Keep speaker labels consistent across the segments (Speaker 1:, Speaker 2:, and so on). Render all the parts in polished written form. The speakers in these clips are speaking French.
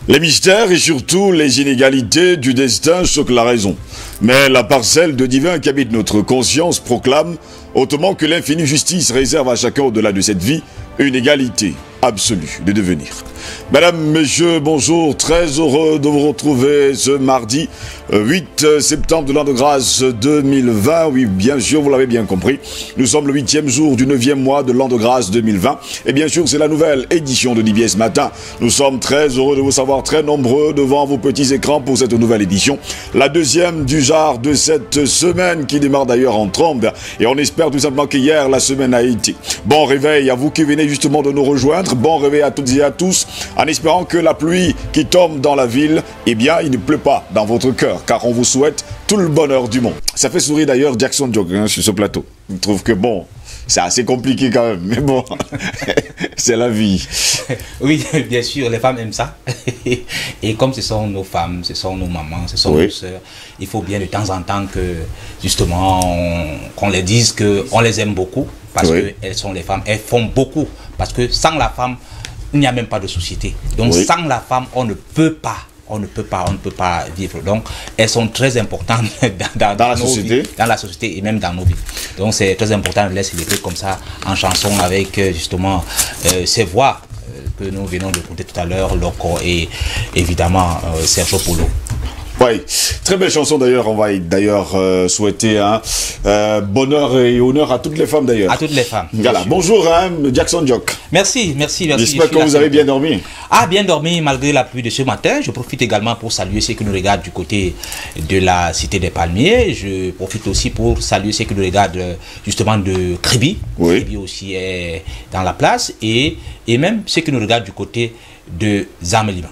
Speaker 1: Les mystères et surtout les inégalités du destin choquent la raison. Mais la parcelle de divin qui habite notre conscience proclame hautement que l'infinie justice réserve à chacun au-delà de cette vie une égalité absolue de devenir. Mesdames, Messieurs, bonjour, très heureux de vous retrouver ce mardi 8 septembre de l'an de grâce 2020. Oui, bien sûr, vous l'avez bien compris, nous sommes le 8e jour du 9e mois de l'an de grâce 2020. Et bien sûr, c'est la nouvelle édition de DBS Matin. Nous sommes très heureux de vous savoir très nombreux devant vos petits écrans pour cette nouvelle édition. La deuxième du genre de cette semaine qui démarre d'ailleurs en trombe. Et on espère tout simplement qu'hier, la semaine a été. Bon réveil à vous qui venez justement de nous rejoindre. Bon réveil à toutes et à tous. En espérant que la pluie qui tombe dans la ville, eh bien, il ne pleut pas dans votre cœur, car on vous souhaite tout le bonheur du monde. Ça fait sourire d'ailleurs Jackson Jock sur ce plateau. Je trouve que bon, c'est assez compliqué quand même, mais bon, c'est la vie.
Speaker 2: Oui, bien sûr, les femmes aiment ça. Et comme ce sont nos femmes, ce sont nos mamans, ce sont nos sœurs, il faut bien de temps en temps que, justement, qu'on les dise qu'on les aime beaucoup, parce qu'elles sont les femmes, elles font beaucoup, parce que sans la femme, il n'y a même pas de société. Donc sans la femme, on ne peut pas vivre. Donc elles sont très importantes dans la société et même dans nos vies. Donc c'est très important de les célébrer comme ça en chanson avec justement ces voix que nous venons d'écouter tout à l'heure, Loco et évidemment Sergio Polo.
Speaker 1: Oui, très belle chanson d'ailleurs. On va d'ailleurs souhaiter bonheur et honneur à toutes les femmes d'ailleurs.
Speaker 2: À toutes les femmes.
Speaker 1: Voilà. Bonjour Jackson Jock.
Speaker 2: Merci.
Speaker 1: J'espère que vous avez bien dormi.
Speaker 2: Ah, bien dormi malgré la pluie de ce matin. Je profite également pour saluer ceux qui nous regardent du côté de la Cité des Palmiers. Je profite aussi pour saluer ceux qui nous regardent justement de Kribi. Kribi aussi est dans la place et même ceux qui nous regardent du côté de Zamelima.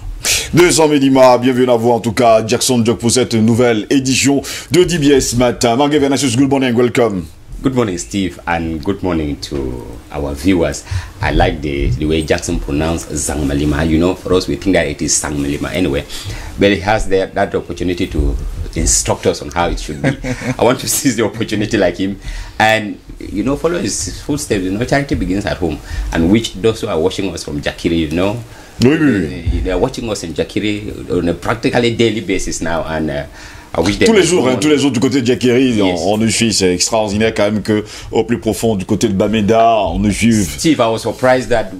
Speaker 1: 200 Médima, bienvenue à vous en tout cas, Jackson Jock pour cette nouvelle édition de DBS Matin. Mange Venasius, good morning, welcome.
Speaker 3: Good morning, Steve, and good morning to our viewers. I like the way Jackson pronounced Zangmalima. You know, for us, we think that it is Zangmalima anyway. But he has that opportunity to instruct us on how it should be. I want to seize the opportunity like him and, you know, follow his footsteps. You know, charity begins at home. And which those who are watching us from Jakiri, you know, they are watching us in Jakiri on a practically daily basis now. And I wish
Speaker 1: tous les jours du côté de Jakiri, on nous suit. C'est extraordinaire quand même que au plus profond du côté de Bamenda, on nous suit.
Speaker 3: Steve, I was surprised that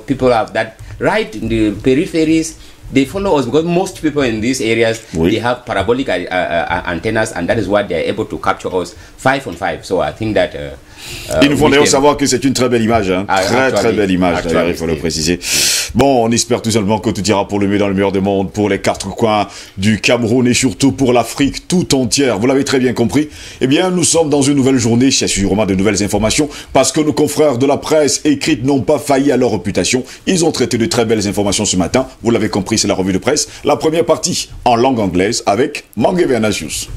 Speaker 3: people have that right in the peripheries. They follow us because most people in these areas they have parabolic antennas, and that is why they are able to capture us 5 on 5. So I think that
Speaker 1: il nous faut d'ailleurs savoir que c'est une très belle image, hein. Très belle image d'ailleurs, il faut le préciser. Bon, on espère tout simplement que tout ira pour le mieux dans le meilleur des mondes, pour les 4 coins du Cameroun et surtout pour l'Afrique tout entière. Vous l'avez très bien compris. Eh bien, nous sommes dans une nouvelle journée, c'est sûrement de nouvelles informations, parce que nos confrères de la presse écrite n'ont pas failli à leur réputation. Ils ont traité de très belles informations ce matin. Vous l'avez compris, c'est la revue de presse. La première partie en langue anglaise avec Mange Venasius.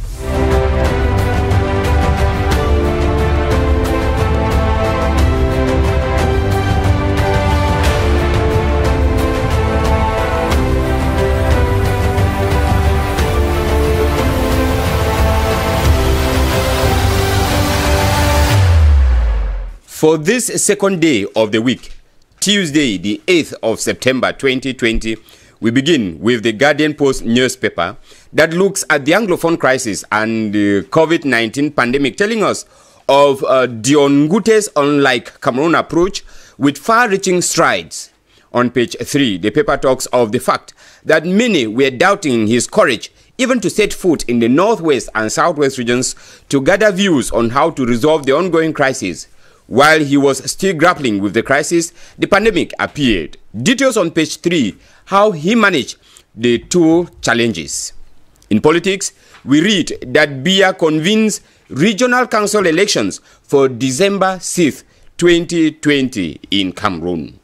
Speaker 3: For this second day of the week, Tuesday, the 8th of September 2020, we begin with the Guardian Post newspaper that looks at the Anglophone crisis and the COVID-19 pandemic, telling us of Dion Ngute's unlike Cameroon approach with far-reaching strides. On page 3, the paper talks of the fact that many were doubting his courage even to set foot in the northwest and southwest regions to gather views on how to resolve the ongoing crisis. While he was still grappling with the crisis, the pandemic appeared. Details on page 3, how he managed the two challenges. In politics, we read that Biya convenes regional council elections for December 6, 2020 in Cameroon.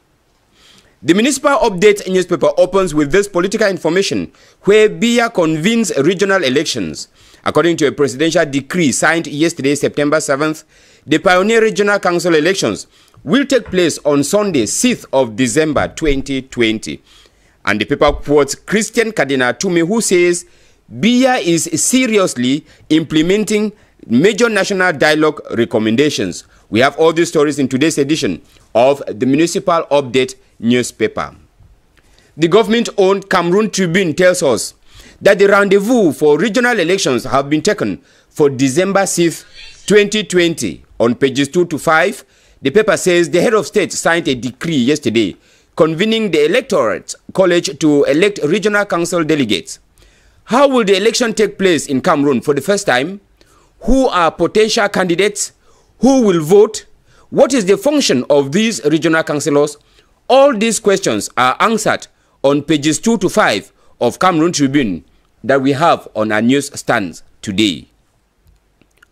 Speaker 3: The Municipal Update newspaper opens with this political information where Biya convenes regional elections. According to a presidential decree signed yesterday, September 7th, the Pioneer Regional Council elections will take place on Sunday, 6th of December 2020. And the paper quotes Christian Cardinal Tume, who says Biya is seriously implementing major national dialogue recommendations. We have all these stories in today's edition of the Municipal Update newspaper. the government-owned Cameroon Tribune tells us that the rendezvous for regional elections have been taken for December 6, 2020. On pages 2 to 5, the paper says the head of state signed a decree yesterday convening the electorate college to elect regional council delegates. How will the election take place in Cameroon for the first time? Who are potential candidates? Who will vote? What is the function of these regional councillors? All these questions are answered on pages 2 to 5 of Cameroon Tribune that we have on our news stands today.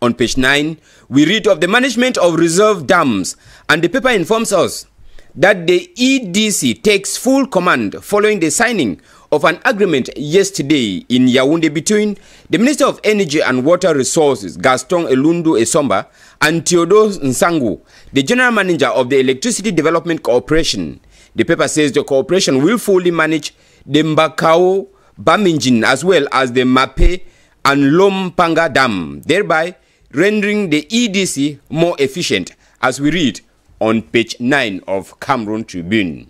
Speaker 3: On page 9, we read of the management of reserve dams, and the paper informs us that the EDC takes full command following the signing of an agreement yesterday in Yaoundé between the Minister of Energy and Water Resources, Gaston Elundu Esomba, and Theodore Nsangu, the General Manager of the Electricity Development Corporation. The paper says the corporation will fully manage the Mbakao Baminjin as well as the Mape and Lompanga Dam, thereby rendering the EDC more efficient, as we read on page 9 of Cameroon Tribune.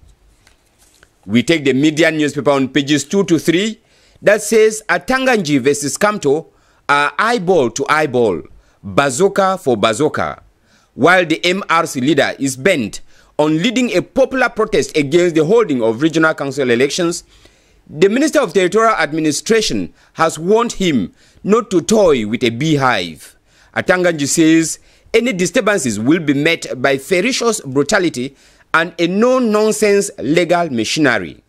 Speaker 3: We take the Median newspaper on pages 2 to 3 that says Atanganji versus Kamto are eyeball to eyeball, bazooka for bazooka, while the MRC leader is bent on leading a popular protest against the holding of regional council elections. The Minister of Territorial Administration has warned him not to toy with a beehive. Atanganji says any disturbances will be met by ferocious brutality and a no-nonsense legal machinery.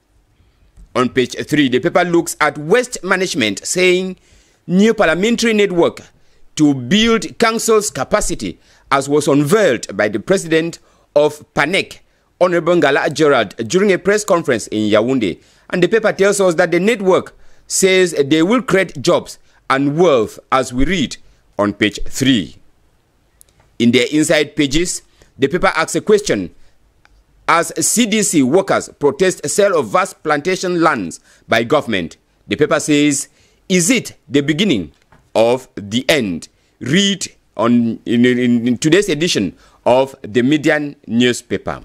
Speaker 3: On page 3, the paper looks at West management saying new parliamentary network to build council's capacity, as was unveiled by the president of PANEC, Honorable Ngala Gerald, during a press conference in Yaoundé. And the paper tells us that the network says they will create jobs and wealth, as we read on page 3. In their inside pages, the paper asks a question as CDC workers protest a sale of vast plantation lands by government. The paper says, is it the beginning of the end? Read in today's edition of the Median newspaper.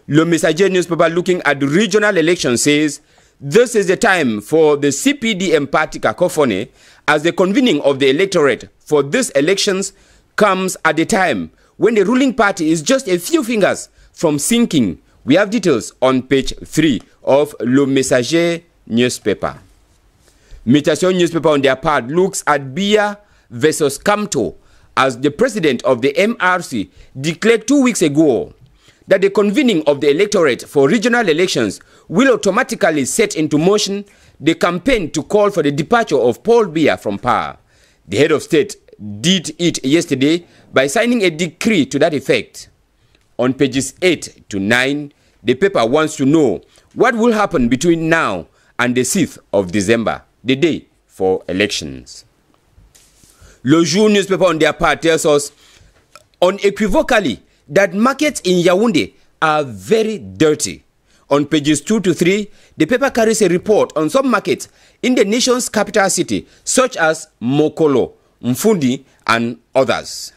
Speaker 3: Le Messager newspaper, looking at the regional election, says this is the time for the CPDM party cacophony, as the convening of the electorate for these elections comes at a time when the ruling party is just a few fingers from sinking. We have details on page 3 of Le Messager newspaper. Mutation newspaper, on their part, looks at Biya versus Kamto, as the president of the MRC declared 2 weeks ago that the convening of the electorate for regional elections will automatically set into motion the campaign to call for the departure of Paul Biya from power. The head of state did it yesterday by signing a decree to that effect. On pages 8 to 9, the paper wants to know what will happen between now and the 6th of December, the day for elections. Le Jour newspaper, on their part, tells us unequivocally that markets in Yaoundé are very dirty. On pages 2 to 3, the paper carries a report on some markets in the nation's capital city, such as Mokolo, Mfundi, and others.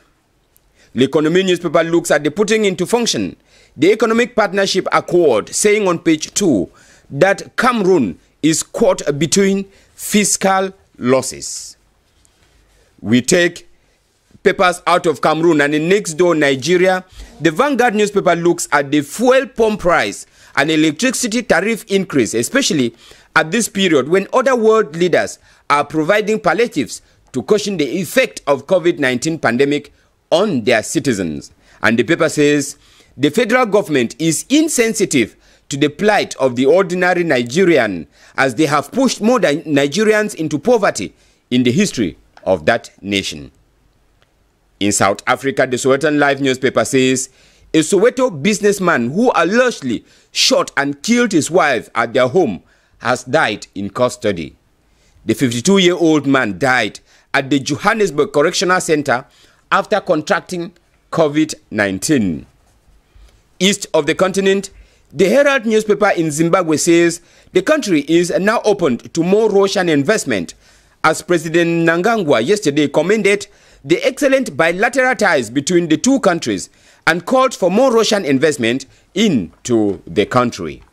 Speaker 3: L'Economie newspaper looks at the putting into function the Economic Partnership Accord, saying on page 2 that Cameroon is caught between fiscal losses. We take papers out of Cameroon, and in next door Nigeria, the Vanguard newspaper looks at the fuel pump price and electricity tariff increase, especially at this period when other world leaders are providing palliatives to cushion the effect of COVID-19 pandemic on their citizens. And the paper says the federal government is insensitive to the plight of the ordinary Nigerian, as they have pushed more Nigerians into poverty in the history of that nation. In South Africa, the Sowetan Live newspaper says a Soweto businessman who allegedly shot and killed his wife at their home has died in custody. The 52-year-old man died at the Johannesburg Correctional Center after contracting COVID-19. East of the continent, the Herald newspaper in Zimbabwe says the country is now open to more Russian investment, as President Mnangagwa yesterday commended the excellent bilateral ties between the two countries and called for more Russian investment into the country.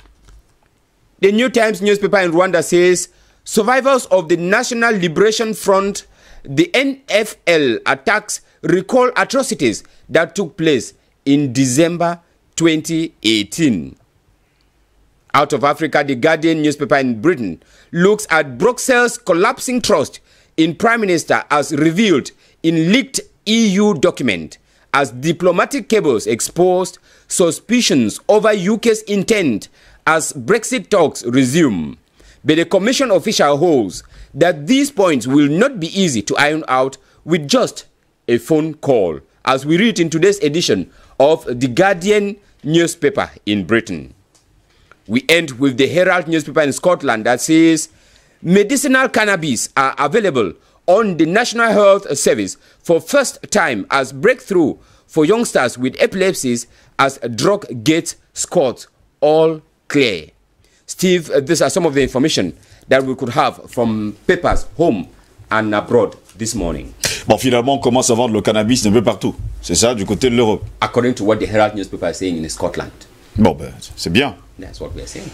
Speaker 3: The New Times newspaper in Rwanda says, survivors of the National Liberation Front, the NFL attacks, recall atrocities that took place in December 2018. Out of Africa, the Guardian newspaper in Britain looks at Bruxelles' collapsing trust in Prime Minister as revealed in leaked EU document, as diplomatic cables exposed suspicions over UK's intent as Brexit talks resume. But the Commission official holds that these points will not be easy to iron out with just a phone call, as we read in today's edition of the Guardian newspaper in Britain. We end with the Herald newspaper in Scotland that says medicinal cannabis are available on the National Health Service for first time as breakthrough for youngsters with epilepsies as drug gets scored all clear. Steve, these are some of the information that we could have from papers home and abroad this morning.
Speaker 1: Bon, finalement, on commence à vendre le cannabis un peu partout. C'est ça, du côté de l'Europe.
Speaker 3: According to what the Herald newspaper is saying in Scotland.
Speaker 1: Bon, ben, c'est bien.
Speaker 3: That's what we are saying.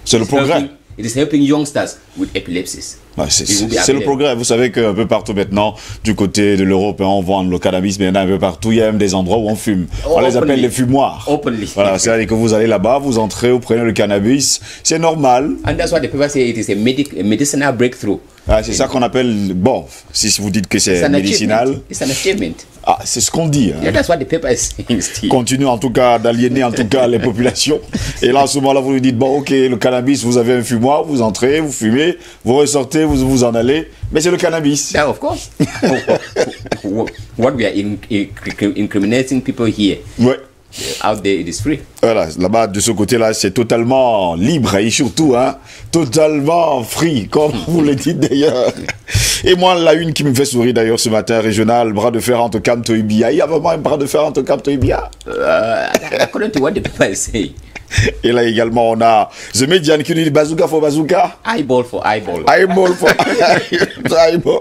Speaker 1: C'est le progrès.
Speaker 3: It is helping youngsters with epilepsies.
Speaker 1: Ouais, c'est le progrès. Vous savez qu'un peu partout maintenant, du côté de l'Europe, on vend le cannabis, mais un peu partout, il y a même des endroits où on fume. On les appelle les fumoirs.
Speaker 3: Openly.
Speaker 1: Voilà, c'est-à-dire que vous allez là-bas, vous entrez, vous prenez le cannabis, c'est normal.
Speaker 3: And that's why the paper say it is a medicinal breakthrough.
Speaker 1: Ah, c'est ça qu'on appelle, bon, si vous dites que c'est médicinal.
Speaker 3: It's an achievement.
Speaker 1: Ah, c'est ce qu'on dit. Hein.
Speaker 3: Yeah, that's what the paper is saying, Steve.
Speaker 1: Continue en tout cas d'aliéner en tout cas les populations. Et là, à ce moment-là, vous lui dites, bon, ok, le cannabis, vous avez un fumoir, vous entrez, vous fumez, vous ressortez, vous en allez, mais c'est le cannabis.
Speaker 3: Yeah, of course. What we are incriminating people here.
Speaker 1: Ouais.
Speaker 3: Out there, it is free.
Speaker 1: Voilà, là-bas, de ce côté-là, c'est totalement libre et surtout, hein, totalement free, comme vous le dites d'ailleurs. Et moi, la une qui me fait sourire d'ailleurs ce matin, régional, bras de fer entre Kamto et Biya. Il y a vraiment un bras de fer entre Kamto et Biya.
Speaker 3: According to what the paper is saying.
Speaker 1: Et là également, on a The Median qui nous dit bazooka for bazooka.
Speaker 3: Eyeball for eyeball.
Speaker 1: Eyeball for eyeball.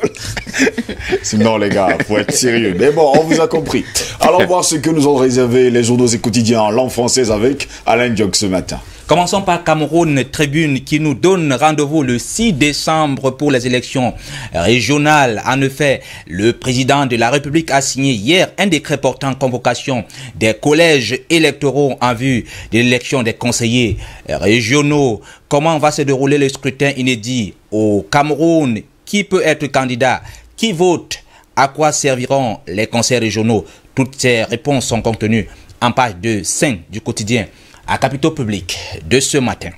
Speaker 1: Sinon, les gars, faut être sérieux. Mais bon, on vous a compris. Allons voir ce que nous ont réservé les journaux et quotidiens en langue française avec Alain Diok ce matin.
Speaker 2: Commençons par Cameroun Tribune qui nous donne rendez-vous le 6 décembre pour les élections régionales. En effet, le président de la République a signé hier un décret portant convocation des collèges électoraux en vue de l'élection des conseillers régionaux. Comment va se dérouler le scrutin inédit au Cameroun? Qui peut être candidat? Qui vote? À quoi serviront les conseils régionaux? Toutes ces réponses sont contenues en page 5 du quotidien à Capitaux Public de ce matin.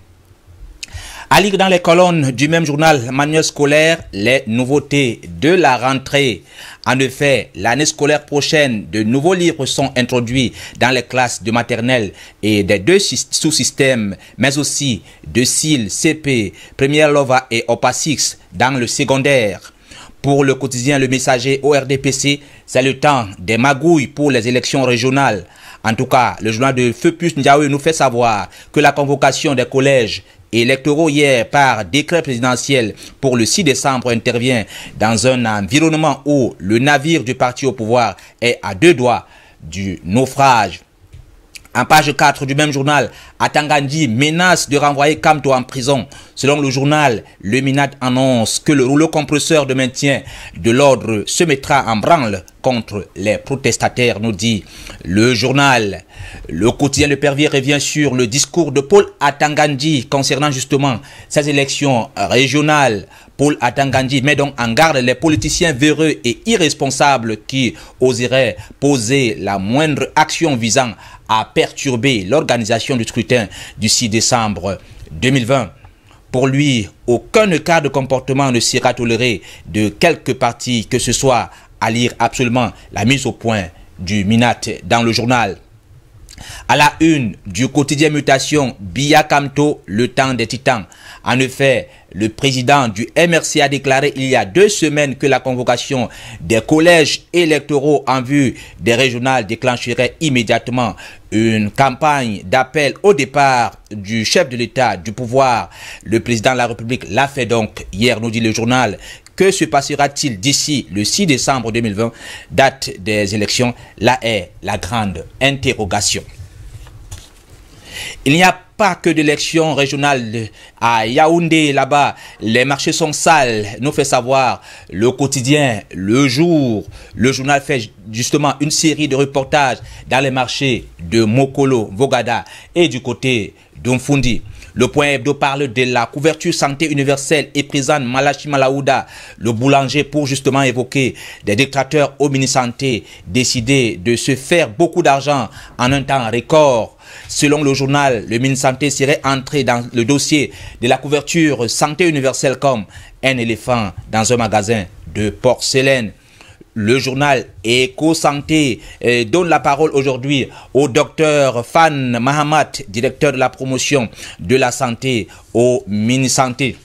Speaker 2: À lire dans les colonnes du même journal Manuel scolaire, les nouveautés de la rentrée. En effet, l'année scolaire prochaine, de nouveaux livres sont introduits dans les classes de maternelle et des deux sous-systèmes, mais aussi de CIL, CP, Première Lova et OPA 6 dans le secondaire. Pour le quotidien Le Messager au RDPC, c'est le temps des magouilles pour les élections régionales. En tout cas, le journal de Feupus Ndiaoui nous fait savoir que la convocation des collèges électoraux hier par décret présidentiel pour le 6 décembre intervient dans un environnement où le navire du parti au pouvoir est à deux doigts du naufrage. En page 4 du même journal, Atangandi menace de renvoyer Kamto en prison. Selon le journal, le MINAT annonce que le rouleau compresseur de maintien de l'ordre se mettra en branle contre les protestataires, nous dit le journal. Le quotidien Le Pervier revient sur le discours de Paul Atangandi concernant justement ces élections régionales. Paul Atangandi met donc en garde les politiciens véreux et irresponsables qui oseraient poser la moindre action visant à perturber l'organisation du scrutin du 6 décembre 2020. Pour lui, aucun cas de comportement ne sera toléré de quelque parti que ce soit, à lire absolument la mise au point du MINAT dans le journal. À la une du quotidien Mutation, Biya Kamto, le temps des titans. En effet, le président du MRC a déclaré il y a 2 semaines que la convocation des collèges électoraux en vue des régionales déclencherait immédiatement une campagne d'appel au départ du chef de l'État, du pouvoir. Le président de la République l'a fait donc hier, nous dit le journal. Que se passera-t-il d'ici le 6 décembre 2020, date des élections? Là est la grande interrogation. Il n'y a pas que d'élections régionales à Yaoundé, là-bas, les marchés sont sales, nous fait savoir le quotidien, le jour. Le journal fait justement une série de reportages dans les marchés de Mokolo, Vogada et du côté d'Umfundi. Le point hebdo parle de la couverture santé universelle et présente Malachi Malaouda, le boulanger, pour justement évoquer des dictateurs au mini-santé décidés de se faire beaucoup d'argent en un temps record. Selon le journal, le mini-santé serait entré dans le dossier de la couverture santé universelle comme un éléphant dans un magasin de porcelaine. Le journal Éco-Santé donne la parole aujourd'hui au docteur Fan Mahamat, directeur de la promotion de la santé au mini-santé.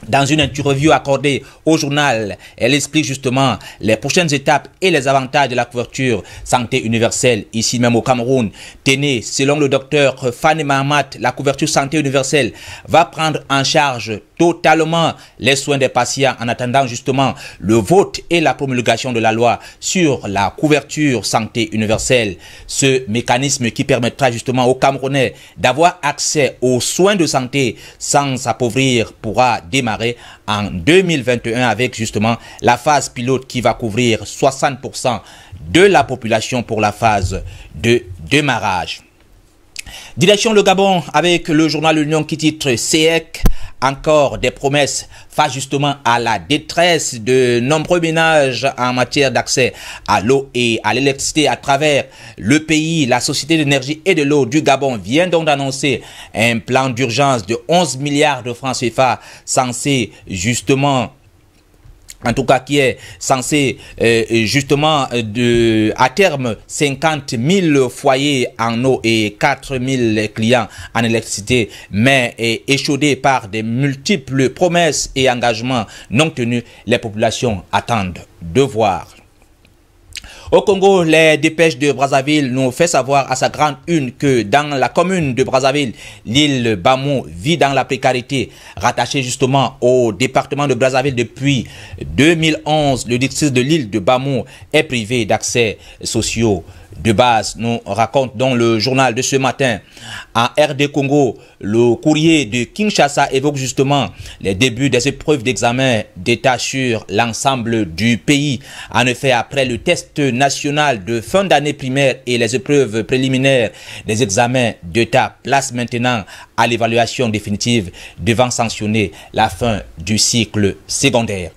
Speaker 2: Dans une interview accordée au journal, elle explique justement les prochaines étapes et les avantages de la couverture santé universelle ici même au Cameroun. Tenez, selon le docteur Fanny Mahamat, la couverture santé universelle va prendre en charge totalement les soins des patients en attendant justement le vote et la promulgation de la loi sur la couverture santé universelle. Ce mécanisme qui permettra justement aux Camerounais d'avoir accès aux soins de santé sans s'appauvrir pourra démarrer en 2021 avec justement la phase pilote qui va couvrir 60% de la population pour la phase de démarrage. Direction le Gabon avec le journal L'Union qui titre CEEC, encore des promesses face justement à la détresse de nombreux ménages en matière d'accès à l'eau et à l'électricité à travers le pays. La Société d'énergie et de l'eau du Gabon vient donc d'annoncer un plan d'urgence de 11 milliards de francs CFA censé justement, en tout cas qui est censé justement à terme 50 000 foyers en eau et 4 000 clients en électricité, mais échaudés par des multiples promesses et engagements non tenus. Les populations attendent de voir. Au Congo, les dépêches de Brazzaville nous fait savoir à sa grande une que dans la commune de Brazzaville, l'île Bamou vit dans la précarité. Rattaché justement au département de Brazzaville depuis 2011, le district de l'île de Bamou est privé d'accès sociaux de base, nous raconte dans le journal de ce matin. En RD Congo, le courrier de Kinshasa évoque justement les débuts des épreuves d'examen d'État sur l'ensemble du pays. En effet, après le test national de fin d'année primaire et les épreuves préliminaires des examens d'État, place maintenant à l'évaluation définitive devant sanctionner la fin du cycle secondaire.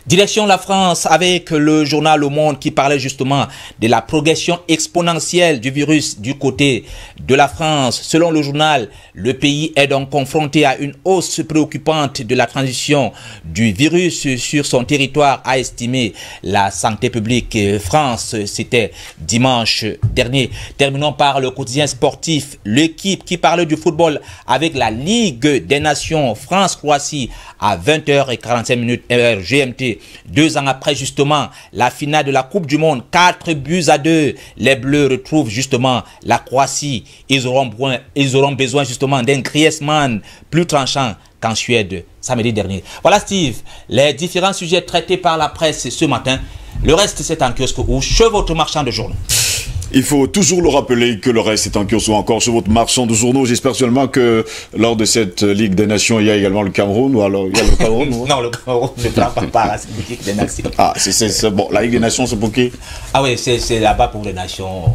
Speaker 2: Direction la France avec le journal Le Monde qui parlait justement de la progression exponentielle du virus du côté de la France. Selon le journal, le pays est donc confronté à une hausse préoccupante de la transition du virus sur son territoire, a estimé la santé publique France. C'était dimanche dernier. Terminons par le quotidien sportif. L'équipe qui parlait du football avec la Ligue des Nations France-Croatie à 20h45 heure GMT. 2 ans après justement la finale de la Coupe du Monde, 4-2, les Bleus retrouvent justement la Croatie. Ils auront besoin justement d'un Griezmann plus tranchant qu'en Suède samedi dernier. Voilà Steve, les différents sujets traités par la presse ce matin. Le reste c'est en kiosque ou chez votre marchand de journaux.
Speaker 1: Il faut toujours le rappeler que le reste est en kiosque ou encore sur votre marchand de journaux. J'espère seulement que lors de cette Ligue des Nations, il y a également le Cameroun ou alors il y a le Cameroun
Speaker 2: Non, le Cameroun ne prend pas part à cette Ligue des Nations.
Speaker 1: Ah, c'est bon. La Ligue des Nations, c'est pour qui?
Speaker 2: Ah oui, c'est là-bas pour les nations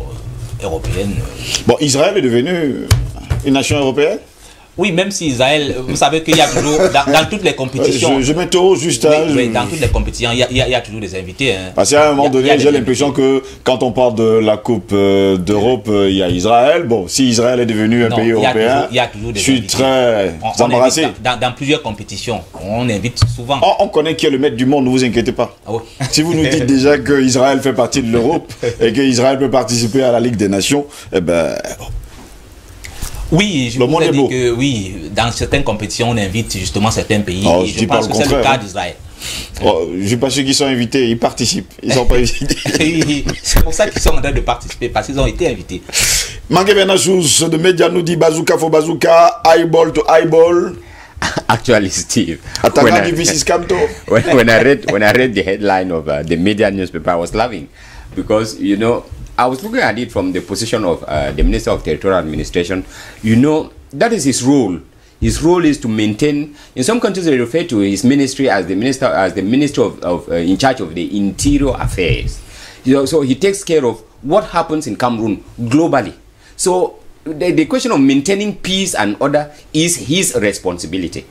Speaker 2: européennes.
Speaker 1: Bon, Israël est devenu une nation européenne?
Speaker 2: Oui, même si Israël, vous savez qu'il y a toujours, dans toutes les compétitions...
Speaker 1: Je m'interroge juste...
Speaker 2: Oui, dans toutes les compétitions, il y a toujours des invités. Hein.
Speaker 1: Parce qu'à un moment donné, j'ai l'impression que quand on parle de la Coupe d'Europe, il y a Israël. Bon, si Israël est devenu un pays européen,
Speaker 2: il y a toujours des
Speaker 1: je suis
Speaker 2: invités.
Speaker 1: très embarrassé.
Speaker 2: Dans plusieurs compétitions, on invite souvent.
Speaker 1: On connaît qui est le maître du monde, ne vous inquiétez pas.
Speaker 2: Ah oui.
Speaker 1: Si vous nous dites déjà que Israël fait partie de l'Europe et que Israël peut participer à la Ligue des Nations, eh ben...
Speaker 2: Oui, je vous ai dit que oui, dans certaines compétitions, on invite justement certains pays.
Speaker 1: Oh,
Speaker 2: et je pense que c'est le cas d'Israël.
Speaker 1: Oh, je ne dis pas ceux qui sont invités, ils participent. Ils ne sont pas invités.
Speaker 2: Oui, c'est pour ça qu'ils sont en train de participer, parce qu'ils ont été invités.
Speaker 1: Mangue Benachous de Média nous dit bazooka for bazooka, eyeball to eyeball.
Speaker 3: Actually, Steve,
Speaker 1: when
Speaker 3: I read the headline of the Media newspaper, I was laughing because, you know, I was looking at it from the position of the Minister of Territorial Administration. You know, that is his role. His role is to maintain. In some countries, they refer to his ministry as the minister, in charge of the interior affairs. You know, so he takes care of what happens in Cameroon globally. So the question of maintaining peace and order is his responsibility.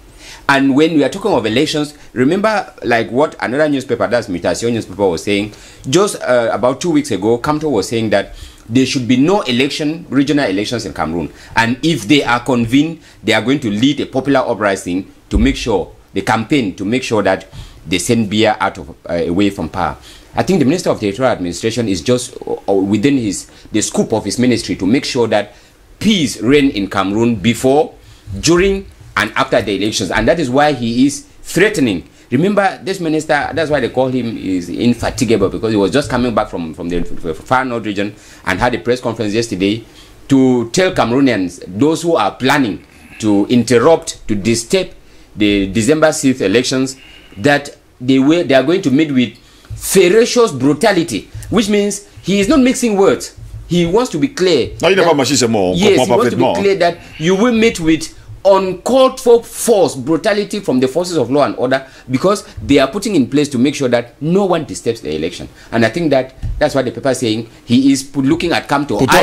Speaker 3: And when we are talking of elections, remember like what another newspaper, that's Mutation newspaper, was saying just about 2 weeks ago. Kamto was saying that there should be no regional elections in Cameroon, and if they are convened, they are going to lead a popular uprising to make sure, the campaign to make sure that they send Biya out of away from power. I think the Minister of Territorial Administration is just within the scope of his ministry to make sure that peace reign in Cameroon before, during, and after the elections, and that is why he is threatening. Remember, this minister, that's why they call him is infatigable, because he was just coming back from the far north region and had a press conference yesterday to tell Cameroonians, those who are planning to interrupt, to disturb the December 6th elections, that they are going to meet with ferocious brutality, which means he is not mixing words. He wants to be clear.
Speaker 1: Non, il n'a pas mâché ses mots.
Speaker 3: Yes, he wants to be clear that you will meet with uncalled for force, brutality from the forces of law and order, because they are putting in place to make sure that no one disturbs the election. And I think that's why the paper is saying he is looking at Kamto.
Speaker 1: Pourtant,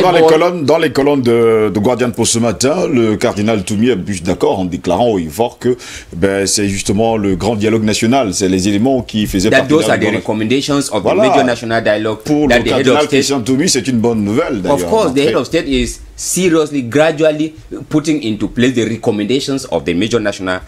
Speaker 1: dans les colonnes de Guardian pour ce matin, le cardinal Toumi est plus d'accord en déclarant au fort que c'est justement le grand dialogue national, c'est les éléments qui faisaient partie
Speaker 3: those are the recommendations of the major national dialogue.
Speaker 1: Pour le cardinal Christian Toumi, c'est une bonne nouvelle d'ailleurs.
Speaker 3: Of course, the head of state is seriously, gradually putting into place the recommendations of the major national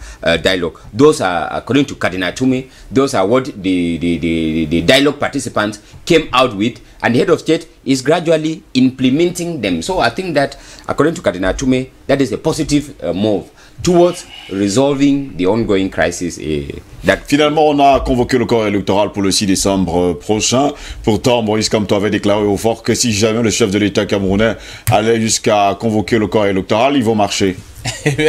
Speaker 3: dialogue. Those are, according to Cardinal Toumi, those are what the dialogue participants came out with, and the head of state is gradually implementing them. So I think that, according to Cardinal Toumi, that is a positive move towards resolving the ongoing crisis.
Speaker 1: Finalement, on a convoqué le corps électoral pour le 6 décembre prochain. Pourtant, Maurice Kamto avait déclaré au fort que si jamais le chef de l'État camerounais allait jusqu'à convoquer le corps électoral, ils vont marcher.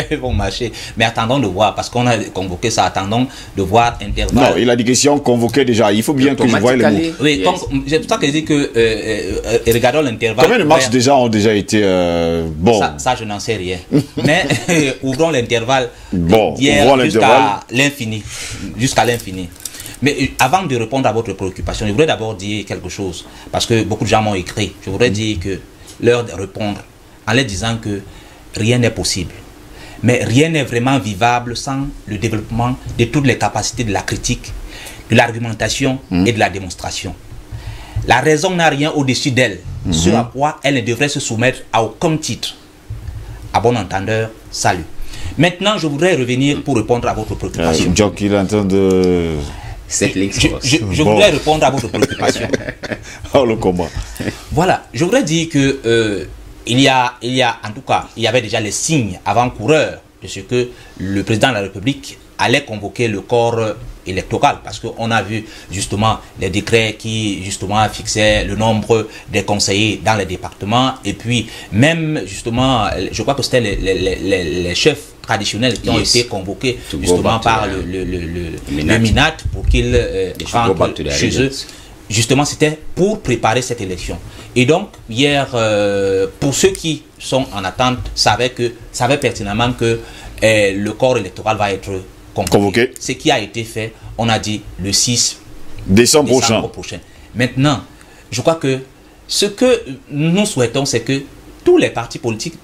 Speaker 2: Ils vont marcher. Mais attendons de voir, parce qu'on a convoqué ça, attendons de voir intervalle.
Speaker 1: Non, il a dit que si on convoquait déjà, il faut bien que je voie les mots.
Speaker 2: Oui, c'est pour ça que je dis que regardons l'intervalle.
Speaker 1: Combien de marches déjà ont déjà été bon?
Speaker 2: Ça, je n'en sais rien. Mais ouvrons l'intervalle
Speaker 1: d'hier
Speaker 2: jusqu'à l'infini. Jusqu'à l'infini. Mais avant de répondre à votre préoccupation, je voudrais d'abord dire quelque chose, parce que beaucoup de gens m'ont écrit. Je voudrais dire que leur répondre en leur disant que rien n'est possible. Mais rien n'est vraiment vivable sans le développement de toutes les capacités de la critique, de l'argumentation et de la démonstration. La raison n'a rien au-dessus d'elle, sur à quoi elle ne devrait se soumettre à aucun titre. À bon entendeur, salut. Maintenant, je voudrais revenir pour répondre à votre préoccupation.
Speaker 1: Jock, il est en train de...
Speaker 2: Je voudrais répondre à votre préoccupation.
Speaker 1: Oh, le combat.
Speaker 2: Voilà, je voudrais dire que il y a en tout cas, il y avait déjà les signes avant-coureurs de ce que le président de la République allait convoquer le corps électoral, parce qu'on a vu justement les décrets qui justement fixaient le nombre des conseillers dans les départements, et puis même justement, je crois que c'était les chefs traditionnels qui ont été convoqués justement par le MINAT pour qu'ils rentrent chez eux. Justement, c'était pour préparer cette élection. Et donc, hier, pour ceux qui sont en attente, savaient pertinemment que le corps électoral va être convoqué. Ce qui a été fait, on a dit le 6 décembre prochain. Maintenant, je crois que ce que nous souhaitons, c'est que tous les partis politiques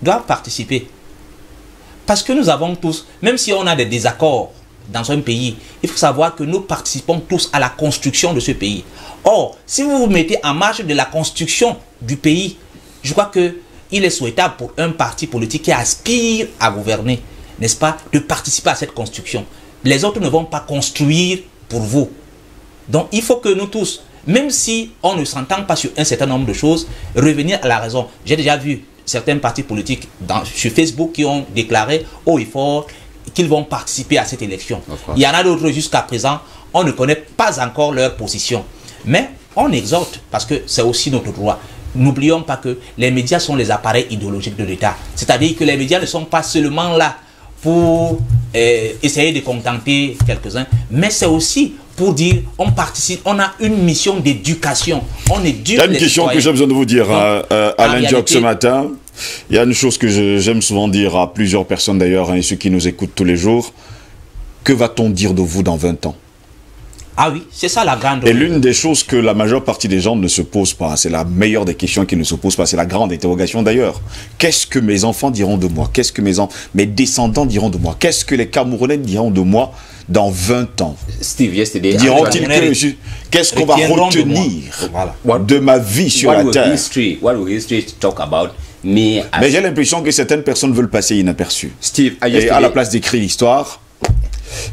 Speaker 2: doivent participer. Parce que nous avons tous, même si on a des désaccords dans un pays, il faut savoir que nous participons tous à la construction de ce pays. Or, si vous vous mettez en marge de la construction du pays, je crois qu'il est souhaitable pour un parti politique qui aspire à gouverner, n'est-ce pas, de participer à cette construction. Les autres ne vont pas construire pour vous. Donc, il faut que nous tous, même si on ne s'entend pas sur un certain nombre de choses, revenir à la raison. J'ai déjà vu certains partis politiques sur Facebook qui ont déclaré haut et fort qu'ils vont participer à cette élection. Il y en a d'autres jusqu'à présent, on ne connaît pas encore leur position. Mais on exhorte, parce que c'est aussi notre droit. N'oublions pas que les médias sont les appareils idéologiques de l'État. C'est-à-dire que les médias ne sont pas seulement là pour essayer de contenter quelques-uns, mais c'est aussi pour dire on participe, on a une mission d'éducation, on éduque.
Speaker 1: Il y a une question que j'ai besoin de vous dire, Alain Diop, ce matin. Il y a une chose que j'aime souvent dire à plusieurs personnes d'ailleurs, hein, et ceux qui nous écoutent tous les jours. Que va-t-on dire de vous dans 20 ans?
Speaker 2: Ah oui, c'est ça la grande...
Speaker 1: Et l'une des choses que la majeure partie des gens ne se posent pas, c'est la meilleure des questions qui ne se posent pas, c'est la grande interrogation d'ailleurs. Qu'est-ce que mes enfants diront de moi? Qu'est-ce que mes descendants diront de moi? Qu'est-ce que les Camerounais diront de moi dans 20 ans?
Speaker 3: Steve, yesterday...
Speaker 1: Diront-ils que... Qu'est-ce qu'on va retenir de ma vie sur la terre?
Speaker 3: What will history talk about? Mais
Speaker 1: j'ai l'impression que certaines personnes veulent passer inaperçues.
Speaker 3: Steve,
Speaker 1: et à la place d'écrire l'histoire,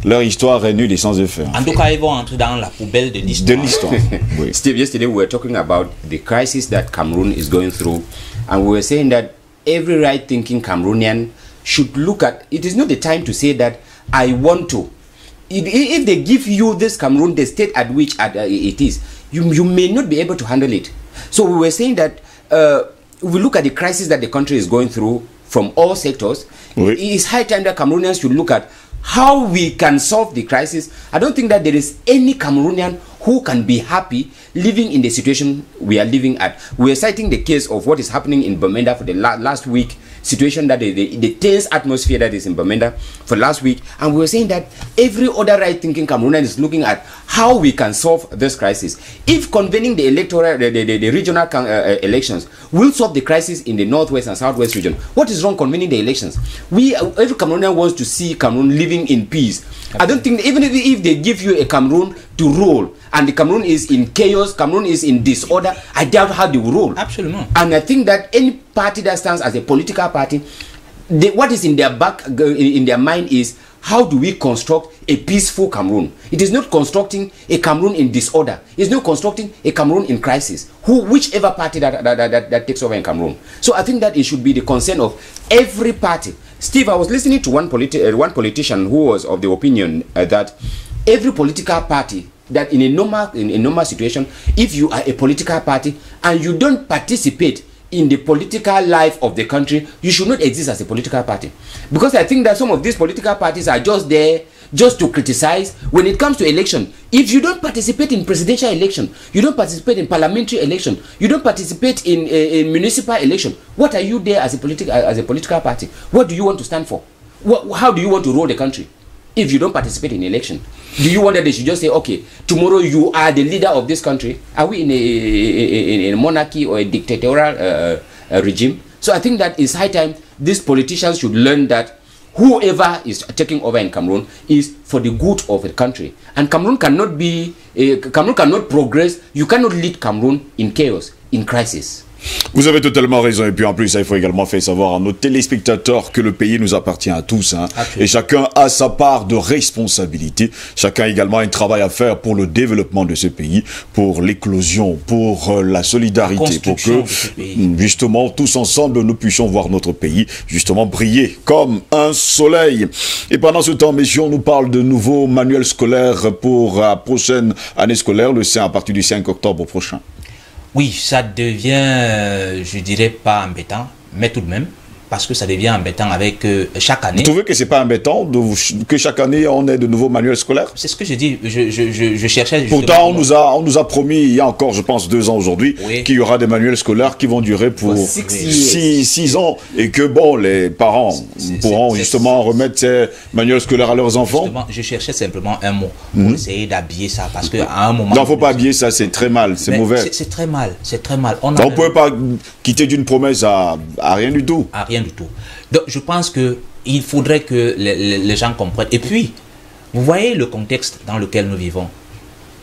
Speaker 1: leur histoire est nulle et sans effet.
Speaker 2: En tout cas, ils vont entrer dans la poubelle de l'histoire.
Speaker 3: Oui. Steve, yesterday we were talking about the crisis that Cameroon is going through, and we were saying that every right-thinking Cameroonian should look at, it is not the time to say that I want to. If they give you this Cameroon, the state at which it is, you may not be able to handle it. So we were saying that we look at the crisis that the country is going through from all sectors. It is high time that Cameroonians should look at how we can solve the crisis. I don't think that there is any Cameroonian who can be happy living in the situation we are living at. We are citing the case of what is happening in Bamenda for the last week, situation that the tense atmosphere that is in Bamenda for last week, and we were saying that every other right-thinking Cameroonian is looking at how we can solve this crisis. If convening the electoral, the regional elections will solve the crisis in the northwest and southwest region, what is wrong convening the elections? Every Cameroonian wants to see Cameroon living in peace. I don't think even if they give you a Cameroon to rule and the Cameroon is in chaos, Cameroon is in disorder, I doubt how they will rule.
Speaker 2: Absolutely.
Speaker 3: And I think that any party that stands as a political party, what is in their in their mind is how do we construct a peaceful Cameroon? It is not constructing a Cameroon in disorder. It's not constructing a Cameroon in crisis. Whichever party that takes over in Cameroon. So I think that it should be the concern of every party. Steve, I was listening to one politician who was of the opinion that every political party, that in a normal situation, if you are a political party and you don't participate in the political life of the country, you should not exist as a political party. Because I think that some of these political parties are just there just to criticize. When it comes to election, if you don't participate in presidential election, you don't participate in parliamentary election, you don't participate in a municipal election, what are you there as a political party? What do you want to stand for? How do you want to rule the country if you don't participate in election? Do you want that they should just say, okay, tomorrow you are the leader of this country? Are we in a monarchy or a dictatorial regime? So I think that it's high time these politicians should learn that whoever is taking over in Cameroon is for the good of the country. And Cameroon cannot progress. You cannot lead Cameroon in chaos, in crisis.
Speaker 1: Vous avez totalement raison, et puis en plus il faut également faire savoir à nos téléspectateurs que le pays nous appartient à tous, hein, et chacun a sa part de responsabilité, chacun a également un travail à faire pour le développement de ce pays, pour l'éclosion, pour la solidarité, pour que justement tous ensemble nous puissions voir notre pays justement briller comme un soleil. Et pendant ce temps, messieurs, on nous parle de nouveaux manuels scolaires pour la prochaine année scolaire, à partir du 5 octobre prochain.
Speaker 2: Oui, ça devient, je dirais pas embêtant, mais tout de même, parce que ça devient embêtant avec chaque année.
Speaker 1: Vous trouvez que c'est pas embêtant que chaque année on ait de nouveaux manuels scolaires?
Speaker 2: C'est ce que je dis, je cherchais justement...
Speaker 1: Pourtant, on nous a promis, il y a encore, je pense, 2 ans aujourd'hui, qu'il y aura des manuels scolaires qui vont durer pour 6 ans, et que, bon, les parents pourront justement remettre ces manuels scolaires à leurs enfants.
Speaker 2: Justement, je cherchais simplement un mot pour essayer d'habiller ça, parce qu'à un moment...
Speaker 1: Non, il ne faut pas habiller ça, c'est très mal, c'est mauvais.
Speaker 2: C'est très mal, c'est très mal. On
Speaker 1: ne peut pas quitter d'une promesse à rien du tout.
Speaker 2: À rien du tout. Donc, je pense qu'il faudrait que les gens comprennent. Et puis, vous voyez le contexte dans lequel nous vivons.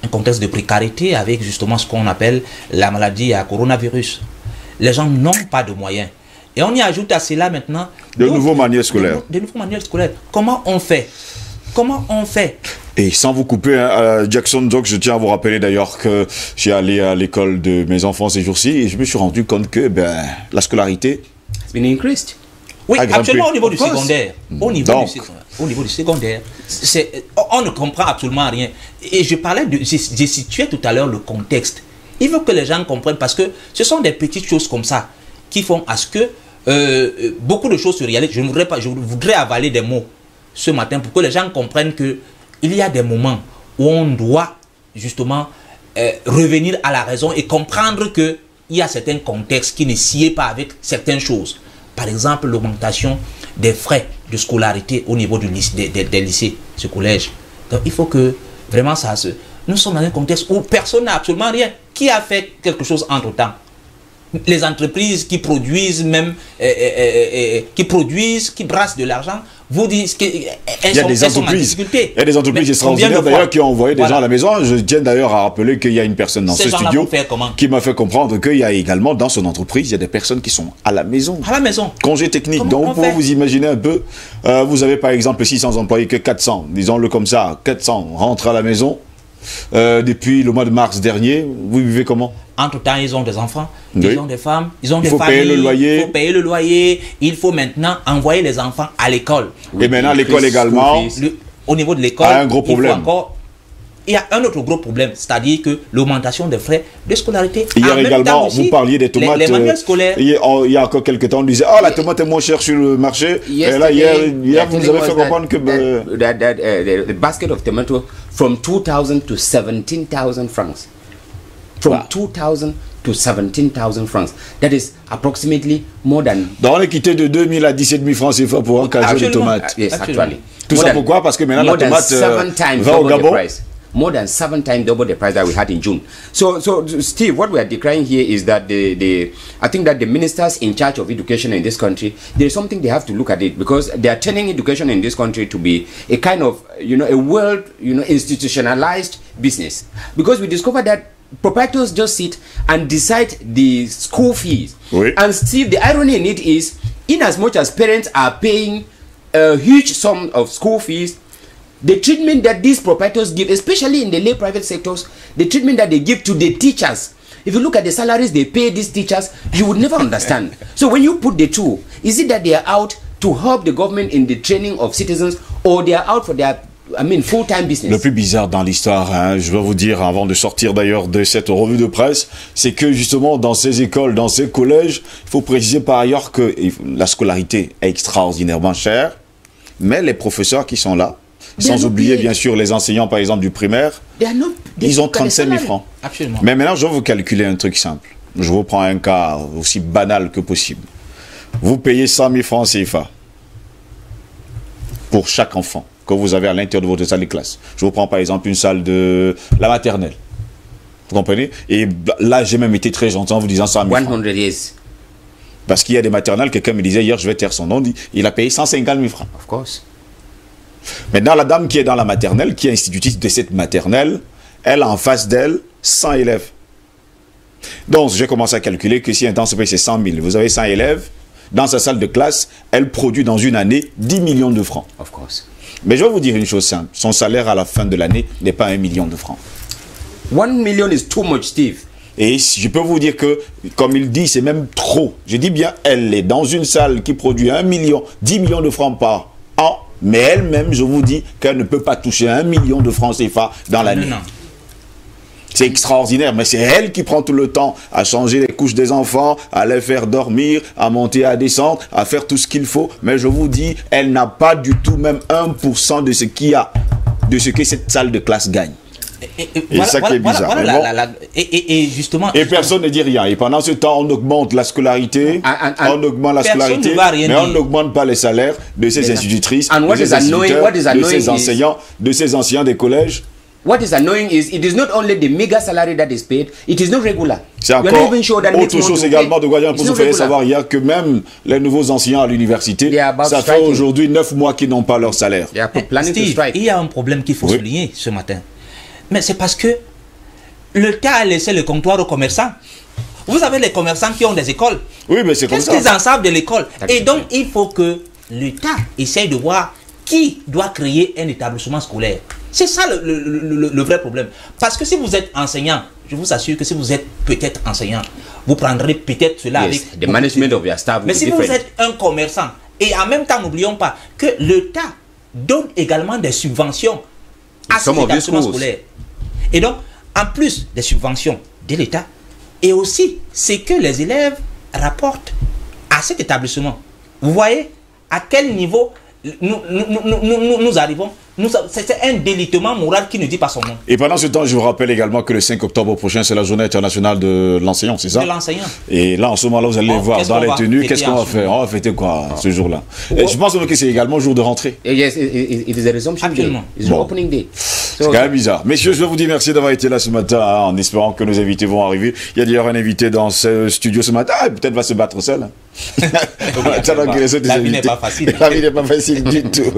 Speaker 2: Un contexte de précarité avec justement ce qu'on appelle la maladie à coronavirus. Les gens n'ont pas de moyens. Et on y ajoute à cela maintenant...
Speaker 1: De nouveaux manuels scolaires.
Speaker 2: De nouveaux manuels scolaires. Comment on fait? Comment on fait?
Speaker 1: Et sans vous couper, hein, Jackson Doc, je tiens à vous rappeler d'ailleurs que j'ai allé à l'école de mes enfants ces jours-ci et je me suis rendu compte que la scolarité...
Speaker 3: It's been increased.
Speaker 2: Oui, actuellement au niveau du secondaire. Au niveau du secondaire, on ne comprend absolument rien. Et je parlais j'ai situé tout à l'heure le contexte. Il faut que les gens comprennent parce que ce sont des petites choses comme ça qui font à ce que beaucoup de choses se réalisent. Je voudrais avaler des mots ce matin pour que les gens comprennent que il y a des moments où on doit justement revenir à la raison et comprendre qu'il y a certains contextes qui ne sied pas avec certaines choses. Par exemple, l'augmentation des frais de scolarité au niveau du lycée, des lycées, ce collège. Donc il faut que vraiment ça se... Nous sommes dans un contexte où personne n'a absolument rien. Qui a fait quelque chose entre-temps? Les entreprises qui produisent même, qui brassent de l'argent, vous disent qu'elles sont en difficulté.
Speaker 1: Il y a des entreprises extraordinaires d'ailleurs qui ont envoyé des gens à la maison. Je tiens d'ailleurs à rappeler qu'il y a une personne dans ce studio qui m'a fait comprendre qu'il y a également dans son entreprise, il y a des personnes qui sont à la maison.
Speaker 2: À la maison.
Speaker 1: Congé technique. Donc vous pouvez vous imaginer un peu, vous avez par exemple 600 employés, que 400, disons-le comme ça, 400 rentrent à la maison. Depuis le mois de mars dernier, vous vivez comment?
Speaker 2: Entre-temps, ils ont des enfants, ils ont des femmes, ils ont des familles.
Speaker 1: Payer le loyer.
Speaker 2: Il faut payer le loyer. Il faut maintenant envoyer les enfants à l'école.
Speaker 1: Et maintenant, l'école également.
Speaker 2: Au niveau de l'école,
Speaker 1: un gros problème.
Speaker 2: Il y a un autre gros problème, c'est-à-dire que l'augmentation des frais de scolarité.
Speaker 1: Hier également, aussi, vous parliez des tomates.
Speaker 2: Les manuels scolaires.
Speaker 1: Il y a encore quelques temps, on disait, oh, la tomate est moins chère sur le marché. Et là, hier vous nous avez fait comprendre que...
Speaker 3: the basket of tomato from 2,000 to 17,000 francs. From 2,000 to 17,000 francs. That is approximately more than...
Speaker 1: Donc on est quitté de 2 000 à 17 000 francs CFA pour un casier de tomates.
Speaker 3: Yes, actually.
Speaker 1: Tout ça pourquoi? Parce que maintenant la tomate va au Gabon.
Speaker 3: More than 7 times double the price that we had in June. So Steve, what we are decrying here is that I think that the ministers in charge of education in this country, there is something they have to look at it, because they are turning education in this country to be a kind of, a world, institutionalized business. Because we discovered that proprietors just sit and decide the school fees.
Speaker 1: Oui.
Speaker 3: And Steve, the irony in it is, in as much as parents are paying a huge sum of school fees, the treatment that these proprietors give, especially in the lay private sectors, the treatment that they give to the teachers, if you look at the salaries they pay these teachers, you would never understand. So when you put the two, is it that they are out to help the government in the training of citizens, or they are out for their full-time business?
Speaker 1: Le plus bizarre dans l'histoire, je vais vous dire, avant de sortir d'ailleurs de cette revue de presse, c'est que justement dans ces écoles, dans ces collèges, il faut préciser par ailleurs que la scolarité est extraordinairement chère, mais les professeurs qui sont là, sans oublier bien sûr les enseignants par exemple du primaire, ils ont 35 000 francs.
Speaker 2: Absolument.
Speaker 1: Mais maintenant je vais vous calculer un truc simple. Je vous prends un cas aussi banal que possible. Vous payez 100 000 francs CFA pour chaque enfant que vous avez à l'intérieur de votre salle de classe. Je vous prends par exemple une salle de la maternelle. Vous comprenez? Et là j'ai même été très gentil en vous disant 100 000 francs.
Speaker 3: 100 years.
Speaker 1: Parce qu'il y a des maternelles, quelqu'un me disait hier, je vais taire son nom, il a payé 150 000 francs.
Speaker 3: Of course.
Speaker 1: Maintenant, la dame qui est dans la maternelle, qui est institutrice de cette maternelle, elle a en face d'elle 100 élèves. Donc, j'ai commencé à calculer que si un temps se paye, c'est 100 000. Vous avez 100 élèves, dans sa salle de classe, elle produit dans une année 10 millions de francs.
Speaker 3: Of course.
Speaker 1: Mais je vais vous dire une chose simple. Son salaire à la fin de l'année n'est pas 1 million de francs.
Speaker 3: 1 million is too much, Steve.
Speaker 1: Et je peux vous dire que, comme il dit, c'est même trop. Je dis bien, elle est dans une salle qui produit 1 million, 10 millions de francs par an. Mais elle-même, je vous dis qu'elle ne peut pas toucher 1 million de francs CFA dans l'année. C'est extraordinaire, mais c'est elle qui prend tout le temps à changer les couches des enfants, à les faire dormir, à monter, à descendre, à faire tout ce qu'il faut. Mais je vous dis, elle n'a pas du tout même 1% de ce qu'il y a, de ce que cette salle de classe gagne. Et ça qui est bizarre.
Speaker 2: Et justement...
Speaker 1: Et personne ne dit rien. Et pendant ce temps, on augmente la scolarité, on augmente la scolarité, mais on n'augmente pas les salaires de ces institutrices, de ces instituteurs, de ces enseignants, de ces enseignants des collèges.
Speaker 3: What is annoying is it is not only the mega salary that is paid, it is not regular.
Speaker 1: C'est encore autre chose également de Guadeloupe. Vous faites savoir hier que même les nouveaux enseignants à l'université, ça fait aujourd'hui 9 mois qu'ils n'ont pas leur salaire.
Speaker 2: Steve, il y a un problème qu'il faut souligner ce matin. Mais c'est parce que l'État a laissé le comptoir aux commerçants. Vous avez les commerçants qui ont des écoles.
Speaker 1: Oui, mais c'est comme ça.
Speaker 2: Qu'est-ce qu'ils en savent de l'école? Et donc, il faut que l'État essaye de voir qui doit créer un établissement scolaire. C'est ça le vrai problème. Parce que si vous êtes enseignant, je vous assure que si vous êtes peut-être enseignant, vous prendrez peut-être cela avec...
Speaker 3: The management of your staff.
Speaker 2: Mais si vous êtes un commerçant, et en même temps, n'oublions pas que l'État donne également des subventions à ces établissements scolaires. Et donc, en plus des subventions de l'État, et aussi ce que les élèves rapportent à cet établissement. Vous voyez à quel niveau nous arrivons? C'est un délitement moral qui ne dit pas son nom.
Speaker 1: Et pendant ce temps, je vous rappelle également que le 5 octobre prochain, c'est la journée internationale de l'enseignant, c'est ça?
Speaker 2: De l'enseignant.
Speaker 1: Et là, en ce moment-là, vous allez voir dans les tenues, qu'est-ce qu'on va faire? On va fêter quoi ce jour-là? Je pense que c'est également jour de rentrée.
Speaker 3: Yes, it is a resumption day. It's an opening day.
Speaker 1: C'est quand même bizarre. Messieurs, je vous dis merci d'avoir été là ce matin, hein, en espérant que nos invités vont arriver. Il y a d'ailleurs un invité dans ce studio ce matin, peut-être va se battre seul. Hein.
Speaker 2: La vie n'est pas facile.
Speaker 1: La vie n'est pas facile du tout.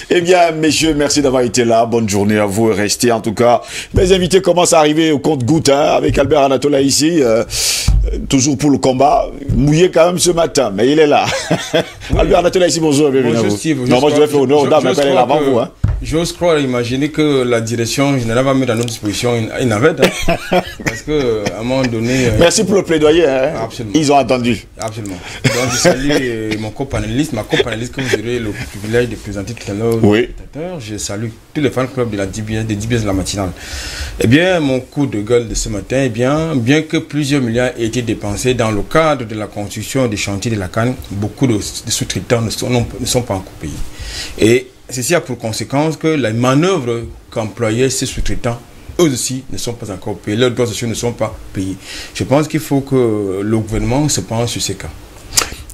Speaker 1: Eh bien, messieurs, merci d'avoir été là. Bonne journée à vous et restez en tout cas. Mes invités commencent à arriver au compte-gouttes, hein, avec Albert Anatola ici. Toujours pour le combat. Mouillé quand même ce matin, mais il est là. Oui. Albert Anatola ici, bonjour. Bienvenue
Speaker 4: bonjour
Speaker 1: à vous.
Speaker 4: Steve.
Speaker 1: Non, moi je vais faire honneur aux dames, mais elle est là avant vous. Hein.
Speaker 4: J'ose croire, imaginer que la direction générale va mettre à notre disposition une navette. Hein, parce que à un moment donné.
Speaker 1: Merci pour le plaidoyer. Hein.
Speaker 4: Absolument.
Speaker 1: Ils ont attendu.
Speaker 4: Absolument. Donc je salue mon co-panéliste, ma co-panéliste que vous aurez le privilège de présenter tout à l'heure.
Speaker 1: Oui.
Speaker 4: Je salue tous les fans clubs de la DBS, des DBS de la matinale. Eh bien, mon coup de gueule de ce matin, eh bien que plusieurs milliards aient été dépensés dans le cadre de la construction des chantiers de la Cannes, beaucoup de sous-traitants ne sont pas encore payés. Et ceci a pour conséquence que les manœuvres qu'employaient ces sous-traitants, eux aussi, ne sont pas encore payés. Leurs droits sociaux ne sont pas payés. Je pense qu'il faut que le gouvernement se penche sur ces cas.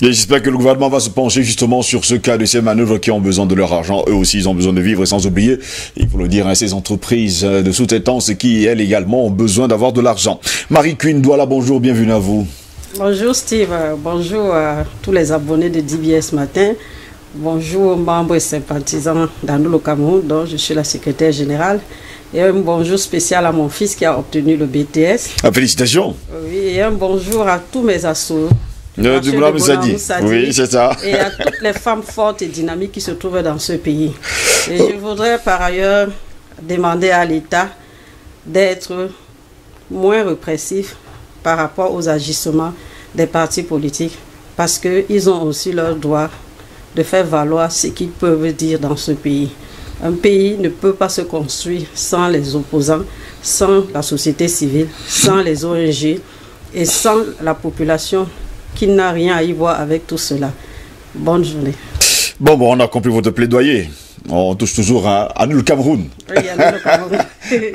Speaker 1: Et j'espère que le gouvernement va se pencher justement sur ce cas de ces manœuvres qui ont besoin de leur argent. Eux aussi, ils ont besoin de vivre, et sans oublier, il faut le dire, hein, ces entreprises de sous-traitance qui, elles également, ont besoin d'avoir de l'argent. Marie Queen Douala, bonjour, bienvenue à vous.
Speaker 5: Bonjour Steve, bonjour à tous les abonnés de DBS Matin. Bonjour aux membres et sympathisants d'Annou le Cameroun, dont je suis la secrétaire générale. Et un bonjour spécial à mon fils qui a obtenu le BTS.
Speaker 1: Ah, félicitations.
Speaker 5: Oui, et un bonjour à tous mes assos.
Speaker 1: Du Boula Moussadi. Oui, c'est ça.
Speaker 5: Et à toutes les femmes fortes et dynamiques qui se trouvent dans ce pays. Et je voudrais par ailleurs demander à l'État d'être moins répressif par rapport aux agissements des partis politiques, parce qu'ils ont aussi leur droit de faire valoir ce qu'ils peuvent dire dans ce pays. Un pays ne peut pas se construire sans les opposants, sans la société civile, sans les ONG et sans la population qui n'a rien à y voir avec tout cela. Bonne journée.
Speaker 1: Bon, on a compris votre plaidoyer. On touche toujours à nous le Cameroun.
Speaker 5: Oui, à nous le Cameroun.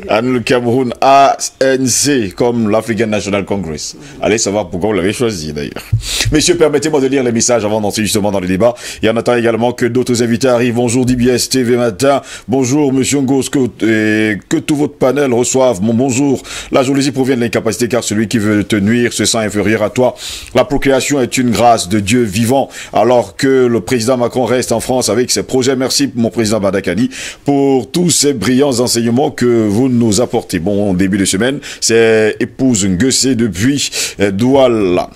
Speaker 1: À nous le Cameroun, ANC, comme l'African National Congress. Allez savoir pourquoi vous l'avez choisi d'ailleurs. Messieurs, permettez-moi de lire les messages avant d'entrer justement dans le débat. Et on attend également que d'autres invités arrivent. Bonjour DBS TV Matin. Bonjour Monsieur Ngos, que tout votre panel reçoive mon bonjour. La jalousie provient de l'incapacité car celui qui veut te nuire se sent inférieur à toi. La procréation est une grâce de Dieu vivant alors que le président Macron reste en France avec ses projets. Merci mon président Badakani pour tous ces brillants enseignements que vous nous apportez. Bon début de semaine, c'est épouse Nguessé depuis Douala.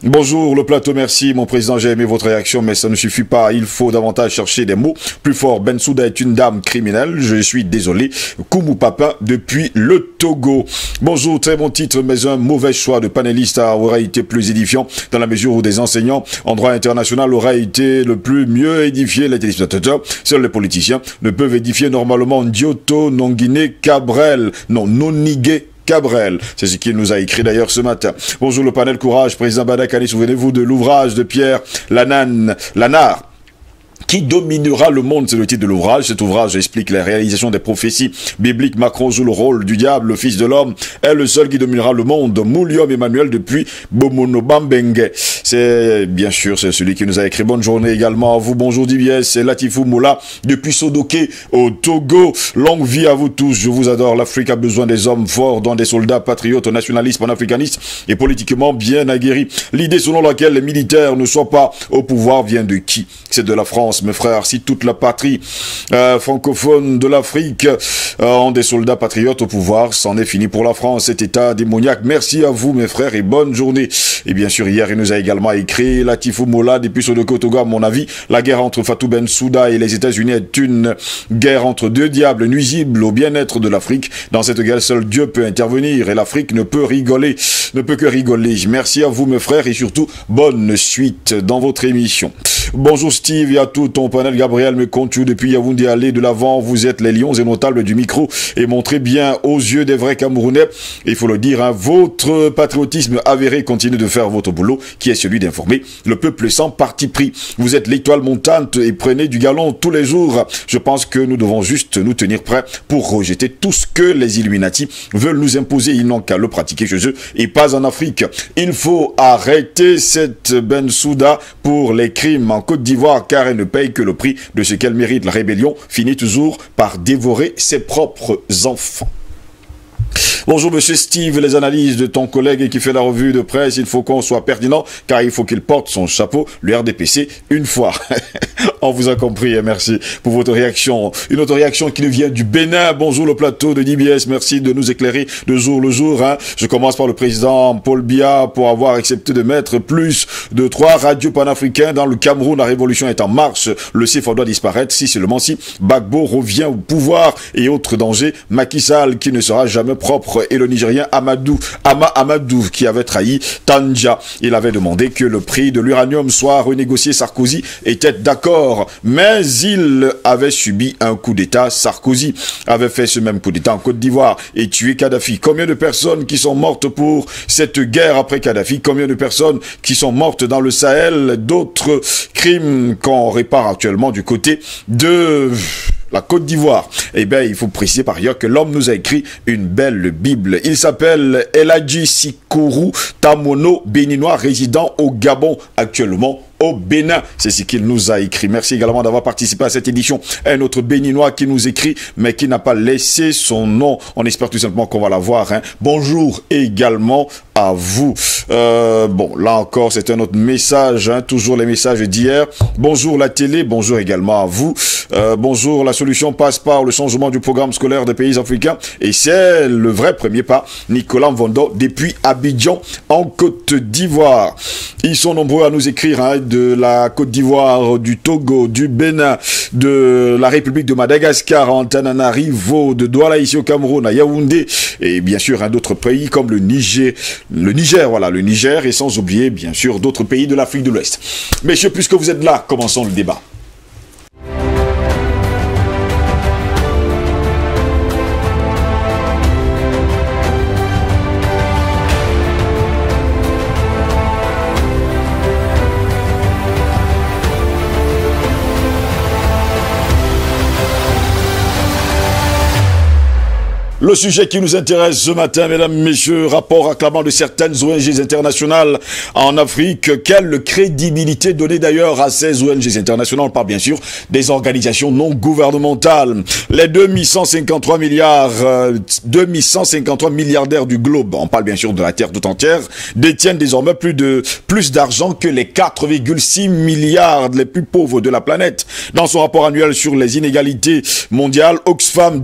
Speaker 1: Bonjour le plateau, merci mon président, j'ai aimé votre réaction mais ça ne suffit pas, il faut davantage chercher des mots plus forts. Bensouda est une dame criminelle, je suis désolé. Koumou Papa depuis le Togo. Bonjour, très bon titre mais un mauvais choix de panéliste aurait été plus édifiant dans la mesure où des enseignants en droit international auraient été le plus mieux édifiés. Les téléspectateurs, seuls les politiciens ne peuvent édifier normalement Ndioto, Nonguiné, Cabrel, non, Nonigué, Cabrel, c'est ce qu'il nous a écrit d'ailleurs ce matin. Bonjour le panel Courage, président Badakani, souvenez-vous de l'ouvrage de Pierre Lanard. Qui dominera le monde, c'est le titre de l'ouvrage. Cet ouvrage explique la réalisation des prophéties bibliques. Macron joue le rôle du diable, le fils de l'homme est le seul qui dominera le monde. Moulium Emmanuel depuis Bomono Bambenge. C'est bien sûr, c'est celui qui nous a écrit. Bonne journée également à vous. Bonjour DBS, c'est Latifou Moula depuis Sodoké au Togo. Longue vie à vous tous, je vous adore. L'Afrique a besoin des hommes forts, dont des soldats patriotes, nationalistes, panafricanistes et politiquement bien aguerris. L'idée selon laquelle les militaires ne soient pas au pouvoir vient de qui? C'est de la France. Mes frères, si toute la patrie francophone de l'Afrique ont des soldats patriotes au pouvoir, c'en est fini pour la France, cet état démoniaque. Merci à vous mes frères et bonne journée. Et bien sûr, hier, il nous a également écrit Latifou Mola depuis Sodoko Togo, à mon avis, la guerre entre Fatou Bensouda et les États-Unis est une guerre entre deux diables nuisibles au bien-être de l'Afrique. Dans cette guerre, seul Dieu peut intervenir et l'Afrique ne peut que rigoler. Merci à vous mes frères et surtout, bonne suite dans votre émission. Bonjour Steve et à toutes ton panel, Gabriel Mekontu, depuis Yaoundé, allez de l'avant, vous êtes les lions indomptables du micro et montrez bien aux yeux des vrais Camerounais, il faut le dire, hein, votre patriotisme avéré continue de faire votre boulot, qui est celui d'informer le peuple sans parti pris. Vous êtes l'étoile montante et prenez du galon tous les jours. Je pense que nous devons juste nous tenir prêts pour rejeter tout ce que les Illuminati veulent nous imposer. Ils n'ont qu'à le pratiquer chez eux et pas en Afrique. Il faut arrêter cette Bensouda pour les crimes en Côte d'Ivoire, car elle ne paye que le prix de ce qu'elle mérite. La rébellion finit toujours par dévorer ses propres enfants. Bonjour Monsieur Steve, les analyses de ton collègue qui fait la revue de presse, il faut qu'on soit pertinent, car il faut qu'il porte son chapeau, le RDPC, une fois. On vous a compris, et merci pour votre réaction. Une autre réaction qui nous vient du Bénin. Bonjour le plateau de DBS, merci de nous éclairer de jour le jour. Hein. Je commence par le président Paul Biya pour avoir accepté de mettre plus de 3 radios panafricains dans le Cameroun. La révolution est en marche, le CFA doit disparaître, si seulement si Gbagbo revient au pouvoir et autres dangers. Macky Sall qui ne sera jamais propre, et le Nigérien Amadou qui avait trahi Tanja. Il avait demandé que le prix de l'uranium soit renégocié. Sarkozy était d'accord, mais il avait subi un coup d'État. Sarkozy avait fait ce même coup d'État en Côte d'Ivoire et tué Kadhafi. Combien de personnes qui sont mortes pour cette guerre après Kadhafi? Combien de personnes qui sont mortes dans le Sahel? D'autres crimes qu'on répare actuellement du côté de la Côte d'Ivoire. Eh bien, il faut préciser par ailleurs que l'homme nous a écrit une belle Bible. Il s'appelle Eladji Sikuru Tamono, béninois résident au Gabon actuellement au Bénin. C'est ce qu'il nous a écrit. Merci également d'avoir participé à cette édition. Un autre béninois qui nous écrit, mais qui n'a pas laissé son nom. On espère tout simplement qu'on va l'avoir. Hein. Bonjour également à vous. Bon, là encore, c'est un autre message. Hein. Toujours les messages d'hier. Bonjour la télé. Bonjour également à vous. Bonjour, la solution passe par le changement du programme scolaire des pays africains. Et c'est le vrai premier pas. Nicolas Mvondo, depuis Abidjan, en Côte d'Ivoire. Ils sont nombreux à nous écrire, hein, de la Côte d'Ivoire, du Togo, du Bénin, de la République de Madagascar, Antananarivo, de Douala ici au Cameroun, à Yaoundé, et bien sûr d'autres pays comme le Niger, voilà, le Niger, et sans oublier bien sûr d'autres pays de l'Afrique de l'Ouest. Messieurs, puisque vous êtes là, commençons le débat. Le sujet qui nous intéresse ce matin, mesdames, messieurs, rapport acclamant de certaines ONG internationales en Afrique. Quelle crédibilité donner d'ailleurs à ces ONG internationales? On parle bien sûr des organisations non gouvernementales. Les 2153 milliardaires du globe, on parle bien sûr de la Terre tout entière, détiennent désormais plus d'argent que les 4,6 milliards les plus pauvres de la planète. Dans son rapport annuel sur les inégalités mondiales, Oxfam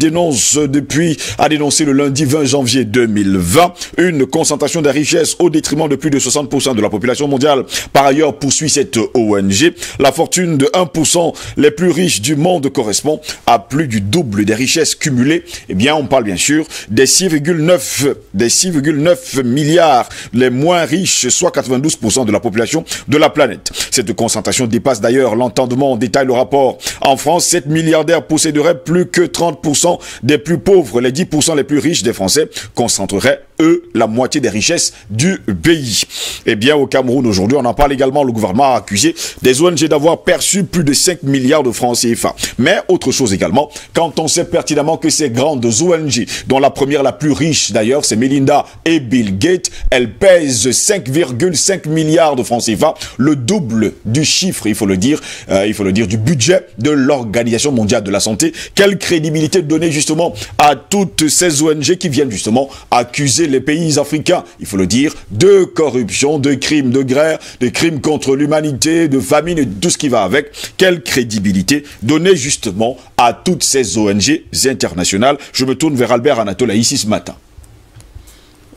Speaker 1: a dénoncé le lundi 20 janvier 2020 une concentration des richesses au détriment de plus de 60% de la population mondiale. Par ailleurs, poursuit cette ONG, la fortune de 1% les plus riches du monde correspond à plus du double des richesses cumulées. Eh bien, on parle bien sûr des 6,9 milliards les moins riches, soit 92% de la population de la planète. Cette concentration dépasse d'ailleurs l'entendement, détaille le rapport. En France, 7 milliardaires posséderaient plus que 30% des plus pauvres. Les 10% les plus riches des Français concentreraient, eux, la moitié des richesses du pays. Eh bien, au Cameroun, aujourd'hui, on en parle également, le gouvernement a accusé des ONG d'avoir perçu plus de 5 milliards de francs CFA. Mais, autre chose également, quand on sait pertinemment que ces grandes ONG, dont la première, la plus riche d'ailleurs, c'est Melinda et Bill Gates, elles pèsent 5,5 milliards de francs CFA, le double du chiffre, il faut le dire, du budget de l'Organisation mondiale de la santé. Quelle crédibilité donner justement à toutes ces ONG qui viennent justement accuser les pays africains, il faut le dire, de corruption, de crimes de guerre, de crimes contre l'humanité, de famine et tout ce qui va avec. Quelle crédibilité donner justement à toutes ces ONG internationales? Je me tourne vers Albert Anatole ici ce matin.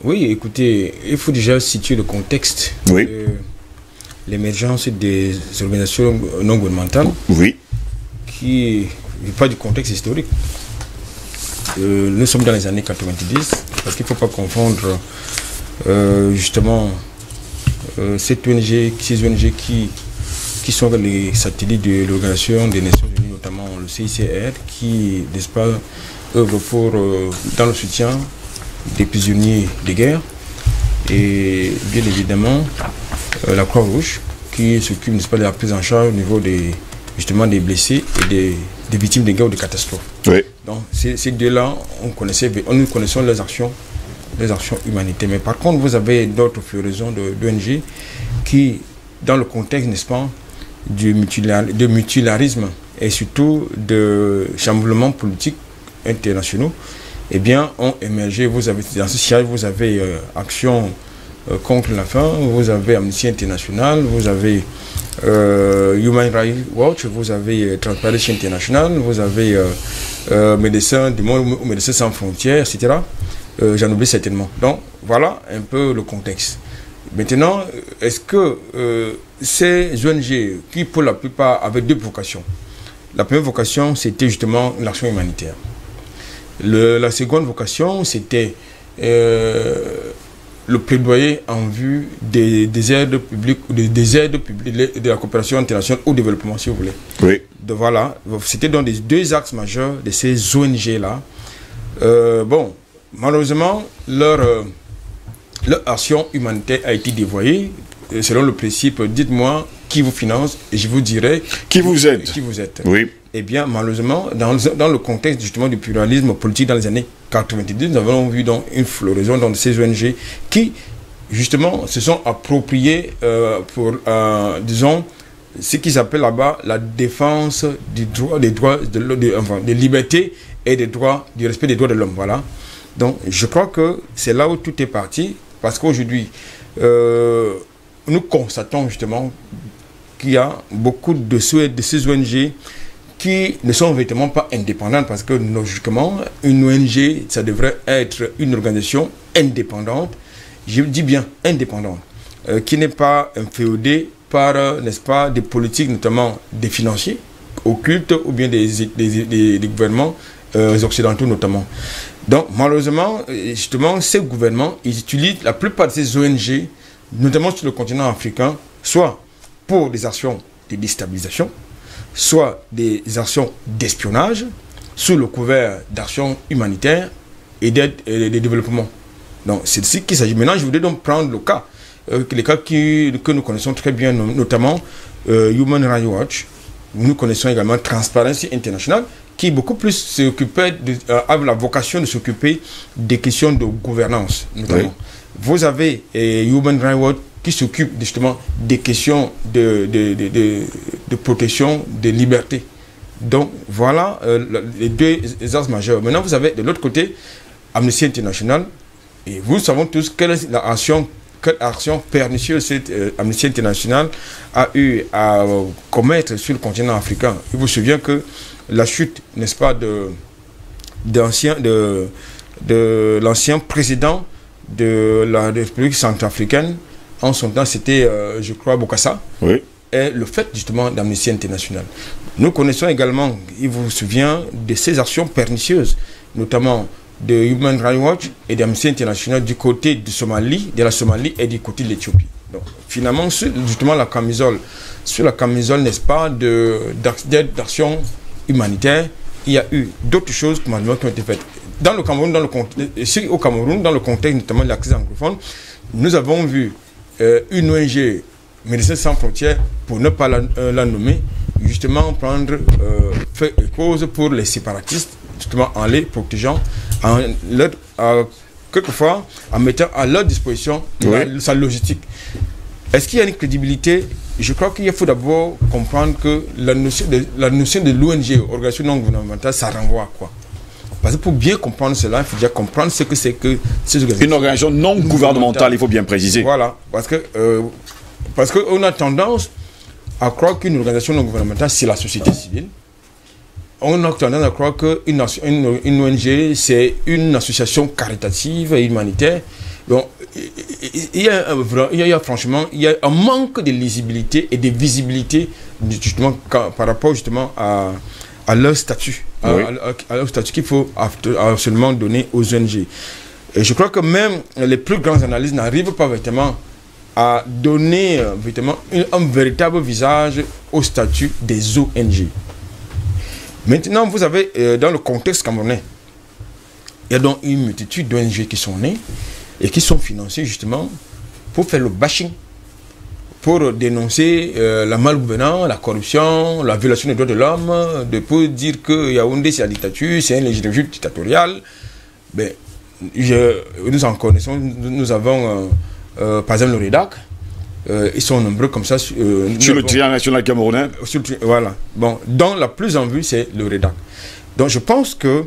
Speaker 4: Oui, écoutez, il faut déjà situer le contexte de l'émergence des organisations non gouvernementales.
Speaker 1: Oui.
Speaker 4: Qui n'est pas du contexte historique. Nous sommes dans les années 90, parce qu'il ne faut pas confondre justement ces ONG qui qui sont les satellites de l'Organisation des Nations Unies, notamment le CICR, qui, n'est-ce pas, œuvre pour, dans le soutien des prisonniers de guerre. Et bien évidemment, la Croix-Rouge, qui s'occupe, n'est-ce pas, de la prise en charge au niveau justement des blessés et des victimes de guerre ou de catastrophes.
Speaker 1: Oui.
Speaker 4: Donc, ces deux-là, nous connaissons leurs actions humanitaires. Mais par contre, vous avez d'autres floraisons d'ONG qui, dans le contexte, n'est-ce pas, de mutualisme et surtout de chamboulements politiques internationaux, eh bien, ont émergé. Vous avez, dans ce siège, vous avez Action contre la faim, vous avez Amnesty International, vous avez Human Rights Watch, vous avez Transparency International, vous avez Médecins du Monde, Médecins Sans Frontières, etc. J'en oublie certainement. Donc, voilà un peu le contexte. Maintenant, est-ce que ces ONG, qui pour la plupart avaient deux vocations, la première vocation, c'était justement l'action humanitaire. La seconde vocation, c'était le plaidoyer en vue des aides publiques, des aides publiques, de la coopération internationale au développement, si vous voulez.
Speaker 1: Oui.
Speaker 4: Voilà, c'était dans les deux axes majeurs de ces ONG-là. Bon, malheureusement, leur action humanitaire a été dévoyée selon le principe, dites-moi qui vous finance et je vous dirai
Speaker 1: qui vous êtes.
Speaker 4: Qui vous êtes.
Speaker 1: Oui.
Speaker 4: Eh bien, malheureusement, dans le contexte justement du pluralisme politique dans les années 90, nous avons vu donc une floraison dans ces ONG qui, justement, se sont appropriés pour, disons, ce qu'ils appellent là-bas la défense des libertés et des droits, du respect des droits de l'homme. Voilà. Donc, je crois que c'est là où tout est parti, parce qu'aujourd'hui, nous constatons justement qu'il y a beaucoup de ces ONG qui ne sont véritablement pas indépendantes, parce que logiquement, une ONG, ça devrait être une organisation indépendante, je dis bien indépendante, qui n'est pas inféodée par, n'est-ce pas, des politiques, notamment des financiers occultes ou bien des gouvernements occidentaux notamment. Donc malheureusement, justement, ces gouvernements, ils utilisent la plupart de ces ONG, notamment sur le continent africain, soit pour des actions de déstabilisation, soit des actions d'espionnage, sous le couvert d'actions humanitaires et d'aide et de développement. Donc c'est de ce qu'il s'agit. Maintenant, je voudrais donc prendre le cas, les cas que nous connaissons très bien, notamment Human Rights Watch. Nous connaissons également Transparency International, qui beaucoup plus s'occupait, a la vocation de s'occuper des questions de gouvernance, notamment. Oui. Vous avez Human Rights Watch qui s'occupe justement des questions de protection des libertés. Donc voilà les deux axes majeurs. Maintenant, vous avez de l'autre côté Amnesty International, et nous savons tous quelle est quelle action pernicieuse cette Amnesty International a eu à commettre sur le continent africain. Il vous souvient que la chute, n'est-ce pas, de l'ancien président de la République centrafricaine, en son temps, c'était, je crois, Bokassa, oui. Et le fait, justement, d'Amnesty International. Nous connaissons également, il vous souvient, de ces actions pernicieuses, notamment de Human Rights Watch et d'Amnesty International du côté de la Somalie et du côté de l'Éthiopie. Donc, finalement, justement, sur la camisole, n'est-ce pas, d'action humanitaire, il y a eu d'autres choses qui ont été faites. Dans le Cameroun, au Cameroun, dans le contexte notamment de la crise anglophone, nous avons vu une ONG, Médecins Sans Frontières, pour ne pas la nommer, justement prendre fait cause pour les séparatistes, justement en les protégeant, quelquefois en mettant à leur disposition sa logistique. Est-ce qu'il y a une crédibilité? Je crois qu'il faut d'abord comprendre que la notion de l'ONG, organisation non gouvernementale, ça renvoie à quoi? Parce que pour bien comprendre cela, il faut déjà comprendre ce que c'est que ces organisations. Une
Speaker 1: organisation non gouvernementale, il faut bien préciser.
Speaker 4: Voilà, parce qu'on a tendance à croire qu'une organisation non gouvernementale, c'est la société civile. On a tendance à croire qu'une ONG, c'est une association caritative et humanitaire. Donc, il y a franchement un manque de lisibilité et de visibilité justement, par rapport justement à leur statut, à leur statut qu'il faut absolument donner aux ONG. Et je crois que même les plus grandes analyses n'arrivent pas véritablement à donner un véritable visage au statut des ONG. Maintenant, vous avez, dans le contexte camerounais, il y a donc une multitude d'ONG qui sont nées et qui sont financées justement pour faire le bashing, pour dénoncer la malgouvernance, la corruption, la violation des droits de l'homme, pour dire que Yaoundé c'est la dictature, c'est un régime dictatorial. Ben, nous en connaissons, nous avons par exemple le REDAC, ils sont nombreux comme ça. Sur
Speaker 1: le triangle national camerounais.
Speaker 4: Voilà. Bon, donc la plus en vue, c'est le REDAC. Donc je pense que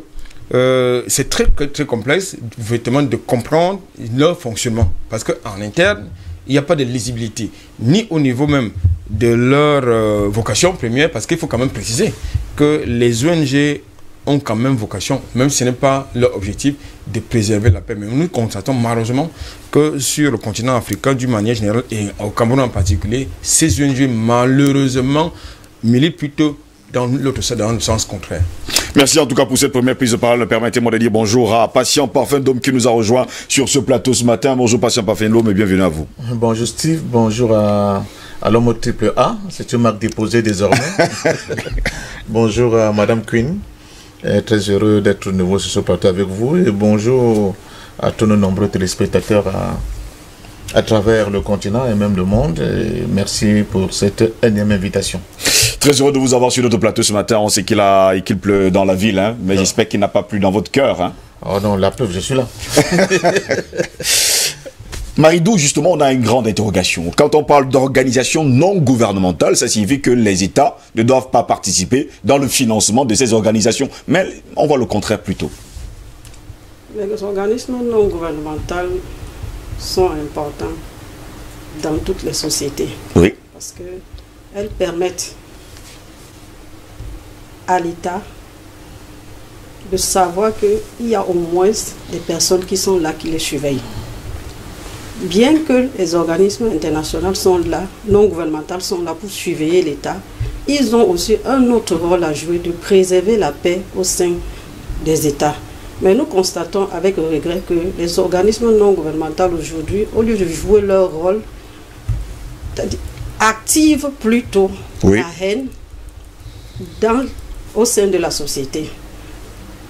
Speaker 4: c'est très, très complexe de comprendre leur fonctionnement. Parce qu'en interne, il n'y a pas de lisibilité, ni au niveau même de leur vocation première, parce qu'il faut quand même préciser que les ONG ont quand même vocation, même si ce n'est pas leur objectif, de préserver la paix. Mais nous constatons malheureusement que sur le continent africain, d'une manière générale, et au Cameroun en particulier, ces ONG malheureusement militent plutôt dans le sens contraire.
Speaker 1: Merci en tout cas pour cette première prise de parole. Permettez-moi de dire bonjour à Patient Parfum d'Homme qui nous a rejoint sur ce plateau ce matin. Bonjour Patient Parfum d'Homme et bienvenue à vous.
Speaker 6: Bonjour Steve, bonjour à l'homme au triple A, c'est une marque déposée désormais. Bonjour à Madame Queen, très heureux d'être de nouveau sur ce plateau avec vous et bonjour à tous nos nombreux téléspectateurs à travers le continent et même le monde. Et merci pour cette énième invitation.
Speaker 1: Très heureux de vous avoir sur notre plateau ce matin. On sait qu'il pleut dans la ville, hein, mais j'espère qu'il n'a pas plu dans votre cœur. Hein.
Speaker 6: Oh non, la preuve, je suis là.
Speaker 1: Maridou, justement, on a une grande interrogation. Quand on parle d'organisation non gouvernementale, ça signifie que les États ne doivent pas participer dans le financement de ces organisations. Mais on voit le contraire plutôt.
Speaker 5: Les organismes non gouvernementaux sont importants dans toutes les sociétés.
Speaker 1: Oui.
Speaker 5: Parce qu'elles permettent à l'État de savoir qu'il y a au moins des personnes qui sont là, qui les surveillent. Bien que les organismes internationaux sont là, non gouvernementaux sont là pour surveiller l'État, ils ont aussi un autre rôle à jouer de préserver la paix au sein des États. Mais nous constatons avec regret que les organismes non gouvernementaux aujourd'hui, au lieu de jouer leur rôle, activent plutôt la haine au sein de la société.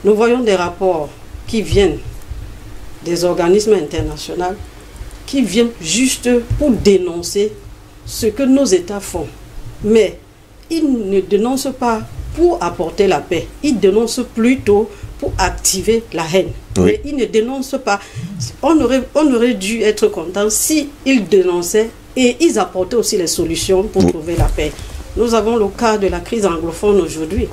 Speaker 5: Nous voyons des rapports qui viennent des organismes internationaux qui viennent juste pour dénoncer ce que nos États font. Mais ils ne dénoncent pas pour apporter la paix. Ils dénoncent plutôt pour activer la haine.
Speaker 1: Oui.
Speaker 5: Mais ils ne dénoncent pas. On aurait dû être content s'ils dénonçaient et ils apportaient aussi les solutions pour trouver la paix. Nous avons le cas de la crise anglophone aujourd'hui,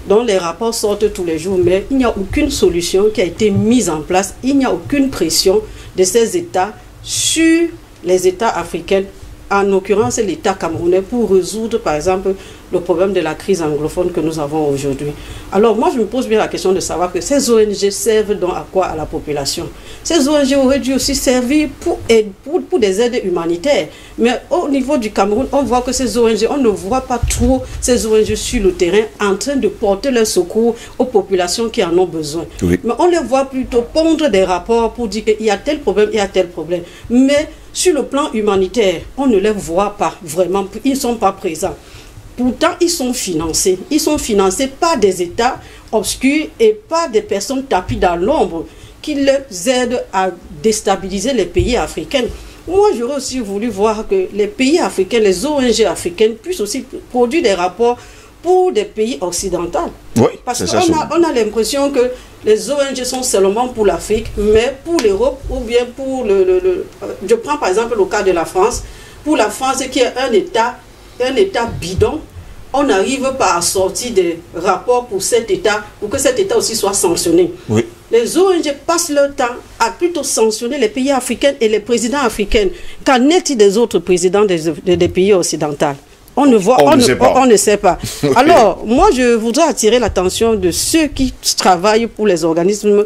Speaker 5: dont les rapports sortent tous les jours, mais il n'y a aucune solution qui a été mise en place. Il n'y a aucune pression de ces États sur les États africains, en l'occurrence l'État camerounais, pour résoudre par exemple le problème de la crise anglophone que nous avons aujourd'hui. Alors moi je me pose bien la question de savoir que ces ONG servent donc à quoi à la population? Ces ONG auraient dû aussi servir pour des aides humanitaires. Mais au niveau du Cameroun, on voit que ces ONG, on ne voit pas trop ces ONG sur le terrain en train de porter leur secours aux populations qui en ont besoin. Oui. Mais on les voit plutôt pondre des rapports pour dire qu'il y a tel problème, il y a tel problème. Mais sur le plan humanitaire, on ne les voit pas vraiment, ils ne sont pas présents. Pourtant, ils sont financés. Ils sont financés par des États obscurs et par des personnes tapis dans l'ombre qui les aident à déstabiliser les pays africains. Moi, j'aurais aussi voulu voir que les pays africains, les ONG africaines puissent aussi produire des rapports pour des pays occidentaux.
Speaker 1: Oui,
Speaker 5: parce qu'on a l'impression que les ONG sont seulement pour l'Afrique, mais pour l'Europe ou bien pour je prends par exemple le cas de la France. Pour la France qui est un État bidon, on n'arrive pas à sortir des rapports pour cet État, pour que cet État aussi soit sanctionné. Oui. Les ONG passent leur temps à plutôt sanctionner les pays africains et les présidents africains. Qu'en est-il des autres présidents des pays occidentaux? On ne sait pas. Alors, moi, je voudrais attirer l'attention de ceux qui travaillent pour les organismes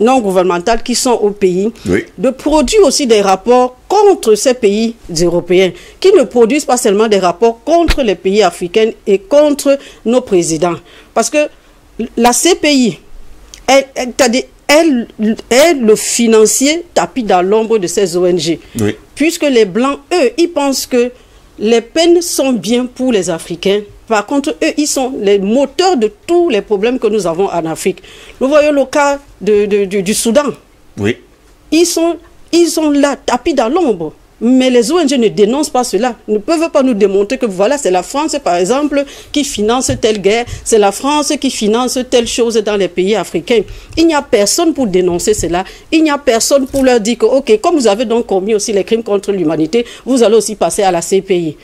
Speaker 5: non gouvernementaux qui sont au pays, de produire aussi des rapports contre ces pays européens, qui ne produisent pas seulement des rapports contre les pays africains et contre nos présidents. Parce que la CPI, est le financier tapis dans l'ombre de ces ONG.
Speaker 1: Oui.
Speaker 5: Puisque les Blancs, eux, ils pensent que les peines sont bien pour les Africains. Par contre, eux, ils sont les moteurs de tous les problèmes que nous avons en Afrique. Nous voyons le cas du Soudan.
Speaker 1: Oui.
Speaker 5: Ils sont là, tapis dans l'ombre. Mais les ONG ne dénoncent pas cela. Ils ne peuvent pas nous démontrer que voilà, c'est la France, par exemple, qui finance telle guerre. C'est la France qui finance telle chose dans les pays africains. Il n'y a personne pour dénoncer cela. Il n'y a personne pour leur dire que, ok, comme vous avez donc commis aussi les crimes contre l'humanité, vous allez aussi passer à la CPI.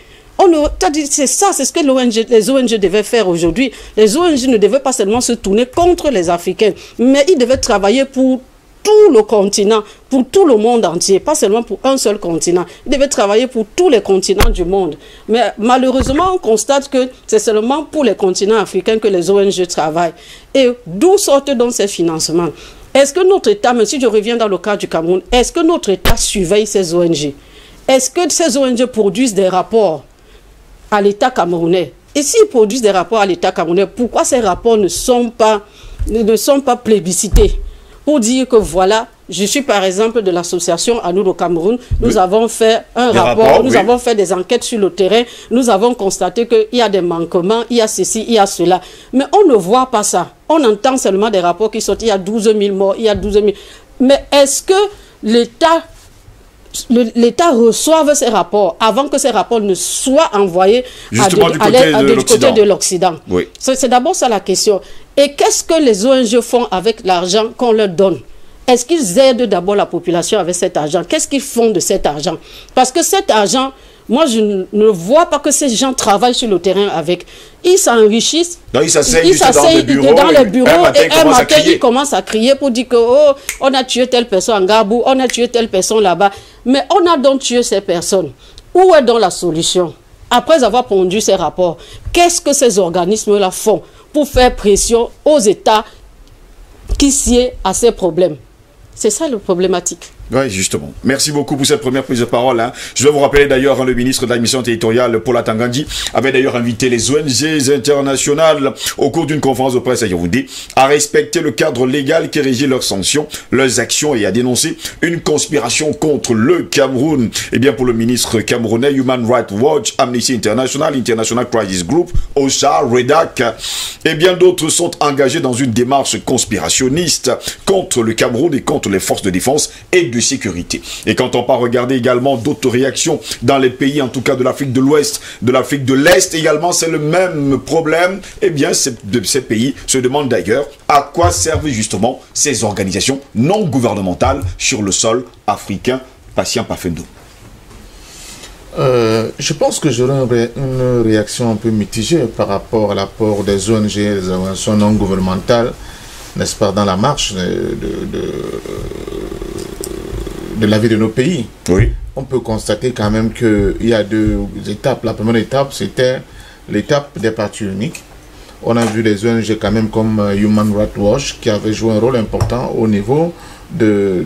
Speaker 5: C'est ça, c'est ce que les ONG devaient faire aujourd'hui. Les ONG ne devaient pas seulement se tourner contre les Africains, mais ils devaient travailler pour tout le continent, pour tout le monde entier, pas seulement pour un seul continent. Ils devaient travailler pour tous les continents du monde. Mais malheureusement, on constate que c'est seulement pour les continents africains que les ONG travaillent. Et d'où sortent donc ces financements? Est-ce que notre État, même si je reviens dans le cas du Cameroun, est-ce que notre État surveille ces ONG? Est-ce que ces ONG produisent des rapports à l'État camerounais? Et s'ils produisent des rapports à l'État camerounais, pourquoi ces rapports ne sont pas plébiscités? Pour dire que voilà, je suis par exemple de l'association À nous le Cameroun, nous avons fait un rapport, nous avons fait des enquêtes sur le terrain, nous avons constaté qu'il y a des manquements, il y a ceci, il y a cela. Mais on ne voit pas ça. On entend seulement des rapports qui sortent, il y a 12 000 morts, il y a 12 000... Mais est-ce que l'État reçoive ces rapports avant que ces rapports ne soient envoyés du côté de l'Occident?
Speaker 1: Oui.
Speaker 5: C'est d'abord ça la question. Et qu'est-ce que les ONG font avec l'argent qu'on leur donne? Est-ce qu'ils aident d'abord la population avec cet argent? Qu'est-ce qu'ils font de cet argent? Parce que cet argent, moi je ne vois pas que ces gens travaillent sur le terrain avec. Ils s'enrichissent.
Speaker 1: Ils s'asseyent dans les bureaux
Speaker 5: et un matin ils commencent à crier pour dire que oh, on a tué telle personne en Gabou, on a tué telle personne là-bas. Mais on a donc tué ces personnes. Où est donc la solution? Après avoir pondu ces rapports, qu'est-ce que ces organismes-là font pour faire pression aux États qui sied à ces problèmes? C'est ça le problématique.
Speaker 1: Oui, justement. Merci beaucoup pour cette première prise de parole. Je vais vous rappeler d'ailleurs, le ministre de la mission territoriale, Paul Atangandi, avait d'ailleurs invité les ONG internationales au cours d'une conférence de presse à Yaoundé à respecter le cadre légal qui régit leurs sanctions, leurs actions et à dénoncer une conspiration contre le Cameroun. Eh bien, pour le ministre camerounais, Human Rights Watch, Amnesty International, International Crisis Group, OCHA, REDAC et bien d'autres sont engagés dans une démarche conspirationniste contre le Cameroun et contre les forces de défense et de sécurité. Et quand on part regarder également d'autres réactions dans les pays, en tout cas de l'Afrique de l'Ouest, de l'Afrique de l'Est également, c'est le même problème. Eh bien, ces pays se demandent d'ailleurs à quoi servent justement ces organisations non gouvernementales sur le sol africain. Patient Pafendo.
Speaker 6: Je pense que j'aurais une réaction un peu mitigée par rapport à l'apport des ONG, des organisations non gouvernementales, n'est-ce pas, dans la marche de la vie de nos pays.
Speaker 1: Oui.
Speaker 6: On peut constater quand même qu'il y a deux étapes. La première étape, c'était l'étape des partis uniques. On a vu des ONG quand même comme Human Rights Watch qui avait joué un rôle important au niveau de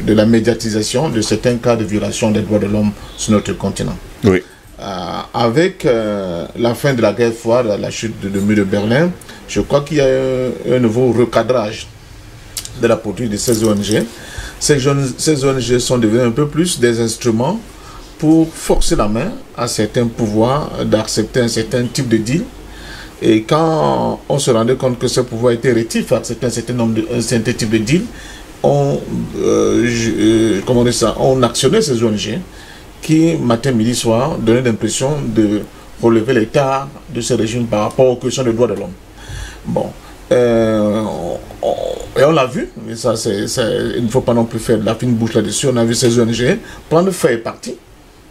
Speaker 6: la médiatisation de certains cas de violation des droits de l'homme sur notre continent.
Speaker 1: Oui.
Speaker 6: Avec la fin de la guerre froide, la chute du mur de Berlin, je crois qu'il y a un nouveau recadrage de la politique de ces ONG. Ces ONG sont devenues un peu plus des instruments pour forcer la main à certains pouvoirs d'accepter un certain type de deal. Et quand on se rendait compte que ce pouvoir était rétif à un certain type de deal, on actionnait ces ONG qui, matin, midi, soir, donnaient l'impression de relever l'état de ces régimes par rapport aux questions des droits de l'homme. Bon. Et on l'a vu, mais ça, il ne faut pas non plus faire de la fine bouche là-dessus. On a vu ces ONG prendre fait et partie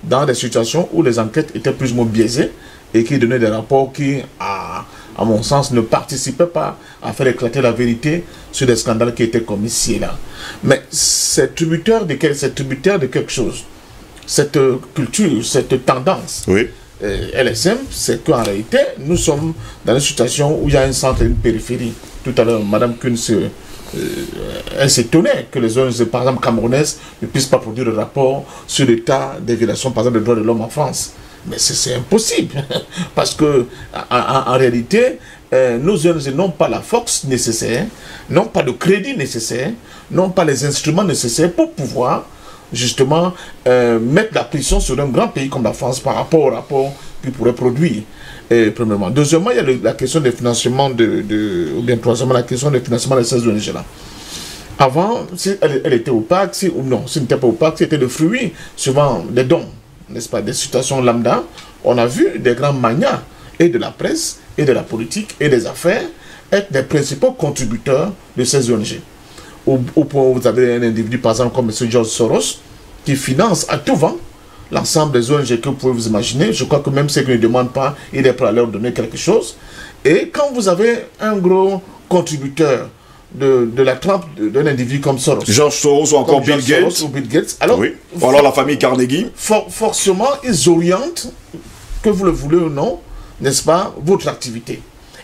Speaker 6: dans des situations où les enquêtes étaient plus ou moins biaisées et qui donnaient des rapports qui, à mon sens, ne participaient pas à faire éclater la vérité sur des scandales qui étaient commis ici et là. Mais c'est tributaire de quelque chose. Cette culture, cette tendance. Oui. Elle est simple, c'est qu'en réalité, nous sommes dans une situation où il y a un centre et une périphérie. Tout à l'heure, Mme Kuhn elle s'étonnait que les ONG, par exemple camerounaises, ne puissent pas produire de rapport sur l'état des violations, par exemple, des droits de l'homme en France. Mais c'est impossible, parce que en réalité, nos ONG n'ont pas la force nécessaire, n'ont pas de crédit nécessaire, n'ont pas les instruments nécessaires pour pouvoir justement mettre la pression sur un grand pays comme la France par rapport au rapport qu'il pourrait produire. Premièrement. Deuxièmement, il y a la question des financements ou bien troisièmement, la question des financements de ces ONG-là. Avant, si elle était opaque, ou non, si elle n'était pas opaque, c'était le fruit, souvent des dons, n'est-ce pas, des situations lambda. On a vu des grands magnats, et de la presse, et de la politique, et des affaires, être des principaux contributeurs de ces ONG. Au point où vous avez un individu, par exemple, comme M. George Soros, qui finance à tout vent l'ensemble des ONG que vous pouvez vous imaginer. Je crois que même ceux qui ne demandent pas, il est prêt à leur donner quelque chose. Et quand vous avez un gros contributeur de la trempe d'un individu comme Soros.
Speaker 1: George Soros ou encore Bill Gates.
Speaker 6: Alors,
Speaker 1: oui. Ou alors la famille Carnegie.
Speaker 6: Forcément, ils orientent, que vous le voulez ou non, n'est-ce pas, votre activité.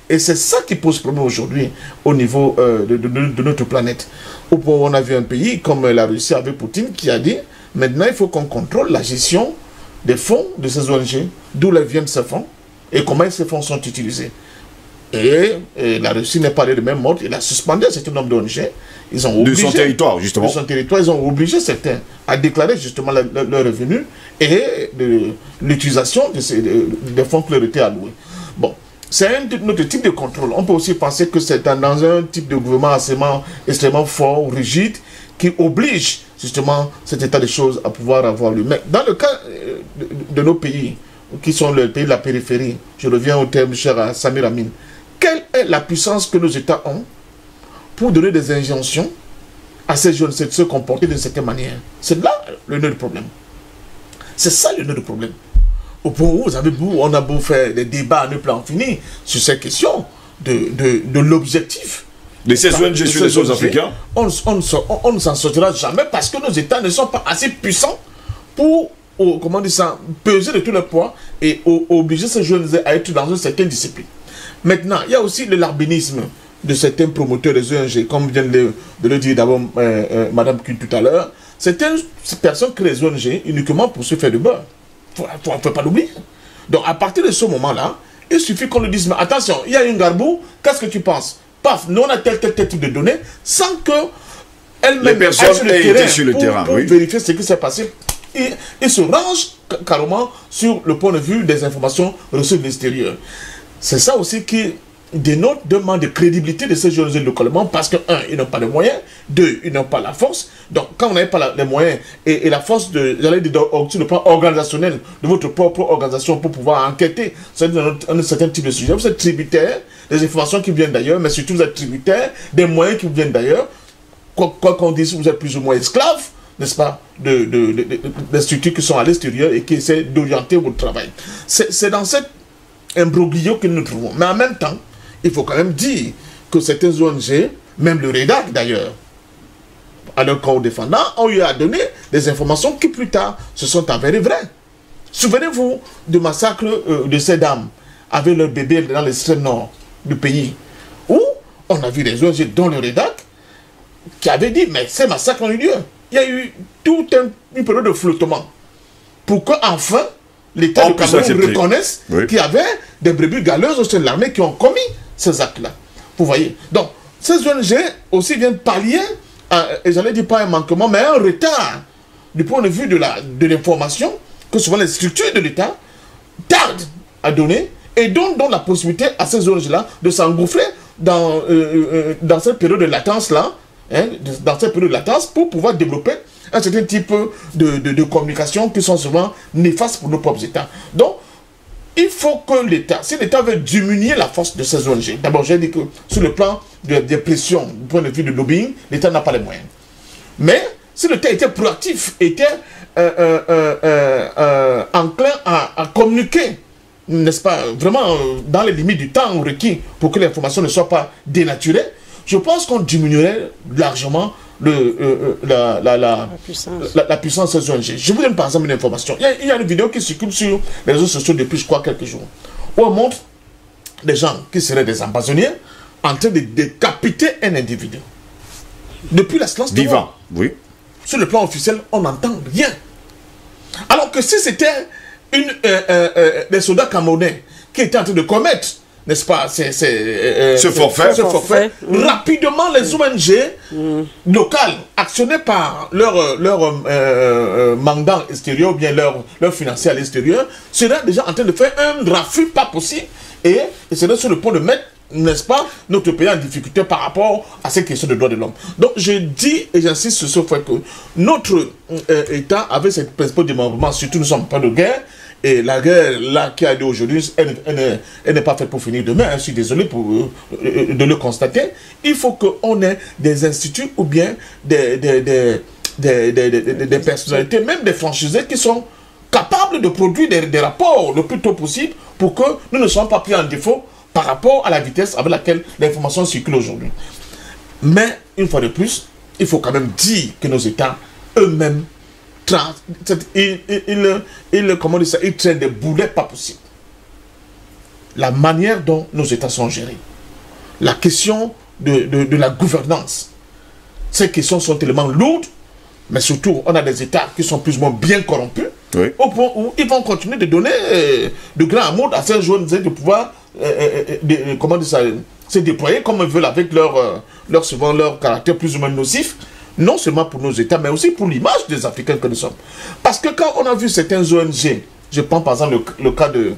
Speaker 6: Et c'est ça qui pose problème aujourd'hui au niveau de notre planète. Au point où on a vu un pays comme la Russie avec Poutine qui a dit, maintenant il faut qu'on contrôle la gestion des fonds de ces ONG, d'où viennent ces fonds et comment ces fonds sont utilisés. Et la Russie n'est pas allée de même mode, il a suspendu un certain nombre d'ONG. Ils ont obligé,
Speaker 1: de son territoire, justement.
Speaker 6: De son territoire, ils ont obligé certains à déclarer justement leurs revenus et l'utilisation des fonds qui leur étaient alloués. Bon, c'est un autre type de contrôle. On peut aussi penser que c'est dans un type de gouvernement extrêmement fort, rigide, qui oblige justement cet état de choses à pouvoir avoir lieu. Mais dans le cas de nos pays, qui sont les pays de la périphérie, je reviens au terme cher à Samir Amin, quelle est la puissance que nos États ont pour donner des injonctions à ces jeunes de se comporter d'une certaine manière? C'est là le nœud du problème. C'est ça le nœud du problème. Au point où on a beau faire des débats à ne plus en finir sur ces questions de l'objectif
Speaker 1: de ces ONG sur les sols africains,
Speaker 6: on ne s'en sortira jamais parce que nos États ne sont pas assez puissants pour comment dire ça, peser de tout le poids et obliger ces jeunes à être dans une certaine discipline. Maintenant, il y a aussi le larbinisme de certains promoteurs des ONG, comme vient de le dire d'abord Madame Kuhn tout à l'heure. Certaines personnes créent les ONG uniquement pour se faire du beurre. Il ne faut pas l'oublier. Donc, à partir de ce moment-là, il suffit qu'on lui dise, mais attention, il y a une Garbou, qu'est-ce que tu penses? Paf, nous on a tel type de données, sans que elle-même
Speaker 1: aient sur le terrain
Speaker 6: pour vérifier ce qui s'est passé. Il se range carrément sur le point de vue des informations reçues de l'extérieur. C'est ça aussi qui dénote d'un manque de crédibilité de ces jeunes localement parce que, un, ils n'ont pas de moyens, deux, ils n'ont pas la force. Donc, quand vous n'avez pas les moyens et la force j'allais dire, sur le plan organisationnel de votre propre organisation pour pouvoir enquêter sur un certain type de sujet, vous êtes tributaire des informations qui viennent d'ailleurs, mais surtout vous êtes tributaire des moyens qui viennent d'ailleurs. Quoi qu'on dise, vous êtes plus ou moins esclave, n'est-ce pas, des structures qui sont à l'extérieur et qui essaient d'orienter votre travail. C'est dans cet imbroglio que nous trouvons. Mais en même temps, il faut quand même dire que certaines ONG, même le REDAC d'ailleurs, à leur corps défendant, ont eu à donner des informations qui plus tard se sont avérées vraies. Souvenez-vous du massacre de ces dames avec leurs bébés dans l'extrême nord du pays, où on a vu des ONG, dont le REDAC, qui avaient dit, mais ces massacres ont eu lieu. Il y a eu toute une période de flottement pour qu'enfin l'État de Cameroun reconnaisse qu'il y avait des brebis galeuses au sein de l'armée qui ont commis ces actes-là. Vous voyez. Donc, ces ONG aussi viennent pallier, et j'allais dire pas un manquement, mais un retard du point de vue de l'information que souvent les structures de l'État tardent à donner et donnent la possibilité à ces ONG-là de s'engouffrer dans cette période de latence-là, dans cette période de latence pour pouvoir développer un certain type de communication qui sont souvent néfastes pour nos propres États. Donc, il faut que l'État, si l'État veut diminuer la force de ces ONG, d'abord j'ai dit que sur le plan des pressions, du point de vue de lobbying, l'État n'a pas les moyens. Mais si l'État était proactif, était enclin à communiquer, n'est-ce pas, vraiment dans les limites du temps requis pour que l'information ne soit pas dénaturée, je pense qu'on diminuerait largement la puissance des ONG. Je vous donne par exemple une information. Il y a une vidéo qui circule sur les réseaux sociaux depuis, je crois, quelques jours, où on montre des gens qui seraient des empoisonniers en train de décapiter un individu. Depuis la silence de
Speaker 1: vivant, oui.
Speaker 6: Sur le plan officiel, on n'entend rien. Alors que si c'était des soldats camerounais qui étaient en train de commettre n'est-ce pas,
Speaker 1: ce forfait.
Speaker 6: Rapidement, les ONG locales, actionnées par leur mandant extérieur ou bien leur financier à l'extérieur, seraient déjà en train de faire un raffut pas possible et seraient sur le point de mettre, n'est-ce pas, notre pays en difficulté par rapport à ces questions de droits de l'homme. Donc je dis et j'insiste sur ce fait que notre État, avec cette principe de démembrement, surtout nous ne sommes pas de guerre, et la guerre là qui a lieu aujourd'hui, elle n'est pas faite pour finir demain, hein, je suis désolé de le constater. Il faut qu'on ait des instituts ou bien des personnalités, même des franchisés qui sont capables de produire des rapports le plus tôt possible pour que nous ne soyons pas pris en défaut par rapport à la vitesse avec laquelle l'information circule aujourd'hui. Mais, une fois de plus, il faut quand même dire que nos États eux-mêmes, ils traînent des boulets pas possibles. La manière dont nos États sont gérés, la question de la gouvernance, ces questions sont tellement lourdes, mais surtout, on a des États qui sont plus ou moins bien corrompus, oui, au point où ils vont continuer de donner de grands amours à ces jeunes de pouvoir se déployer comme ils veulent avec souvent leur caractère plus ou moins nocif, non seulement pour nos États, mais aussi pour l'image des Africains que nous sommes. Parce que quand on a vu certains ONG, je prends par exemple le cas de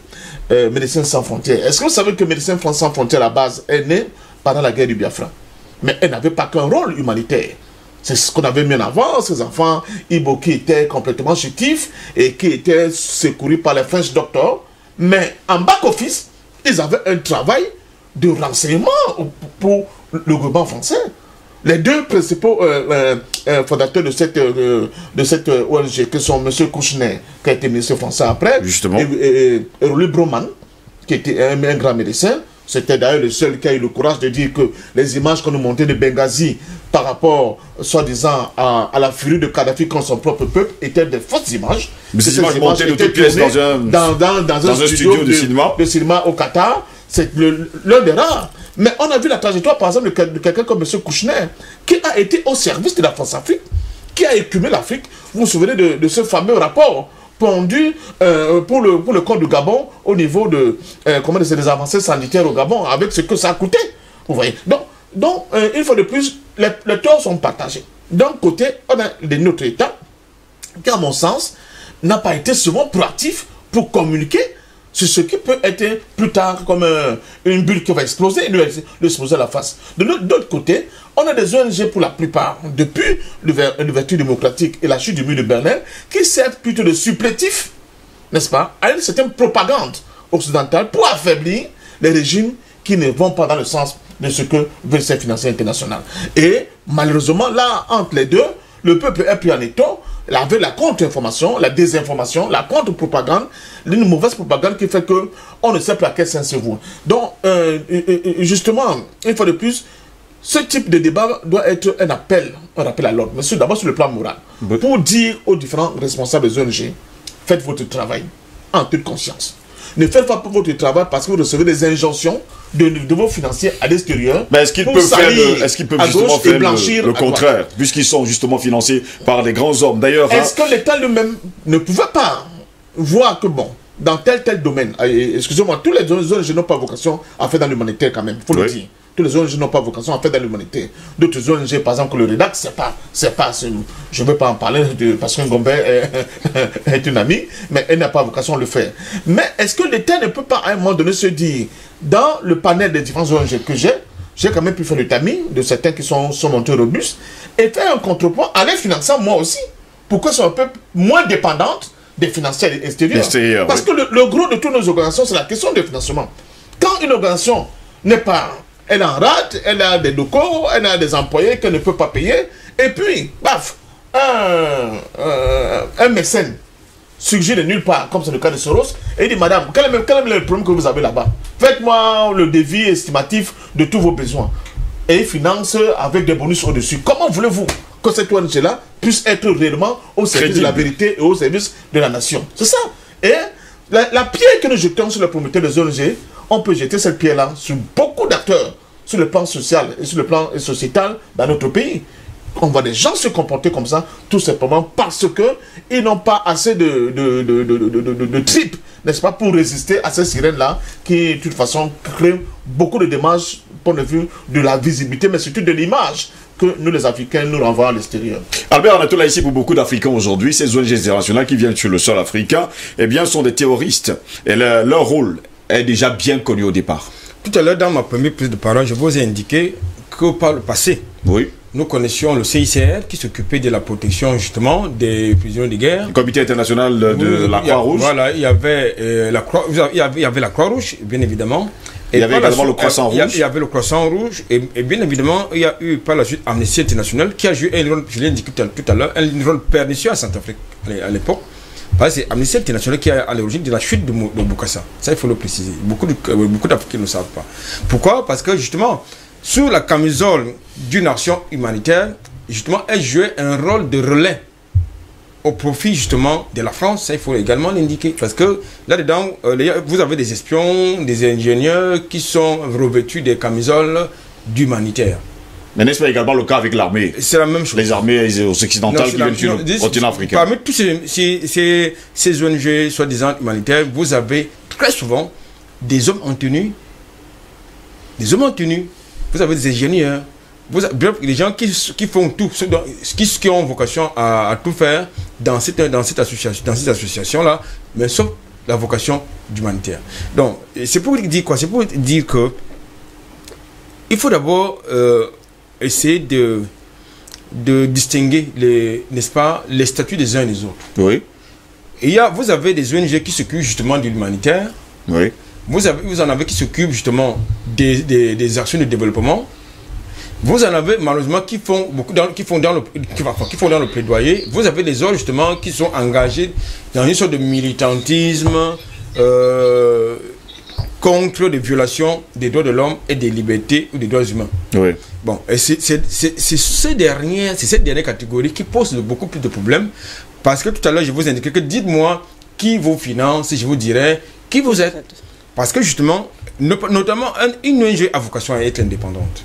Speaker 6: Médecins Sans Frontières. Est-ce que vous savez que Médecins Sans Frontières, à la base, est né pendant la guerre du Biafra? Mais elle n'avait pas qu'un rôle humanitaire. C'est ce qu'on avait mis en avant, ces enfants Igbo qui étaient complètement chétifs et qui étaient secourus par les French doctors. Mais en back-office, ils avaient un travail de renseignement pour le gouvernement français. Les deux principaux fondateurs de cette ONG, qui sont M. Kouchner, qui a été ministre français après,
Speaker 1: justement,
Speaker 6: et Rolly Broman, qui était un grand médecin. C'était d'ailleurs le seul qui a eu le courage de dire que les images qu'on nous montrait de Benghazi par rapport, soi-disant, à la furie de Kadhafi contre son propre peuple étaient des fausses images.
Speaker 1: Mais ces images montées de toutes pièces dans un studio de cinéma
Speaker 6: au Qatar. C'est l'un des rares. Mais on a vu la trajectoire, par exemple, de quelqu'un comme M. Kouchner, qui a été au service de la France-Afrique, qui a écumé l'Afrique. Vous vous souvenez de ce fameux rapport pondu pour le compte du Gabon au niveau des avancées sanitaires au Gabon, avec ce que ça a coûté. Vous voyez. Donc une fois de plus, les torts sont partagés. D'un côté, on a notre État, qui, à mon sens, n'a pas été souvent proactif pour communiquer sur ce qui peut être plus tard comme une bulle qui va exploser et lui exploser à la face. De l'autre côté, on a des ONG pour la plupart, depuis l'ouverture démocratique et la chute du mur de Berlin, qui servent plutôt de supplétifs, n'est-ce pas, à une certaine propagande occidentale pour affaiblir les régimes qui ne vont pas dans le sens de ce que veut ces financiers internationaux. Et malheureusement, là, entre les deux, le peuple est pris en étau avec la contre-information, la désinformation, la contre-propagande, une mauvaise propagande qui fait qu'on ne sait plus à quel sens se vouer. Donc, justement, une fois de plus, ce type de débat doit être un rappel à l'ordre, mais d'abord sur le plan moral, pour dire aux différents responsables des ONG, faites votre travail en toute conscience. Ne faites pas votre travail parce que vous recevez des injonctions de vos financiers à l'extérieur.
Speaker 1: Mais est-ce qu'ils peuvent justement faire le contraire, puisqu'ils sont justement financés par des grands hommes? D'ailleurs,
Speaker 6: est-ce que l'État lui-même ne pouvait pas voir que, bon, dans tel tel domaine, excusez-moi, tous les ONG n'ont pas vocation à faire dans l'humanitaire quand même, il faut le dire. Tous les ONG n'ont pas vocation à faire dans l'humanité. D'autres ONG, par exemple, le REDAC, je ne veux pas en parler parce qu'un Gombe est une amie, mais elle n'a pas vocation à le faire. Mais est-ce que l'État ne peut pas à un moment donné se dire, dans le panel des différents ONG que j'ai quand même pu faire le tamis de certains qui sont montés robustes, et faire un contrepoint en les finançant moi aussi, pour que soit un peu moins dépendante des financiers extérieurs. Parce que le gros de toutes nos organisations, c'est la question du financement. Quand une organisation n'est pas... Elle en rate, elle a des locaux, elle a des employés qu'elle ne peut pas payer. Et puis, paf, un mécène suggère de nulle part, comme c'est le cas de Soros, et il dit, madame, quel est le problème que vous avez là-bas? Faites-moi le devis estimatif de tous vos besoins. Et il finance avec des bonus au-dessus. Comment voulez-vous que cette ONG-là puisse être réellement au service de la vérité et au service de la nation? C'est ça. Et la pierre que nous jetons sur le promoteur des ONG, on peut jeter cette pierre-là sur beaucoup d'acteurs, sur le plan social et sur le plan sociétal dans notre pays. On voit des gens se comporter comme ça, tout simplement parce qu'ils n'ont pas assez de tripes, n'est-ce pas, pour résister à ces sirènes-là, qui, de toute façon, créent beaucoup de dommages, point de vue de la visibilité, mais surtout de l'image que nous, les Africains, nous renvoient à l'extérieur.
Speaker 1: Albert, on est là ici pour beaucoup d'Africains aujourd'hui. Ces ONG internationales qui viennent sur le sol africain, eh bien, sont des terroristes. Et leur rôle est déjà bien connu au départ.
Speaker 4: Tout à l'heure, dans ma première prise de parole, je vous ai indiqué que par le passé,
Speaker 1: oui,
Speaker 4: nous connaissions le CICR qui s'occupait de la protection justement des prisonniers de guerre.
Speaker 1: Le Comité international de la Croix-Rouge.
Speaker 4: Voilà, il y avait la Croix-Rouge, bien évidemment.
Speaker 1: Et il y avait également le Croissant Rouge.
Speaker 4: Il y avait le Croissant Rouge et bien évidemment, il y a eu par la suite Amnesty International qui a joué un rôle, je l'ai indiqué tout à l'heure, un rôle pernicieux à Centrafrique à l'époque. Parce que c'est Amnesty International qui est à l'origine de la chute de Bokassa. Ça, il faut le préciser. Beaucoup d'Africains ne le savent pas. Pourquoi? Parce que justement, sous la camisole d'une action humanitaire, justement, elle jouait un rôle de relais au profit justement de la France. Ça, il faut également l'indiquer. Parce que là-dedans, vous avez des espions, des ingénieurs qui sont revêtus des camisoles d'humanitaire.
Speaker 1: Mais n'est-ce pas également le cas avec l'armée?
Speaker 4: C'est la même chose.
Speaker 1: Les armées occidentales qui viennent sur le continent africain.
Speaker 4: Parmi tous ces ONG soi-disant humanitaires, vous avez très souvent des hommes en tenue. Des hommes en tenue. Vous avez des ingénieurs. Bref, des gens qui font tout, qui ont vocation à tout faire dans cette association-là, mais sauf la vocation d'humanitaire. Donc, c'est pour dire quoi? C'est pour dire que il faut d'abord essayer de distinguer n'est-ce pas, les statuts des uns et des autres.
Speaker 1: Oui.
Speaker 4: Et vous avez des ONG qui s'occupent justement de l'humanitaire.
Speaker 1: Oui.
Speaker 4: Vous en avez qui s'occupent justement des actions de développement. Vous en avez malheureusement qui font dans le plaidoyer. Vous avez des autres justement qui sont engagés dans une sorte de militantisme contre les violations des droits de l'homme et des libertés ou des droits humains.
Speaker 1: Oui.
Speaker 4: Bon, et c'est cette dernière catégorie qui pose beaucoup plus de problèmes. Parce que tout à l'heure, je vous indiquais que dites-moi qui vous finance, je vous dirai qui vous êtes. Parce que justement, notamment une ONG a vocation à être indépendante.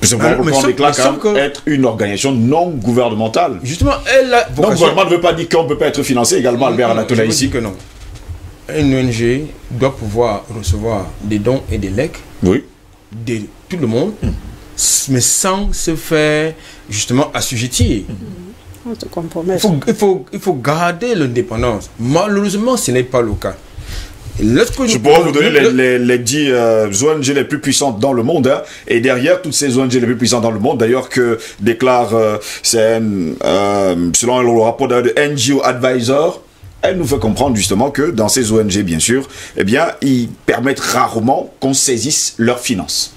Speaker 1: On déclare être une organisation non gouvernementale.
Speaker 4: Justement, elle a vocation...
Speaker 1: Donc, le gouvernement ne veut pas dire qu'on ne peut pas être financé également, Albert Anatola, ici.
Speaker 4: Que non. Une ONG doit pouvoir recevoir des dons et des legs
Speaker 1: de
Speaker 4: tout le monde, mais sans se faire justement assujettir. Il faut garder l'indépendance. Malheureusement, ce n'est pas le cas.
Speaker 1: Je pourrais vous donner les 10 ONG les plus puissantes dans le monde, hein, et derrière toutes ces ONG les plus puissantes dans le monde, d'ailleurs que déclare selon le rapport de NGO Advisor, elle nous fait comprendre justement que dans ces ONG, bien sûr, eh bien, ils permettent rarement qu'on saisisse leurs finances.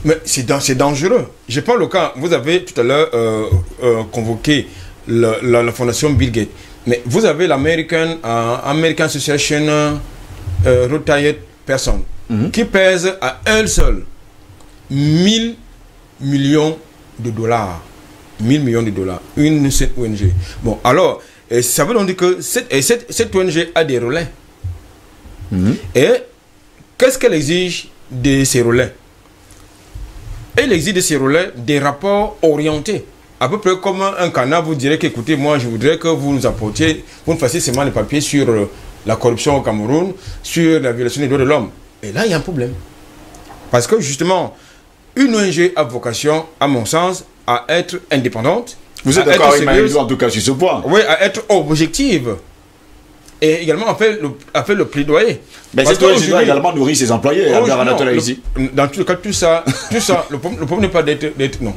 Speaker 4: Mais c'est dangereux. Je prends le cas, vous avez tout à l'heure convoqué la fondation Bill Gates, mais vous avez l'American Association Retired Person qui pèse à elle seule 1000 millions de dollars. 1000 millions de dollars. Cette ONG. Bon, alors, ça veut donc dire que cette ONG a des relais. Et qu'est-ce qu'elle exige de ces relais? Elle exige de ces relais des rapports orientés. À peu près comme un canard vous dirait qu'écoutez, moi je voudrais que vous nous apportiez, vous nous fassiez seulement les papiers sur la corruption au Cameroun, sur la violation des droits de l'homme. Et là, il y a un problème. Parce que justement, une ONG a vocation, à mon sens, à être indépendante.
Speaker 1: Vous êtes d'accord avec Maëlou en tout cas sur ce point?
Speaker 4: Oui, à être objective. Et également à faire le plaidoyer.
Speaker 1: Mais cette ONG doit également nourrir ses employés, Albert Anatola, ici.
Speaker 4: Dans tout le cas, tout ça, le problème n'est pas d'être... Non.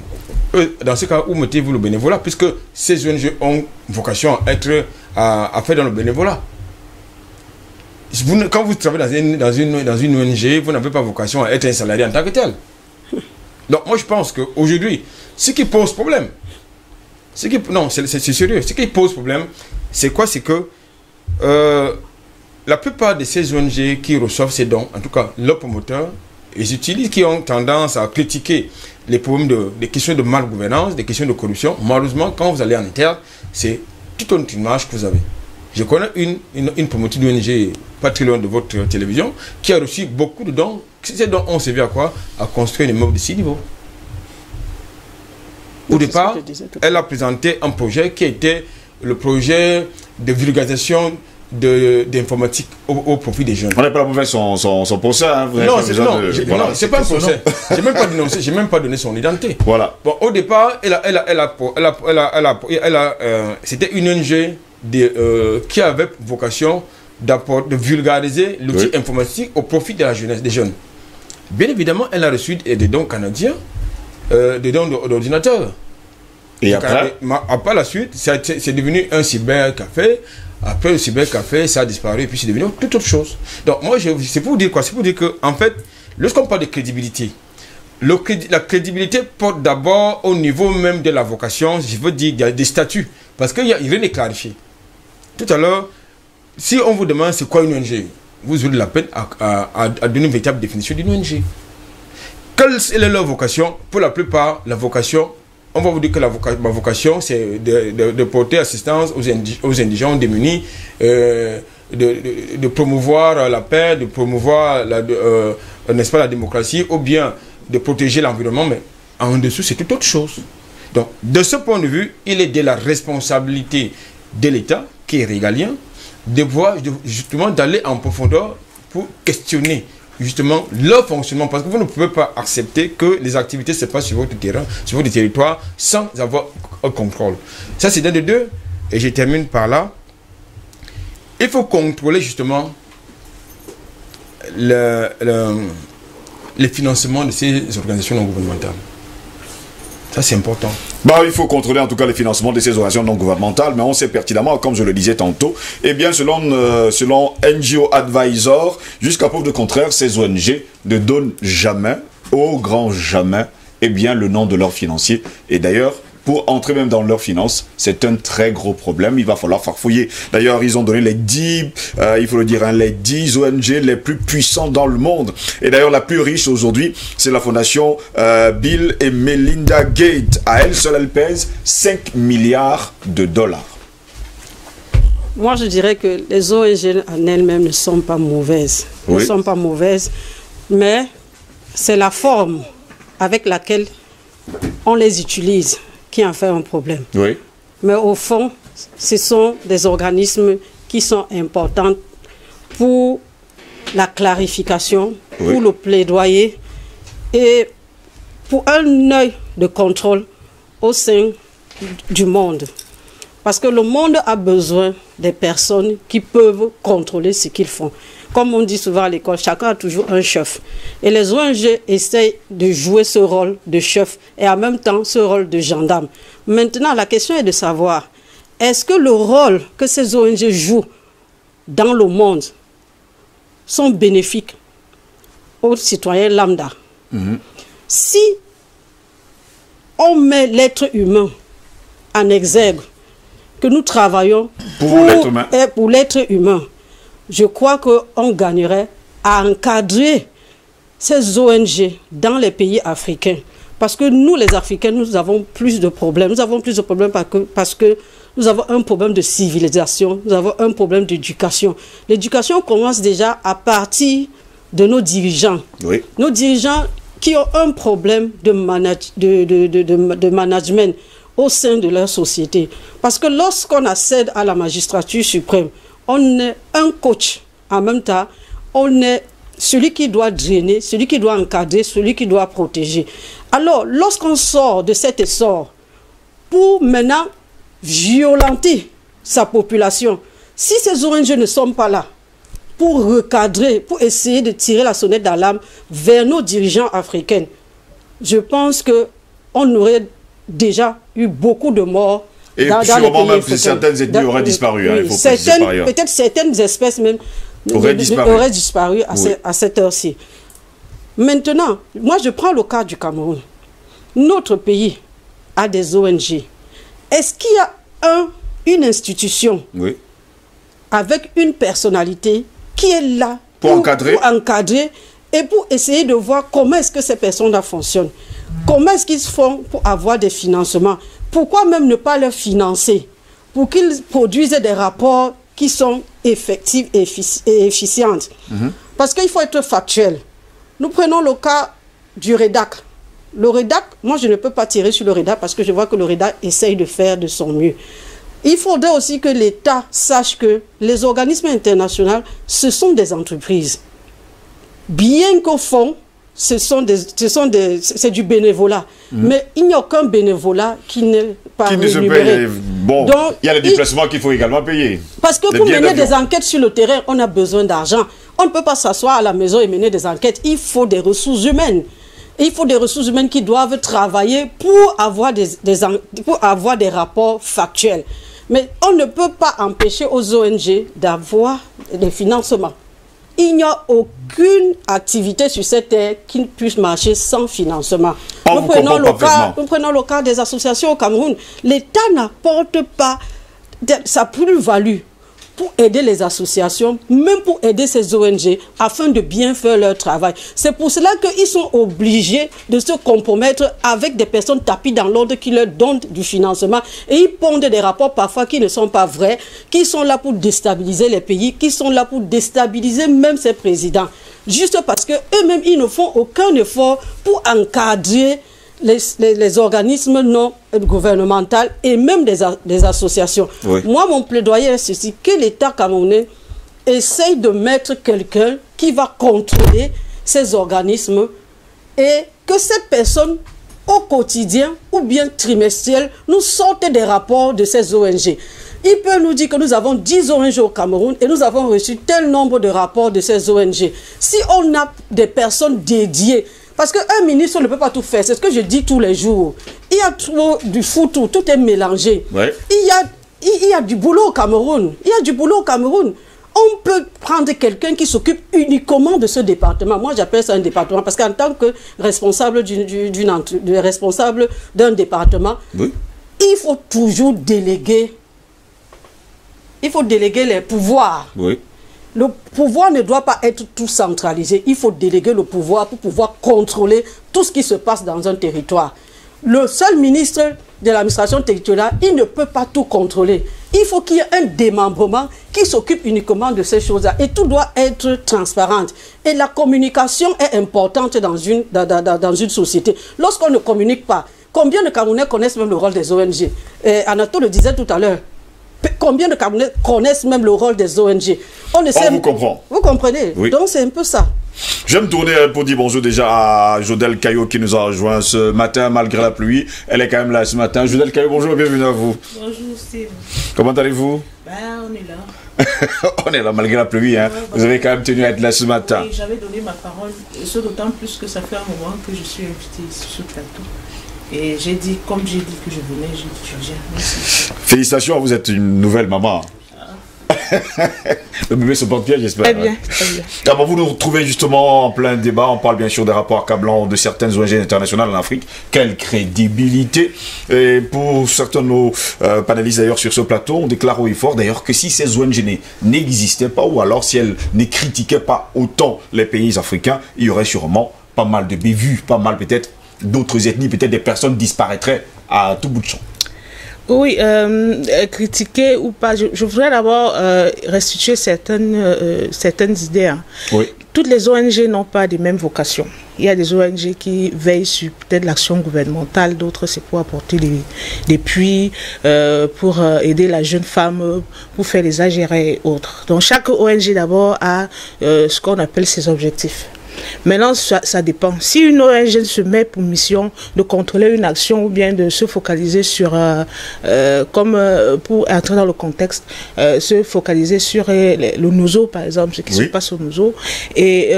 Speaker 4: Dans ce cas, où mettez-vous le bénévolat? Puisque ces ONG ont vocation à faire dans le bénévolat. Quand vous travaillez dans une ONG, vous n'avez pas vocation à être un salarié en tant que tel. Donc moi je pense qu'aujourd'hui, ce qui pose problème, non, c'est sérieux, ce qui pose problème, c'est quoi? C'est que la plupart de ces ONG qui reçoivent ces dons, en tout cas leurs promoteurs, qui ont tendance à critiquer les problèmes des questions de malgouvernance, des questions de corruption. Malheureusement, quand vous allez en interne, c'est toute une image que vous avez. Je connais une promotrice d'ONG pas très loin de votre télévision qui a reçu beaucoup de dons. Ces dons ont servi à quoi? À construire un immeuble de 6 niveaux. Au départ, elle a présenté un projet qui était le projet de vulgarisation d'informatique au profit des jeunes.
Speaker 1: On n'est pas là pour faire son procès. Hein.
Speaker 4: Non, c'est pas un procès. J'ai même pas donné son identité.
Speaker 1: Voilà.
Speaker 4: Bon, au départ, c'était une ONG qui avait vocation de vulgariser l'outil informatique au profit de la jeunesse, des jeunes. Bien évidemment, elle a reçu des dons canadiens, des dons d'ordinateurs.
Speaker 1: Et après
Speaker 4: la suite, c'est devenu un cybercafé. Après le cybercafé, ça a disparu et puis c'est devenu toute autre chose. Donc moi, c'est pour vous dire quoi? C'est pour dire que, en fait, lorsqu'on parle de crédibilité, la crédibilité porte d'abord au niveau même de la vocation, je veux dire, il y a des statuts. Parce qu'il rien n'est clarifié. Tout à l'heure, si on vous demande c'est quoi une ONG, vous aurez la peine à donner une véritable définition d'une ONG. Quelle est leur vocation? Pour la plupart, la vocation, on va vous dire que ma vocation, c'est de porter assistance aux indigents démunis, de promouvoir la paix, de promouvoir n'est-ce pas, la démocratie, ou bien de protéger l'environnement, mais en dessous, c'est toute autre chose. Donc, de ce point de vue, il est de la responsabilité de l'État, qui est régalien, justement d'aller en profondeur pour questionner justement leur fonctionnement, parce que vous ne pouvez pas accepter que les activités se passent sur votre terrain, sur votre territoire, sans avoir un contrôle. Ça, c'est d'un de deux, et je termine par là. Il faut contrôler justement le financement de ces organisations non gouvernementales. Ça, c'est important.
Speaker 1: Bah, il faut contrôler en tout cas les financements de ces organisations non gouvernementales, mais on sait pertinemment, comme je le disais tantôt, eh bien, selon NGO Advisor, jusqu'à preuve de contraire, ces ONG ne donnent jamais, au grand jamais, eh bien, le nom de leurs financiers. Et d'ailleurs, pour entrer même dans leurs finances, c'est un très gros problème. Il va falloir farfouiller. D'ailleurs, ils ont donné les 10, il faut le dire, hein, les 10 ONG les plus puissants dans le monde. Et d'ailleurs, la plus riche aujourd'hui, c'est la fondation Bill et Melinda Gates. À elle seule, elle pèse 5 milliards de dollars.
Speaker 5: Moi, je dirais que les ONG en elles-mêmes ne sont pas mauvaises. Ne sont pas mauvaises, mais c'est la forme avec laquelle on les utilise qui en fait un problème.
Speaker 1: Oui.
Speaker 5: Mais au fond, ce sont des organismes qui sont importants pour la clarification, pour le plaidoyer et pour un œil de contrôle au sein du monde. Parce que le monde a besoin des personnes qui peuvent contrôler ce qu'ils font. Comme on dit souvent à l'école, chacun a toujours un chef. Et les ONG essayent de jouer ce rôle de chef et en même temps ce rôle de gendarme. Maintenant, la question est de savoir, est-ce que le rôle que ces ONG jouent dans le monde sont bénéfiques aux citoyens lambda? Si on met l'être humain en exergue, que nous travaillons pour l'être humain, je crois qu'on gagnerait à encadrer ces ONG dans les pays africains. Parce que nous, les Africains, nous avons plus de problèmes. Nous avons plus de problèmes parce que nous avons un problème de civilisation, nous avons un problème d'éducation. L'éducation commence déjà à partir de nos dirigeants. Oui. Nos dirigeants qui ont un problème de management au sein de leur société. Parce que lorsqu'on accède à la magistrature suprême, on est un coach. En même temps, on est celui qui doit drainer, celui qui doit encadrer, celui qui doit protéger. Alors, lorsqu'on sort de cet essor pour maintenant violenter sa population, si ces ONG ne sont pas là pour recadrer, pour essayer de tirer la sonnette d'alarme vers nos dirigeants africains, je pense qu'on aurait déjà eu beaucoup de morts.
Speaker 1: Et sûrement même certaines ethnies auraient disparu. Hein,
Speaker 5: peut-être certaines espèces même auraient disparu à cette heure-ci. Maintenant, moi je prends le cas du Cameroun. Notre pays a des ONG. Est-ce qu'il y a une institution avec une personnalité qui est là pour encadrer et pour essayer de voir comment est-ce que ces personnes-là fonctionnent? Comment est-ce qu'ils font pour avoir des financements? Pourquoi même ne pas les financer pour qu'ils produisent des rapports qui sont effectifs et efficients? Parce qu'il faut être factuel. Nous prenons le cas du REDAC. Le REDAC, moi je ne peux pas tirer sur le REDAC parce que je vois que le REDAC essaye de faire de son mieux. Il faudrait aussi que l'État sache que les organismes internationaux, ce sont des entreprises. Bien qu'au fond, c'est du bénévolat. Mais il n'y a aucun bénévolat qui n'est pas rémunéré.
Speaker 1: Bon, donc, il y a les déplacements qu'il faut également payer.
Speaker 5: Parce que pour mener des enquêtes sur le terrain, on a besoin d'argent. On ne peut pas s'asseoir à la maison et mener des enquêtes. Il faut des ressources humaines. Il faut des ressources humaines qui doivent travailler pour avoir des rapports factuels. Mais on ne peut pas empêcher aux ONG d'avoir des financements. Il n'y a aucune activité sur cette terre qui ne puisse marcher sans financement. Nous prenons le cas des associations au Cameroun. L'État n'apporte pas sa plus-value pour aider les associations, même pour aider ces ONG, afin de bien faire leur travail. C'est pour cela qu'ils sont obligés de se compromettre avec des personnes tapis dans l'ordre qui leur donnent du financement. Et ils pondent des rapports parfois qui ne sont pas vrais, qui sont là pour déstabiliser les pays, qui sont là pour déstabiliser même ces présidents. Juste parce qu'eux-mêmes, ils ne font aucun effort pour encadrer les organismes non gouvernementaux et même des associations. Oui. Moi, mon plaidoyer est ceci, que l'État camerounais essaye de mettre quelqu'un qui va contrôler ces organismes et que cette personne, au quotidien ou bien trimestriel, nous sorte des rapports de ces ONG. Il peut nous dire que nous avons 10 ONG au Cameroun et nous avons reçu tel nombre de rapports de ces ONG. Si on a des personnes dédiées, parce qu'un ministre ne peut pas tout faire, c'est ce que je dis tous les jours. Il y a trop du foutu, tout est mélangé. Ouais. Il y a du boulot au Cameroun. Il y a du boulot au Cameroun. On peut prendre quelqu'un qui s'occupe uniquement de ce département. Moi, j'appelle ça un département parce qu'en tant que responsable d'un département, oui, il faut toujours déléguer. Il faut déléguer les pouvoirs. Oui. Le pouvoir ne doit pas être tout centralisé. Il faut déléguer le pouvoir pour pouvoir contrôler tout ce qui se passe dans un territoire. Le seul ministre de l'administration territoriale, il ne peut pas tout contrôler. Il faut qu'il y ait un démembrement qui s'occupe uniquement de ces choses-là. Et tout doit être transparent. Et la communication est importante dans une société. Lorsqu'on ne communique pas, combien de Camerounais connaissent même le rôle des ONG? Anatole le disait tout à l'heure. Combien de Camerounais connaissent même le rôle des ONG? On vous
Speaker 1: comprend.
Speaker 5: Vous comprenez? Oui. Donc c'est un peu ça.
Speaker 1: Je vais me tourner pour dire bonjour déjà à Jodel Caillot qui nous a rejoint ce matin malgré la pluie. Elle est quand même là ce matin. Jodel Caillot, bonjour et bienvenue à vous.
Speaker 7: Bonjour Steve.
Speaker 1: Comment allez-vous?
Speaker 7: On est là.
Speaker 1: On est là malgré la pluie. Hein. Ouais, vous avez quand même tenu à être là ce matin.
Speaker 7: Oui, j'avais donné ma parole, ce d'autant plus que ça fait un moment que je suis invitée ici sur le plateau. Et j'ai dit, comme j'ai dit que je venais, j'ai dit je viens. Merci.
Speaker 1: Félicitations, vous êtes une nouvelle maman. Le bébé se porte bien, j'espère.
Speaker 7: Très bien, très bien.
Speaker 1: D'abord, vous nous retrouvez justement en plein débat. On parle bien sûr des rapports accablants de certaines ONG internationales en Afrique. Quelle crédibilité. Et pour certains de nos panélistes d'ailleurs sur ce plateau, on déclare haut et fort d'ailleurs que si ces ONG n'existaient pas, ou alors si elles ne critiquaient pas autant les pays africains, il y aurait sûrement pas mal de bévues, pas mal peut-être d'autres ethnies, peut-être des personnes disparaîtraient à tout bout de champ.
Speaker 7: Oui, critiquer ou pas, je voudrais d'abord restituer certaines idées. Hein. Oui. Toutes les ONG n'ont pas les mêmes vocations. Il y a des ONG qui veillent sur peut-être l'action gouvernementale, d'autres c'est pour apporter des puits, pour aider la jeune femme, pour faire les agérés et autres. Donc chaque ONG d'abord a ce qu'on appelle ses objectifs. Maintenant, ça dépend. Si une ONG se met pour mission de contrôler une action ou bien de se focaliser sur, pour entrer dans le contexte, se focaliser sur le Nouzo, par exemple, ce qui se passe au Nouzo, et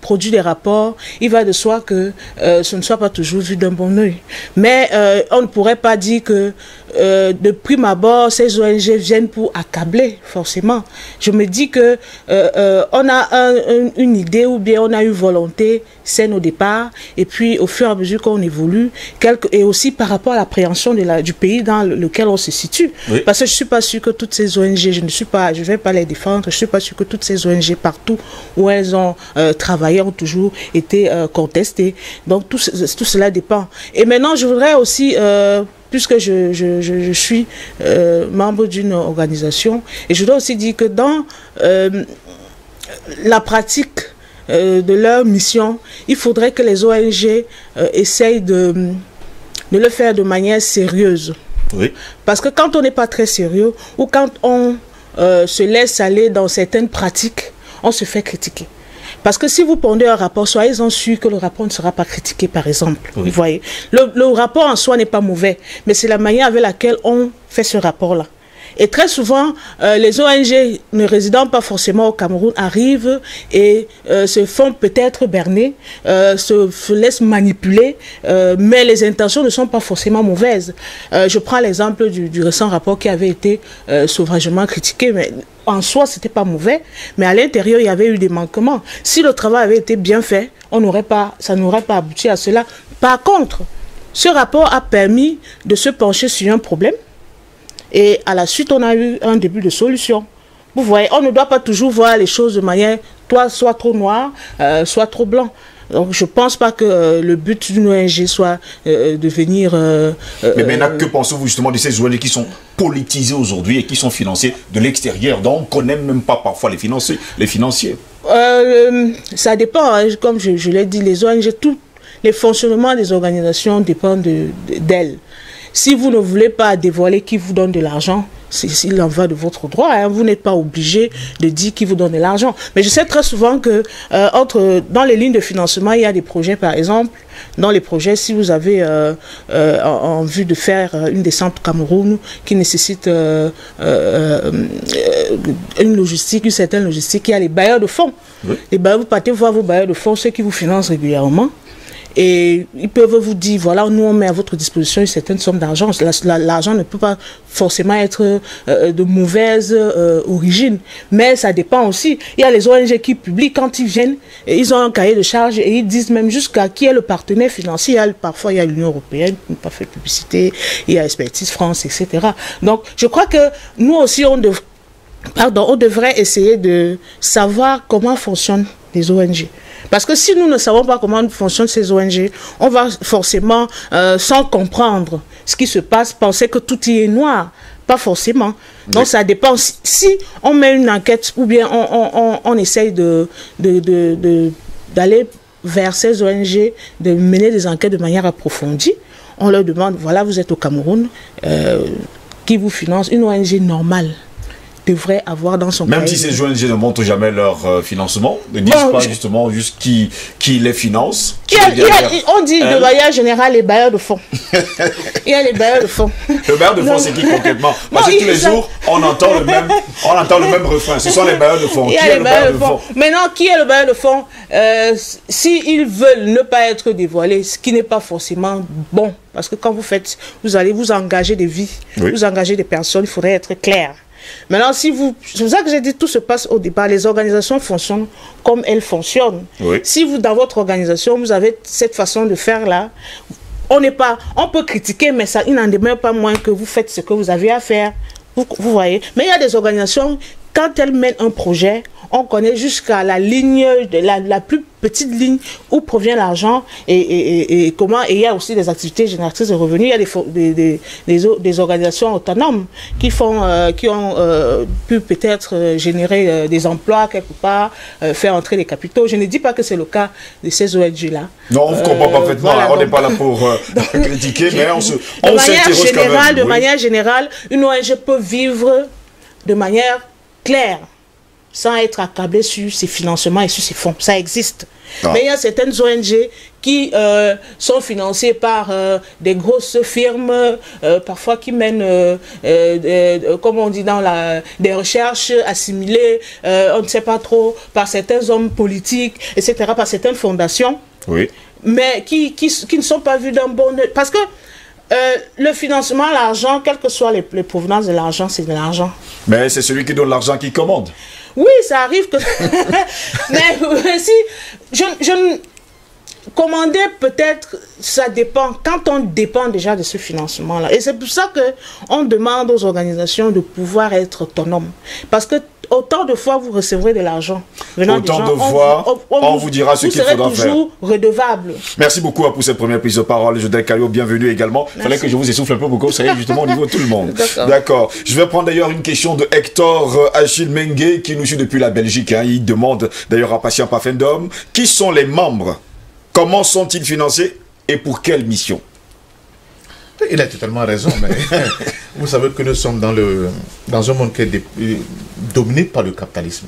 Speaker 7: produit des rapports, il va de soi que ce ne soit pas toujours vu d'un bon œil. Mais on ne pourrait pas dire que de prime abord, ces ONG viennent pour accabler, forcément. Je me dis que on a une idée ou bien on a une volonté saine au départ, et puis au fur et à mesure qu'on évolue, et aussi par rapport à l'appréhension du pays dans lequel on se situe. Oui. Parce que je ne suis pas sûr que toutes ces ONG, je ne vais pas les défendre, je ne suis pas sûr que toutes ces ONG partout où elles ont travaillé ont toujours été contestées. Donc tout cela dépend. Et maintenant, je voudrais aussi... puisque je suis membre d'une organisation, et je dois aussi dire que dans la pratique de leur mission, il faudrait que les ONG essayent de le faire de manière sérieuse.
Speaker 6: Oui.
Speaker 7: Parce que quand on n'est pas très sérieux ou quand on se laisse aller dans certaines pratiques, on se fait critiquer. Parce que si vous pondez un rapport, soyez-en sûrs que le rapport ne sera pas critiqué, par exemple. Oui. Vous voyez, le rapport en soi n'est pas mauvais, mais c'est la manière avec laquelle on fait ce rapport-là. Et très souvent, les ONG ne résidant pas forcément au Cameroun arrivent et se font peut-être berner, se laissent manipuler, mais les intentions ne sont pas forcément mauvaises. Je prends l'exemple du récent rapport qui avait été sauvagement critiqué, mais en soi, c'était pas mauvais, mais à l'intérieur, il y avait eu des manquements. Si le travail avait été bien fait, ça n'aurait pas abouti à cela. Par contre, ce rapport a permis de se pencher sur un problème. Et à la suite, on a eu un début de solution. Vous voyez, on ne doit pas toujours voir les choses de manière, soit trop noir, soit trop blanc. Donc je ne pense pas que le but d'une ONG soit de venir...
Speaker 1: Mais maintenant, que pensez-vous justement de ces ONG qui sont politisées aujourd'hui et qui sont financées de l'extérieur? Donc on ne connaît même pas parfois les financiers.
Speaker 7: Ça dépend, hein, comme je l'ai dit, les ONG, tous les fonctionnements des organisations dépendent d'elles. Si vous ne voulez pas dévoiler qui vous donne de l'argent, il en va de votre droit. Hein. Vous n'êtes pas obligé de dire qui vous donne de l'argent. Mais je sais très souvent que dans les lignes de financement, il y a des projets, par exemple. Dans les projets, si vous avez en vue de faire une descente au Cameroun qui nécessite une logistique, une certaine logistique, il y a les bailleurs de fonds. Oui. Les bailleurs, vous partez voir vos bailleurs de fonds, ceux qui vous financent régulièrement. Et ils peuvent vous dire, voilà, nous on met à votre disposition une certaine somme d'argent. L'argent ne peut pas forcément être de mauvaise origine. Mais ça dépend aussi. Il y a les ONG qui publient quand ils viennent, et ils ont un cahier de charges et ils disent même jusqu'à qui est le partenaire financier. Parfois il y a l'Union européenne qui n'a pas fait publicité, il y a Expertise France, etc. Donc je crois que nous aussi on devrait essayer de savoir comment fonctionnent les ONG. Parce que si nous ne savons pas comment fonctionnent ces ONG, on va forcément, sans comprendre ce qui se passe, penser que tout y est noir. Pas forcément. Donc oui. Ça dépend. Si on met une enquête ou bien on essaye d'aller vers ces ONG, de mener des enquêtes de manière approfondie, on leur demande, voilà, vous êtes au Cameroun, qui vous finance, une ONG normale devrait avoir dans son
Speaker 1: Même si ces ONG ne montrent jamais leur financement, ne disent pas justement juste qui les finance.
Speaker 7: On dit de manière générale les bailleurs de fonds. Il y a les bailleurs de fonds.
Speaker 1: Le bailleur de fonds, c'est qui concrètement? Parce que tous les jours, on entend le même refrain. Ce sont les bailleurs de fonds. Qui est le bailleur de fonds?
Speaker 7: Maintenant, qui est le bailleur de fonds? S'ils veulent ne pas être dévoilés, ce qui n'est pas forcément bon. Parce que quand vous allez vous engager des vies, oui. Vous engagez des personnes, il faudrait être clair. Maintenant, c'est pour ça que j'ai dit tout se passe au départ. Les organisations fonctionnent comme elles fonctionnent. Oui. Si vous, dans votre organisation, vous avez cette façon de faire là, on peut critiquer, mais ça, il n'en demeure pas moins que vous faites ce que vous avez à faire. Vous voyez. Mais il y a des organisations, quand elles mènent un projet, on connaît jusqu'à la ligne, la plus petite ligne où provient l'argent et comment. Et il y a aussi des activités génératrices de revenus. Il y a des organisations autonomes qui ont pu peut-être générer des emplois quelque part, faire entrer des capitaux. Je ne dis pas que c'est le cas de ces ONG-là.
Speaker 1: Non, on vous comprend parfaitement. Voilà, on n'est pas là pour critiquer, mais on s'interroge quand même.
Speaker 7: De manière générale, une ONG peut vivre de manière claire, sans être accablé sur ses financements et sur ses fonds. Ça existe. Ah. Mais il y a certaines ONG qui sont financées par des grosses firmes, parfois qui mènent, comme on dit, des recherches assimilées, on ne sait pas trop, par certains hommes politiques, etc., par certaines fondations, oui. Mais qui ne sont pas vus d'un bon œil. Parce que le financement, l'argent, quelles que soient les provenances de l'argent, c'est de l'argent.
Speaker 1: Mais c'est celui qui donne l'argent qui commande.
Speaker 7: Oui, ça arrive que... Mais si... Commander, peut-être, ça dépend. Quand on dépend déjà de ce financement-là. Et c'est pour ça qu'on demande aux organisations de pouvoir être autonomes. Parce que autant de fois vous recevrez de l'argent venant des gens,
Speaker 1: autant de fois on vous dira ce qu'il faudra faire.
Speaker 7: Vous serez toujours redevable.
Speaker 1: Merci beaucoup pour cette première prise de parole. Jodel Kayo, bienvenue également. Il fallait que je vous essouffle un peu pour que vous soyez justement au niveau de tout le monde. D'accord. Je vais prendre d'ailleurs une question de Hector Achille Mengue qui nous suit depuis la Belgique. Hein. Il demande d'ailleurs à Patient Pafendom qui sont les membres, comment sont-ils financés et pour quelle mission?
Speaker 6: Il a totalement raison, mais vous savez que nous sommes dans un monde qui est dominé par le capitalisme.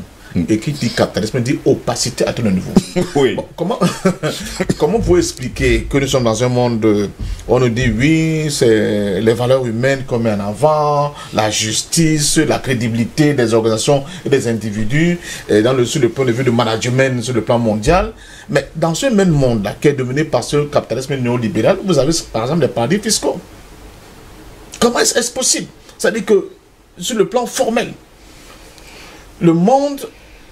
Speaker 6: Et qui dit capitalisme dit opacité à tous les niveaux.
Speaker 1: Oui.
Speaker 6: Bon, comment vous expliquer que nous sommes dans un monde où on nous dit oui, c'est les valeurs humaines qu'on met en avant, la justice, la crédibilité des organisations et des individus, et sur le point de vue du management, sur le plan mondial. Mais dans ce même monde-là, qui est dominé par ce capitalisme néolibéral, vous avez par exemple des paradis fiscaux. Comment est-ce possible? C'est-à-dire que sur le plan formel, le monde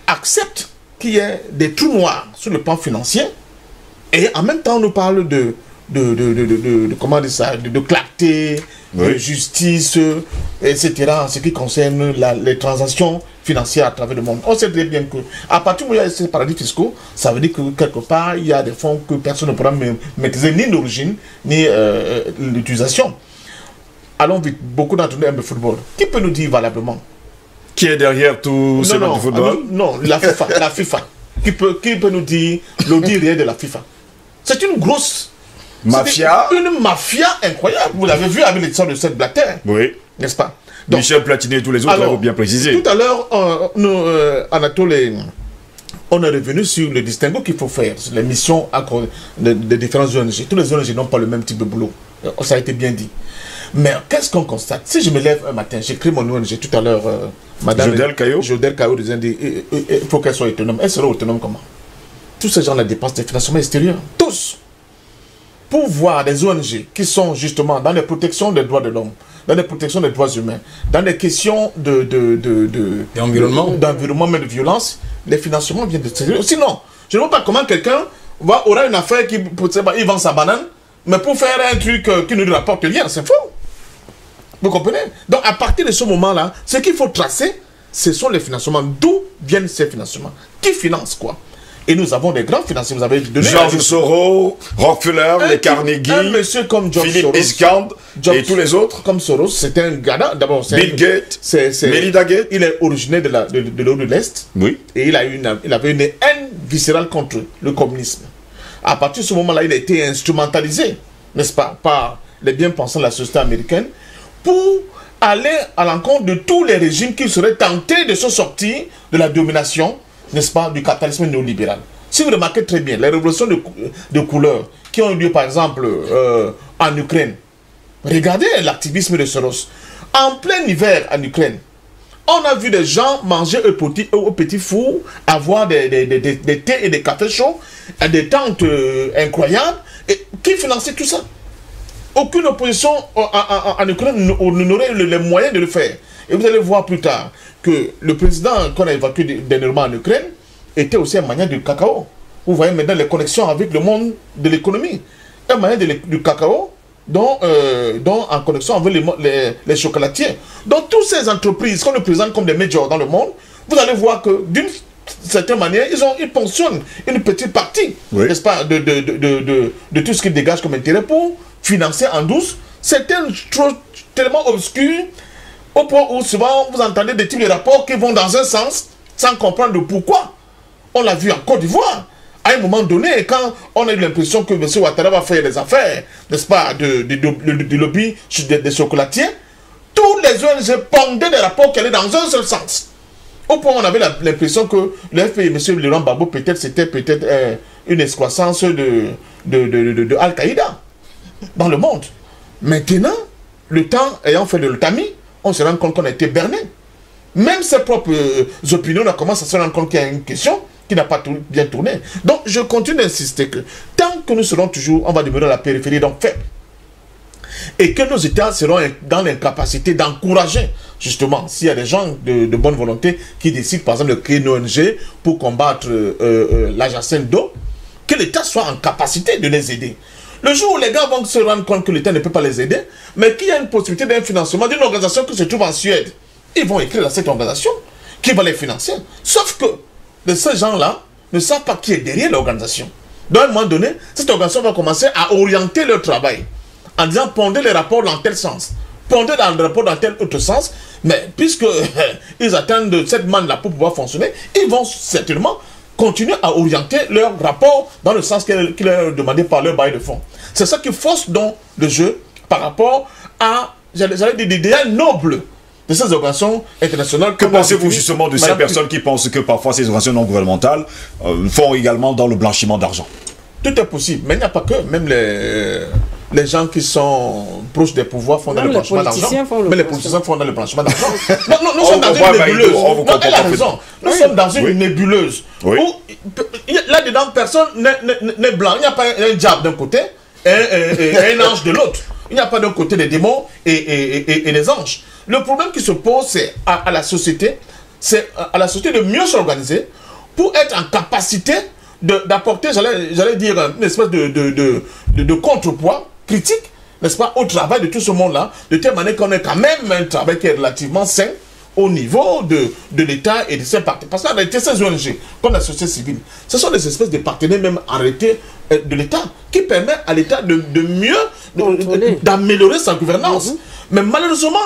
Speaker 6: accepte qu'il y ait des trous noirs sur le plan financier et en même temps on nous parle de comment dire ça, de clarté, de justice, etc. en ce qui concerne les transactions financières à travers le monde. On sait très bien que à partir du moment où il y a ces paradis fiscaux, ça veut dire que quelque part il y a des fonds que personne ne pourra maîtriser ni l'origine ni l'utilisation. Allons vite, beaucoup d'entre nous aiment le football. Qui peut nous dire valablement
Speaker 1: qui est derrière tout ce monde du football?
Speaker 6: Non, la FIFA. La FIFA. Qui peut nous dire l'audit réel de la FIFA? C'est une grosse
Speaker 1: mafia.
Speaker 6: Une mafia incroyable. Vous l'avez vu avec l'histoire de cette Blatter.
Speaker 1: Oui.
Speaker 6: N'est-ce pas? Donc,
Speaker 1: Michel Platini et tous les autres l'ont bien précisé.
Speaker 6: Tout à l'heure, Anatole, on est revenu sur le distinguo qu'il faut faire, sur les missions des différentes ONG. Tous les ONG n'ont pas le même type de boulot. Ça a été bien dit. Mais qu'est-ce qu'on constate? Si je me lève un matin, j'écris mon ONG tout à l'heure, madame Jodel Caillot dit il faut qu'elle soit autonome. Elle sera autonome comment? Tous ces gens-là dépensent des financements extérieurs. Tous. Pour voir des ONG qui sont justement dans les protections des droits de l'homme, dans les protections des droits humains, dans les questions d'environnement, mais de violence, les financements viennent de l'extérieur. Sinon, je ne vois pas comment quelqu'un aura une affaire qui, il vend sa banane, mais pour faire un truc qui ne lui rapporte rien, c'est faux. Vous comprenez? Donc, à partir de ce moment-là, ce qu'il faut tracer, ce sont les financements. D'où viennent ces financements? Qui finance quoi? Et nous avons des grands financiers. Vous avez donné
Speaker 1: George Soros, Rockefeller, les Carnegie,
Speaker 6: un monsieur comme George
Speaker 1: Philippe Iskand et tous les autres.
Speaker 6: Comme Soros, c'est un gars. D'abord,
Speaker 1: Bill Gates, Melinda Gates.
Speaker 6: Il est originaire de l'Europe de l'Est.
Speaker 1: Oui.
Speaker 6: Et il avait une haine viscérale contre le communisme. À partir de ce moment-là, il a été instrumentalisé, n'est-ce pas, par les bien-pensants de la société américaine pour aller à l'encontre de tous les régimes qui seraient tentés de se sortir de la domination, n'est-ce pas, du capitalisme néolibéral. Si vous remarquez très bien, les révolutions de couleur qui ont eu lieu, par exemple, en Ukraine, regardez l'activisme de Soros. En plein hiver en Ukraine, on a vu des gens manger au petit four, avoir des thés et des cafés chauds, des tentes incroyables. Et qui finançait tout ça? Aucune opposition en Ukraine n'aurait les moyens de le faire. Et vous allez voir plus tard que le président qu'on a évacué dernièrement en Ukraine était aussi un maniaque du cacao. Vous voyez maintenant les connexions avec le monde de l'économie. Un maniaque du cacao dont en connexion avec les chocolatiers. Donc toutes ces entreprises qu'on nous présente comme des majors dans le monde, vous allez voir que d'une certaine manière, ils ponctionnent une petite partie, oui, n'est-ce pas, de tout ce qu'ils dégagent comme intérêt pour financer en douce certaines choses tellement obscures au point où souvent vous entendez des types de rapports qui vont dans un sens sans comprendre le pourquoi. On l'a vu en Côte d'Ivoire. À un moment donné, quand on a eu l'impression que M. Ouattara va faire des affaires, n'est-ce pas, de lobby des chocolatiers, tous les ONG pondaient des rapports qui allaient dans un seul sens. Au point où on avait l'impression que le FPI, M. Laurent Gbagbo, c'était une excroissance de Al-Qaïda dans le monde. Maintenant, le temps ayant fait le tamis, on se rend compte qu'on a été berné. Même ses propres opinions, on commence à se rendre compte qu'il y a une question qui n'a pas bien tourné. Donc, je continue d'insister que tant que nous serons toujours, on va demeurer à la périphérie, donc faible. Et que nos États seront dans l'incapacité d'encourager, justement, s'il y a des gens de bonne volonté qui décident, par exemple, de créer une ONG pour combattre la jacinthe d'eau, que l'État soit en capacité de les aider. Le jour où les gars vont se rendre compte que l'État ne peut pas les aider, mais qu'il y a une possibilité d'un financement d'une organisation qui se trouve en Suède, ils vont écrire à cette organisation qui va les financer. Sauf que ces gens-là ne savent pas qui est derrière l'organisation. Donc, à un moment donné, cette organisation va commencer à orienter leur travail en disant pondez les rapports dans tel sens, pondez dans le rapport dans tel autre sens, mais puisque ils attendent cette manne-là pour pouvoir fonctionner, ils vont certainement continuer à orienter leur rapport dans le sens qu'il leur est demandé par leur bail de fonds. C'est ça qui force donc le jeu par rapport à, j'allais dire, des idéaux nobles de ces organisations internationales.
Speaker 1: Que pensez-vous justement de ces personnes qui pensent que parfois ces organisations non gouvernementales font également dans le blanchiment d'argent?
Speaker 6: Tout est possible, mais il n'y a pas que, même les gens qui sont proches des pouvoirs font dans le blanchiment d'argent. Mais les politiciens font dans le blanchiment d'argent. Non, nous sommes dans une nébuleuse. Non, elle a raison. Nous sommes dans une nébuleuse où là-dedans, personne n'est blanc. Il n'y a pas un diable d'un côté et un ange de l'autre. Il n'y a pas d'un côté des démons et des anges. Le problème qui se pose, c'est à la société, de mieux s'organiser pour être en capacité d'apporter, j'allais dire, une espèce de contrepoids critique, n'est-ce pas, au travail de tout ce monde-là, de telle manière qu'on ait quand même un travail qui est relativement sain au niveau de l'État et de ses partenaires. Parce qu'en réalité, ces ONG, comme la société civile, ce sont des espèces de partenaires même arrêtés de l'État, qui permettent à l'État de mieux, d'améliorer sa gouvernance. Mais malheureusement,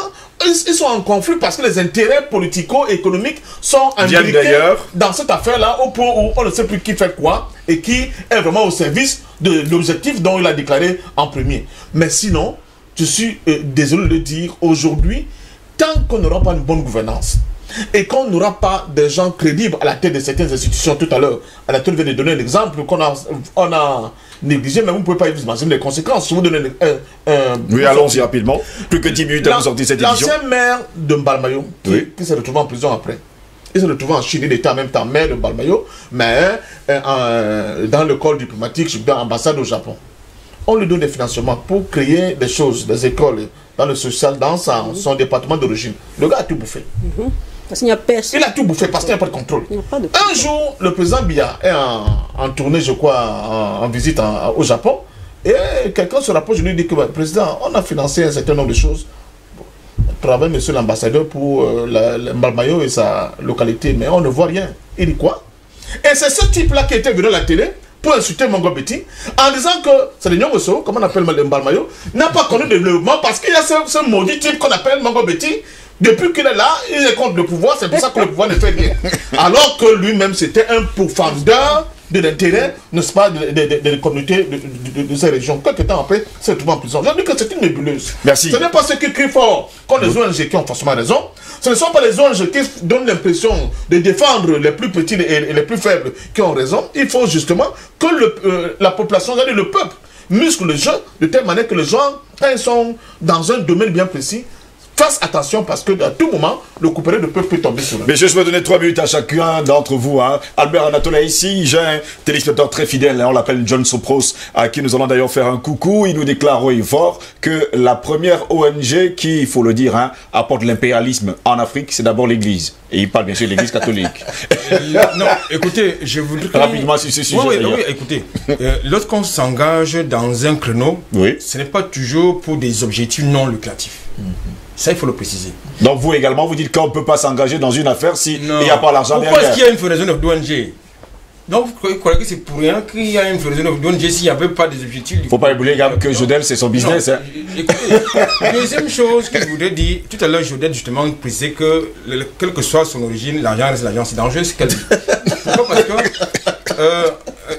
Speaker 6: ils sont en conflit parce que les intérêts politico-économiques sont imbriqués dans cette affaire-là, au point où on ne sait plus qui fait quoi et qui est vraiment au service de l'objectif dont il a déclaré en premier. Mais sinon, je suis désolé de le dire, aujourd'hui, tant qu'on n'aura pas une bonne gouvernance et qu'on n'aura pas des gens crédibles à la tête de certaines institutions, tout à l'heure, Anatole vient de donner un exemple qu'on a négligé, mais vous ne pouvez pas vous imaginer les conséquences. Je vous donne
Speaker 1: oui, allons-y rapidement. Plus que 10 minutes à vous sortir cette émission.
Speaker 6: L'ancien maire de Mbalmayo, qui s'est retrouvé en prison après, il s'est retrouvé en Chine, il était en même temps maire de Mbalmayo, mais dans le corps diplomatique, dans l'ambassade au Japon. On lui donne des financements pour créer des choses, des écoles, dans le social, dans son département d'origine. Le gars a tout bouffé.
Speaker 5: Parce qu'il n'y a personne.
Speaker 6: Il a tout bouffé parce qu'il n'y a pas de contrôle. Un jour, le président Biya est en tournée, je crois, en visite au Japon. Et quelqu'un se rapproche, je lui dit que, président, on a financé un certain nombre de choses. Travaille monsieur l'ambassadeur pour Mbalmayo et sa localité, mais on ne voit rien. Il dit quoi? Et c'est ce type-là qui était venu à la télé pour insulter Mongo Betty, en disant que c'est le Nyongoso, comme on appelle Mbalmayo, n'a pas connu de développement parce qu'il y a ce maudit type qu'on appelle Mongo Betty. Depuis qu'il est là, il est contre le pouvoir, c'est pour ça que le pouvoir ne fait rien. Alors que lui-même, c'était un pourfendeur de l'intérêt, n'est-ce pas, de la communauté de ces régions. Quelque temps après, c'est retrouvé en prison. Je dis que c'est une nébuleuse.
Speaker 1: Merci.
Speaker 6: Ce n'est pas ceux qui crient fort contre les ONG qui ont forcément raison. Ce ne sont pas les ONG qui donnent l'impression de défendre les plus petits et les plus faibles qui ont raison. Il faut justement que la population, le peuple, muscle le jeu de telle manière que les gens, quand ils sont dans un domaine bien précis, fasse attention parce que à tout moment, le couperet de peuple peut tomber sur eux.
Speaker 1: Messieurs, je vais donner 3 minutes à chacun d'entre vous. Albert Anatole ici, j'ai un téléspectateur très fidèle, on l'appelle John Sopros, à qui nous allons d'ailleurs faire un coucou. Il nous déclare haut et fort que la première ONG qui, il faut le dire, apporte l'impérialisme en Afrique, c'est d'abord l'Église. Et il parle bien sûr de l'Église catholique.
Speaker 4: Non, écoutez, je voudrais...
Speaker 1: Rapidement sur ce sujet.
Speaker 4: Oui, écoutez, lorsqu'on s'engage dans un créneau, ce n'est pas toujours pour des objectifs non lucratifs. Ça, il faut le préciser.
Speaker 1: Donc vous également, vous dites qu'on ne peut pas s'engager dans une affaire s'il n'y a pas l'argent derrière.
Speaker 4: Pourquoi est-ce qu'il y a une floraison d'ONG? Donc vous croyez que c'est pour rien qu'il y a une floraison d'ONG s'il n'y avait pas des objectifs? Il
Speaker 1: ne faut pas oublier que Jodel, c'est son business.
Speaker 4: Écoutez, deuxième chose que je voudrais dire, tout à l'heure, Jodel justement précisait que, quelle que soit son origine, l'argent reste l'argent. C'est dangereux ce qu'elle dit. Pourquoi? Parce que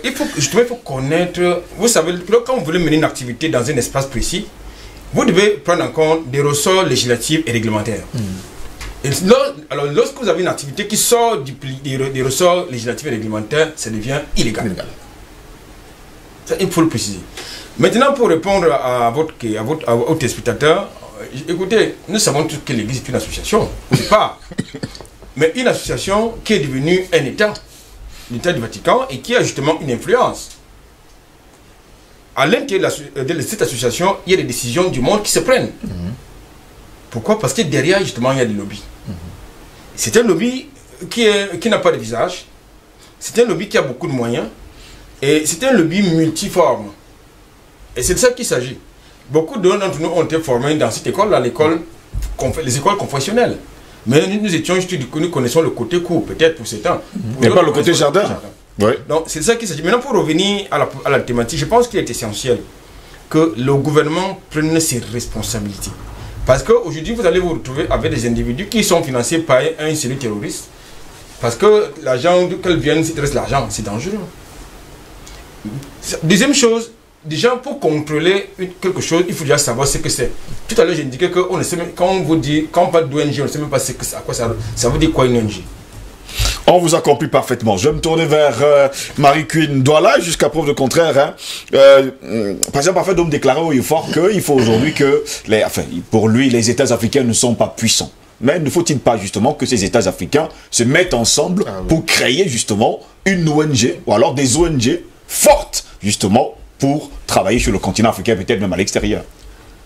Speaker 4: il faut connaître, vous savez, quand vous voulez mener une activité dans un espace précis, vous devez prendre en compte des ressorts législatifs et réglementaires. Et alors, lorsque vous avez une activité qui sort des ressorts législatifs et réglementaires, ça devient illégal. Ça, il faut le préciser. Maintenant, pour répondre à vos téléspectateurs, écoutez, nous savons tous que l'Église est une association, au départ. Mais une association qui est devenue un État, l'État du Vatican, et qui a justement une influence. À l'intérieur de cette association, il y a des décisions du monde qui se prennent. Pourquoi? Parce que derrière, justement, il y a des lobbies. C'est un lobby qui n'a pas de visage. C'est un lobby qui a beaucoup de moyens. Et c'est un lobby multiforme. Et c'est de ça qu'il s'agit. Beaucoup d'entre nous ont été formés dans cette école-là, les écoles confessionnelles. Mais nous étions juste, nous connaissons le côté court, peut-être pour certains.
Speaker 1: Mais pas le côté jardin.
Speaker 4: Ouais. Donc c'est ça qu'il s'agit. Maintenant, pour revenir à la thématique, je pense qu'il est essentiel que le gouvernement prenne ses responsabilités. Parce qu'aujourd'hui, vous allez vous retrouver avec des individus qui sont financés par un cellule terroriste. Parce que l'argent, qu'elles viennent, s'il reste l'argent, c'est dangereux. Deuxième chose, déjà, pour contrôler quelque chose, il faut déjà savoir ce que c'est. Tout à l'heure, j'ai indiqué qu'on ne sait même, quand on parle d'ONG, on ne sait même pas à quoi ça veut dire quoi une ONG.
Speaker 1: On vous a compris parfaitement. Je vais me tourner vers Marie-Queen Douala, jusqu'à preuve de contraire. Hein. Par exemple, afin de me déclarer au fort qu'il faut aujourd'hui que, pour lui, les États africains ne sont pas puissants. Mais ne faut-il pas justement que ces États africains se mettent ensemble pour créer justement une ONG, ou alors des ONG fortes, justement, pour travailler sur le continent africain, peut-être même à l'extérieur?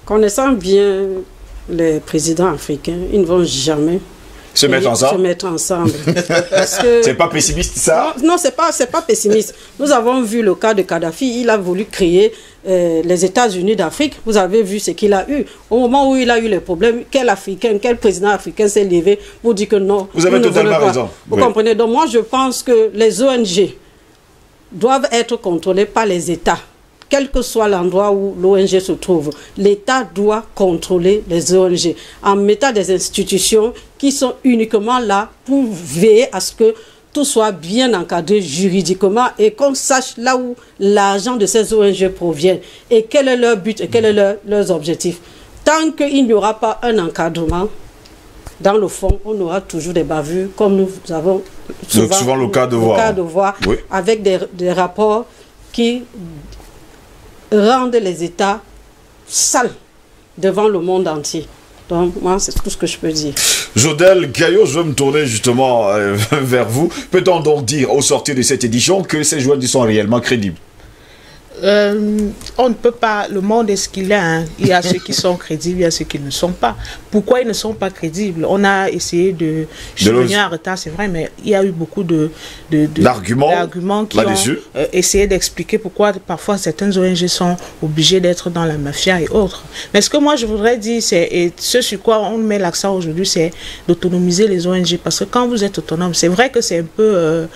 Speaker 5: Connaissant bien les présidents africains, ils ne vont jamais
Speaker 1: se mettre
Speaker 5: ensemble. Parce que
Speaker 1: c'est pas pessimiste ça?
Speaker 5: Non, c'est pas pessimiste. Nous avons vu le cas de Kadhafi. Il a voulu créer les États-Unis d'Afrique. Vous avez vu ce qu'il a eu. Au moment où il a eu les problèmes, quel président africain s'est levé pour dire que non?
Speaker 1: Vous avez totalement raison.
Speaker 5: Vous comprenez? Donc moi, je pense que les ONG doivent être contrôlées par les États. Quel que soit l'endroit où l'ONG se trouve, l'État doit contrôler les ONG en mettant des institutions qui sont uniquement là pour veiller à ce que tout soit bien encadré juridiquement et qu'on sache là où l'argent de ces ONG provient et quel est leur but et quel est leurs objectifs. Tant qu'il n'y aura pas un encadrement, dans le fond, on aura toujours des bavures comme nous avons souvent
Speaker 1: le cas de voir,
Speaker 5: oui, avec des rapports qui rendent les États sales devant le monde entier. Donc, moi, c'est tout ce que je peux dire.
Speaker 1: Jodel Gaillot, je veux me tourner justement vers vous. Peut-on donc dire, au sortir de cette édition, que ces joueurs sont réellement crédibles?
Speaker 7: On ne peut pas, le monde est ce qu'il est, hein. Il y a ceux qui sont crédibles, il y a ceux qui ne sont pas. Pourquoi ils ne sont pas crédibles? On a essayé de... Je suis venu en retard, c'est vrai, mais il y a eu beaucoup d'arguments qui ont essayé d'expliquer pourquoi parfois certaines ONG sont obligées d'être dans la mafia et autres. Mais ce que moi je voudrais dire, et ce sur quoi on met l'accent aujourd'hui, c'est d'autonomiser les ONG. Parce que quand vous êtes autonome, c'est vrai que c'est un peu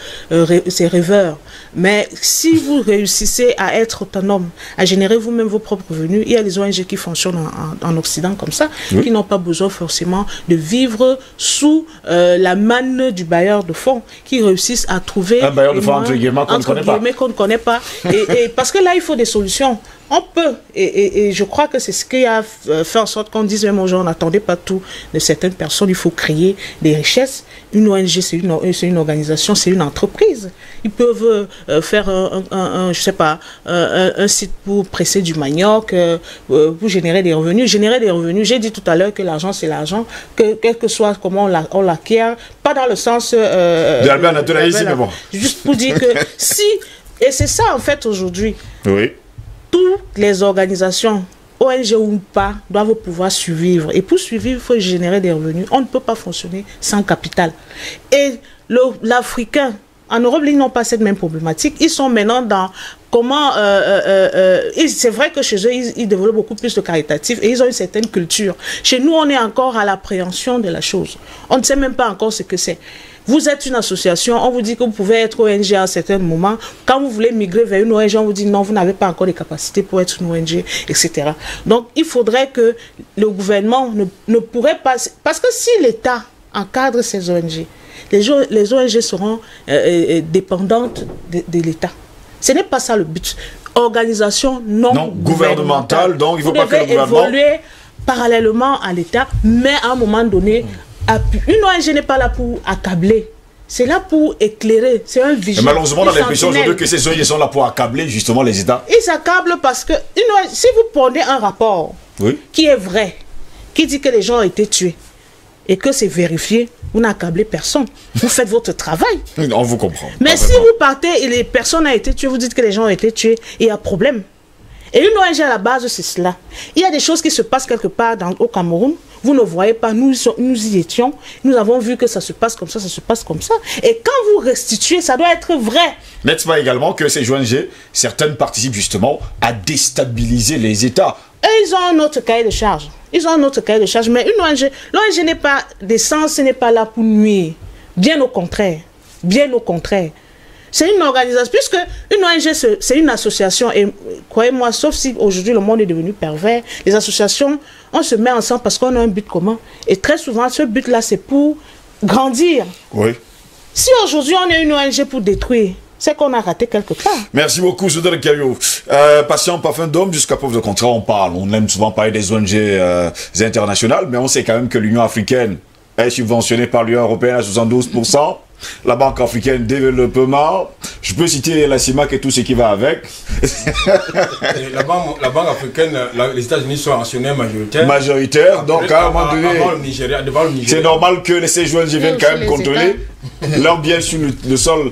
Speaker 7: c'est rêveur, mais si vous réussissez à être autonome, à générer vous-même vos propres revenus. Il y a des ONG qui fonctionnent en Occident comme ça, qui n'ont pas besoin forcément de vivre sous la manne du bailleur de fonds, qui réussissent à trouver
Speaker 1: un bailleur de fonds entre guillemets qu'on
Speaker 7: ne connaît pas. Et parce que là, il faut des solutions. On peut, et je crois que c'est ce qui a fait en sorte qu'on dise même aux gens, on n'attendait pas tout de certaines personnes, il faut créer des richesses. Une ONG, c'est une organisation, c'est une entreprise. Ils peuvent faire je sais pas, un site pour presser du manioc, pour générer des revenus. J'ai dit tout à l'heure que l'argent, c'est l'argent, que quel que soit comment on l'acquiert, pas dans le sens... juste pour dire que si, et c'est ça en fait aujourd'hui,
Speaker 1: oui.
Speaker 7: Toutes les organisations, ONG ou pas, doivent pouvoir survivre. Et pour survivre, il faut générer des revenus. On ne peut pas fonctionner sans capital. Et l'Africain, en Europe, ils n'ont pas cette même problématique. Ils sont maintenant dans comment... c'est vrai que chez eux, ils développent beaucoup plus de caritatif et ils ont une certaine culture. Chez nous, on est encore à l'appréhension de la chose. On ne sait même pas encore ce que c'est. Vous êtes une association, on vous dit que vous pouvez être ONG à un certain moment. Quand vous voulez migrer vers une ONG, on vous dit non, vous n'avez pas encore les capacités pour être une ONG, etc. Donc, il faudrait que le gouvernement ne pourrait pas... Parce que si l'État encadre ces ONG, les ONG seront dépendantes de l'État. Ce n'est pas ça le but. Organisation non gouvernementale,
Speaker 1: donc il faut pas que le
Speaker 7: gouvernement... évoluer parallèlement à l'État, mais à un moment donné... Une ONG n'est pas là pour accabler, c'est là pour éclairer, c'est un vigile.
Speaker 1: Malheureusement, on a l'impression aujourd'hui que ces ONG sont là pour accabler justement les États.
Speaker 7: Ils s'accablent parce que si vous prenez un rapport qui est vrai, qui dit que les gens ont été tués et que c'est vérifié, vous n'accablez personne. Vous faites votre travail.
Speaker 1: On vous comprend.
Speaker 7: Mais si vous partez et les personnes ont été tuées, vous dites que les gens ont été tués, il y a problème. Et une ONG à la base, c'est cela. Il y a des choses qui se passent quelque part au Cameroun. Vous ne voyez pas, nous y étions, nous avons vu que ça se passe comme ça, ça se passe comme ça. Et quand vous restituez, ça doit être vrai.
Speaker 1: N'est-ce pas également que ces ONG, certaines participent justement à déstabiliser les États?
Speaker 7: Et ils ont un autre cahier de charge. Ils ont un autre cahier de charge. Mais une ONG, l'ONG n'est pas d'essence, n'est pas là pour nuire. Bien au contraire. Bien au contraire. C'est une organisation, puisque une ONG, c'est une association, et croyez-moi, sauf si aujourd'hui le monde est devenu pervers, les associations, on se met ensemble parce qu'on a un but commun. Et très souvent, ce but-là, c'est pour grandir.
Speaker 1: Oui.
Speaker 7: Si aujourd'hui on est une ONG pour détruire, c'est qu'on a raté quelque part.
Speaker 1: Merci beaucoup, Soudel Kayo. Patient, parfum d'homme, jusqu'à preuve de contraire, on parle. On aime souvent parler des ONG internationales, mais on sait quand même que l'Union africaine est subventionnée par l'Union européenne à 72%. La Banque africaine développement, je peux citer la CIMAC et tout ce qui va avec.
Speaker 4: La banque africaine, les États-Unis sont actionnaires majoritaires.
Speaker 1: Majoritaires, donc à un moment donné,
Speaker 4: devant le Nigeria.
Speaker 1: C'est normal que ces ONG viennent quand même contrôler leurs biens sur le sol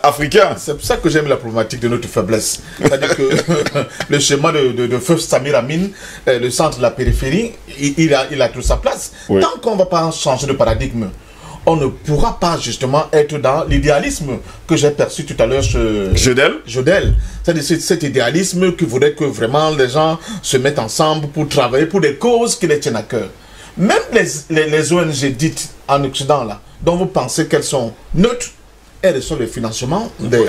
Speaker 1: africain.
Speaker 6: C'est pour ça que j'aime la problématique de notre faiblesse. C'est-à-dire que le schéma de feu Samir Amin, le centre de la périphérie, il a toute sa place. Oui. Tant qu'on ne va pas changer de paradigme, on ne pourra pas justement être dans l'idéalisme que j'ai perçu tout à l'heure chez Jodel. C'est-à-dire cet idéalisme qui voudrait que vraiment les gens se mettent ensemble pour travailler pour des causes qui les tiennent à cœur. Même les ONG dites en Occident, là, dont vous pensez qu'elles sont neutres, elles sont le financement des... Même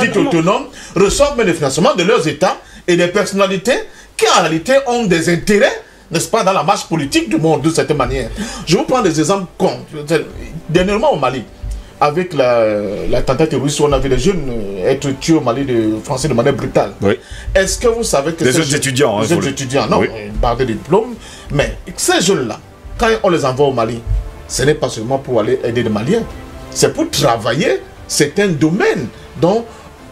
Speaker 6: dites autonomes, reçoivent le financement de leurs États et des personnalités qui en réalité ont des intérêts, n'est-ce pas, dans la marche politique du monde, de cette manière. Je vous prends des exemples cons. Dernièrement au Mali, avec la tentative terroriste, on a vu les jeunes être tués au Mali français de manière brutale. Oui. Est-ce que vous savez que...
Speaker 1: Les jeunes étudiants.
Speaker 6: Les jeunes étudiants, non, oui. Par des diplômes. Mais ces jeunes-là, quand on les envoie au Mali, ce n'est pas seulement pour aller aider les Maliens. C'est pour travailler certains domaines dont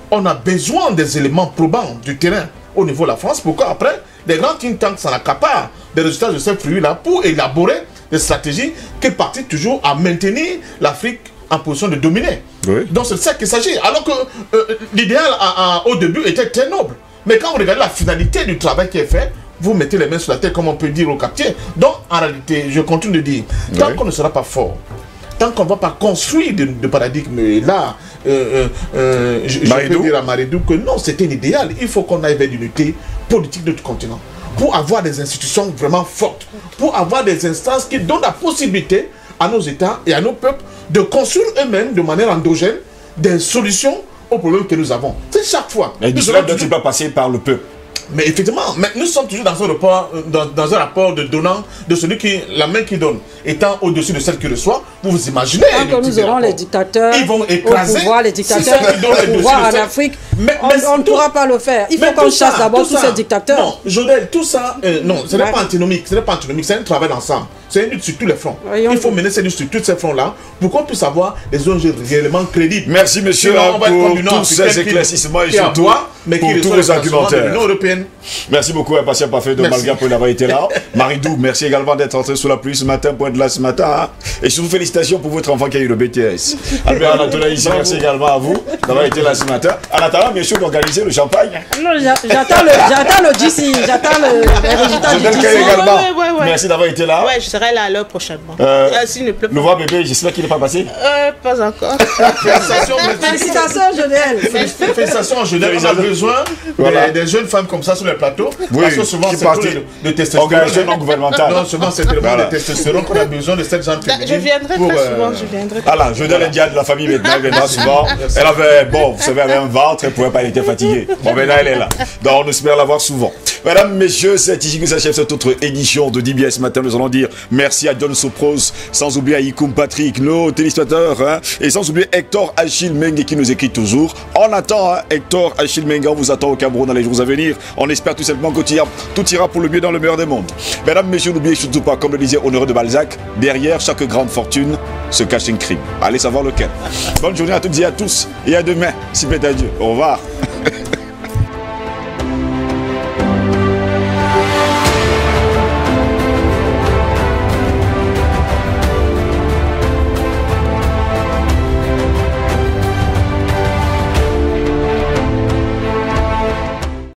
Speaker 6: on a besoin des éléments probants du terrain au niveau de la France. Pourquoi après les grands think tanks s'en accaparent des résultats de ces fruits-là pour élaborer des stratégies qui partent toujours à maintenir l'Afrique en position de dominer. Oui. Donc c'est de ça qu'il s'agit. Alors que l'idéal au début était très noble. Mais quand vous regardez la finalité du travail qui est fait, vous mettez les mains sur la tête, comme on peut dire au quartier. Donc en réalité, je continue de dire, tant qu'on ne sera pas fort, tant qu'on ne va pas construire de paradigme, et là, je peux dire à Maridou que non, c'était l'idéal. Il faut qu'on aille vers l'unité politique de notre continent, pour avoir des institutions vraiment fortes, pour avoir des instances qui donnent la possibilité à nos États et à nos peuples de construire eux-mêmes de manière endogène des solutions aux problèmes que nous avons. C'est chaque fois.
Speaker 1: Et cela ne doit pas passer par le peuple.
Speaker 6: Mais effectivement, mais nous sommes toujours dans un rapport de donnant, de celui qui, la main qui donne, étant au-dessus de celle qui reçoit. Vous vous imaginez.
Speaker 5: Quand nous aurons les dictateurs,
Speaker 6: ils vont écraser
Speaker 5: au pouvoir, les dictateurs au pouvoir en Afrique, on ne pourra pas le faire. Il faut qu'on chasse d'abord tous ces dictateurs.
Speaker 6: Non, Jodel, tout ça, non, ce n'est pas antinomique, c'est un travail d'ensemble. C'est une lutte sur tous les fronts. Il faut mener cette lutte sur tous ces fronts-là pour qu'on puisse avoir des ONG réellement crédibles.
Speaker 1: Merci, monsieur, pour tous ces éclaircissements et surtout pour tous les argumentaires. Merci beaucoup, Patient Parfait de Malga pour d'avoir été là. Maridou, merci également d'être entré sous la pluie ce matin, point de là ce matin. Hein. Et surtout, félicitations pour votre enfant qui a eu le BTS. Albert Anatola ici, merci également à vous d'avoir été là ce matin. En attendant, bien sûr, d'organiser le champagne.
Speaker 5: Non, j'attends le GC, j'attends les résultats du GC.
Speaker 1: Merci d'avoir été là.
Speaker 7: Ouais, je serai là à l'heure prochainement.
Speaker 1: S'il ne pleut pas. Le voir bébé, j'espère qu'il n'est pas passé.
Speaker 7: Pas encore.
Speaker 5: Félicitations, Jodel.
Speaker 6: Félicitations, Jodel. On a besoin des jeunes femmes comme ça sur les plateaux.
Speaker 1: Oui,
Speaker 6: parce que souvent, c'est de testostérone.
Speaker 1: Organisation non gouvernementale.
Speaker 6: Non, souvent, c'est tellement de testostérone qu'on a besoin de cette genre de
Speaker 7: Je viendrai très souvent. Je viendrai.
Speaker 1: Voilà, Jodel India de la famille maintenant, elle viendra souvent. Elle avait, bon, vous savez, elle avait un ventre, elle ne pouvait pas, elle était fatiguée. Bon, maintenant, elle est là. Donc, on espère la voir souvent. Mesdames, messieurs, c'est ici que s'achève cette autre édition de DBS ce matin. Nous allons dire merci à John Sopros, sans oublier à Ikoum Patrick, nos téléspectateurs, hein, et sans oublier Hector Achille Mengue qui nous écrit toujours. On attend, hein, Hector Achille Mengue, on vous attend au Cameroun dans les jours à venir. On espère tout simplement que tout ira pour le mieux dans le meilleur des mondes. Mesdames, messieurs, n'oubliez surtout pas, comme le disait Honoré de Balzac, derrière chaque grande fortune se cache un crime. Allez savoir lequel. Bonne journée à toutes et à tous, et à demain, si plaît à Dieu. Au revoir.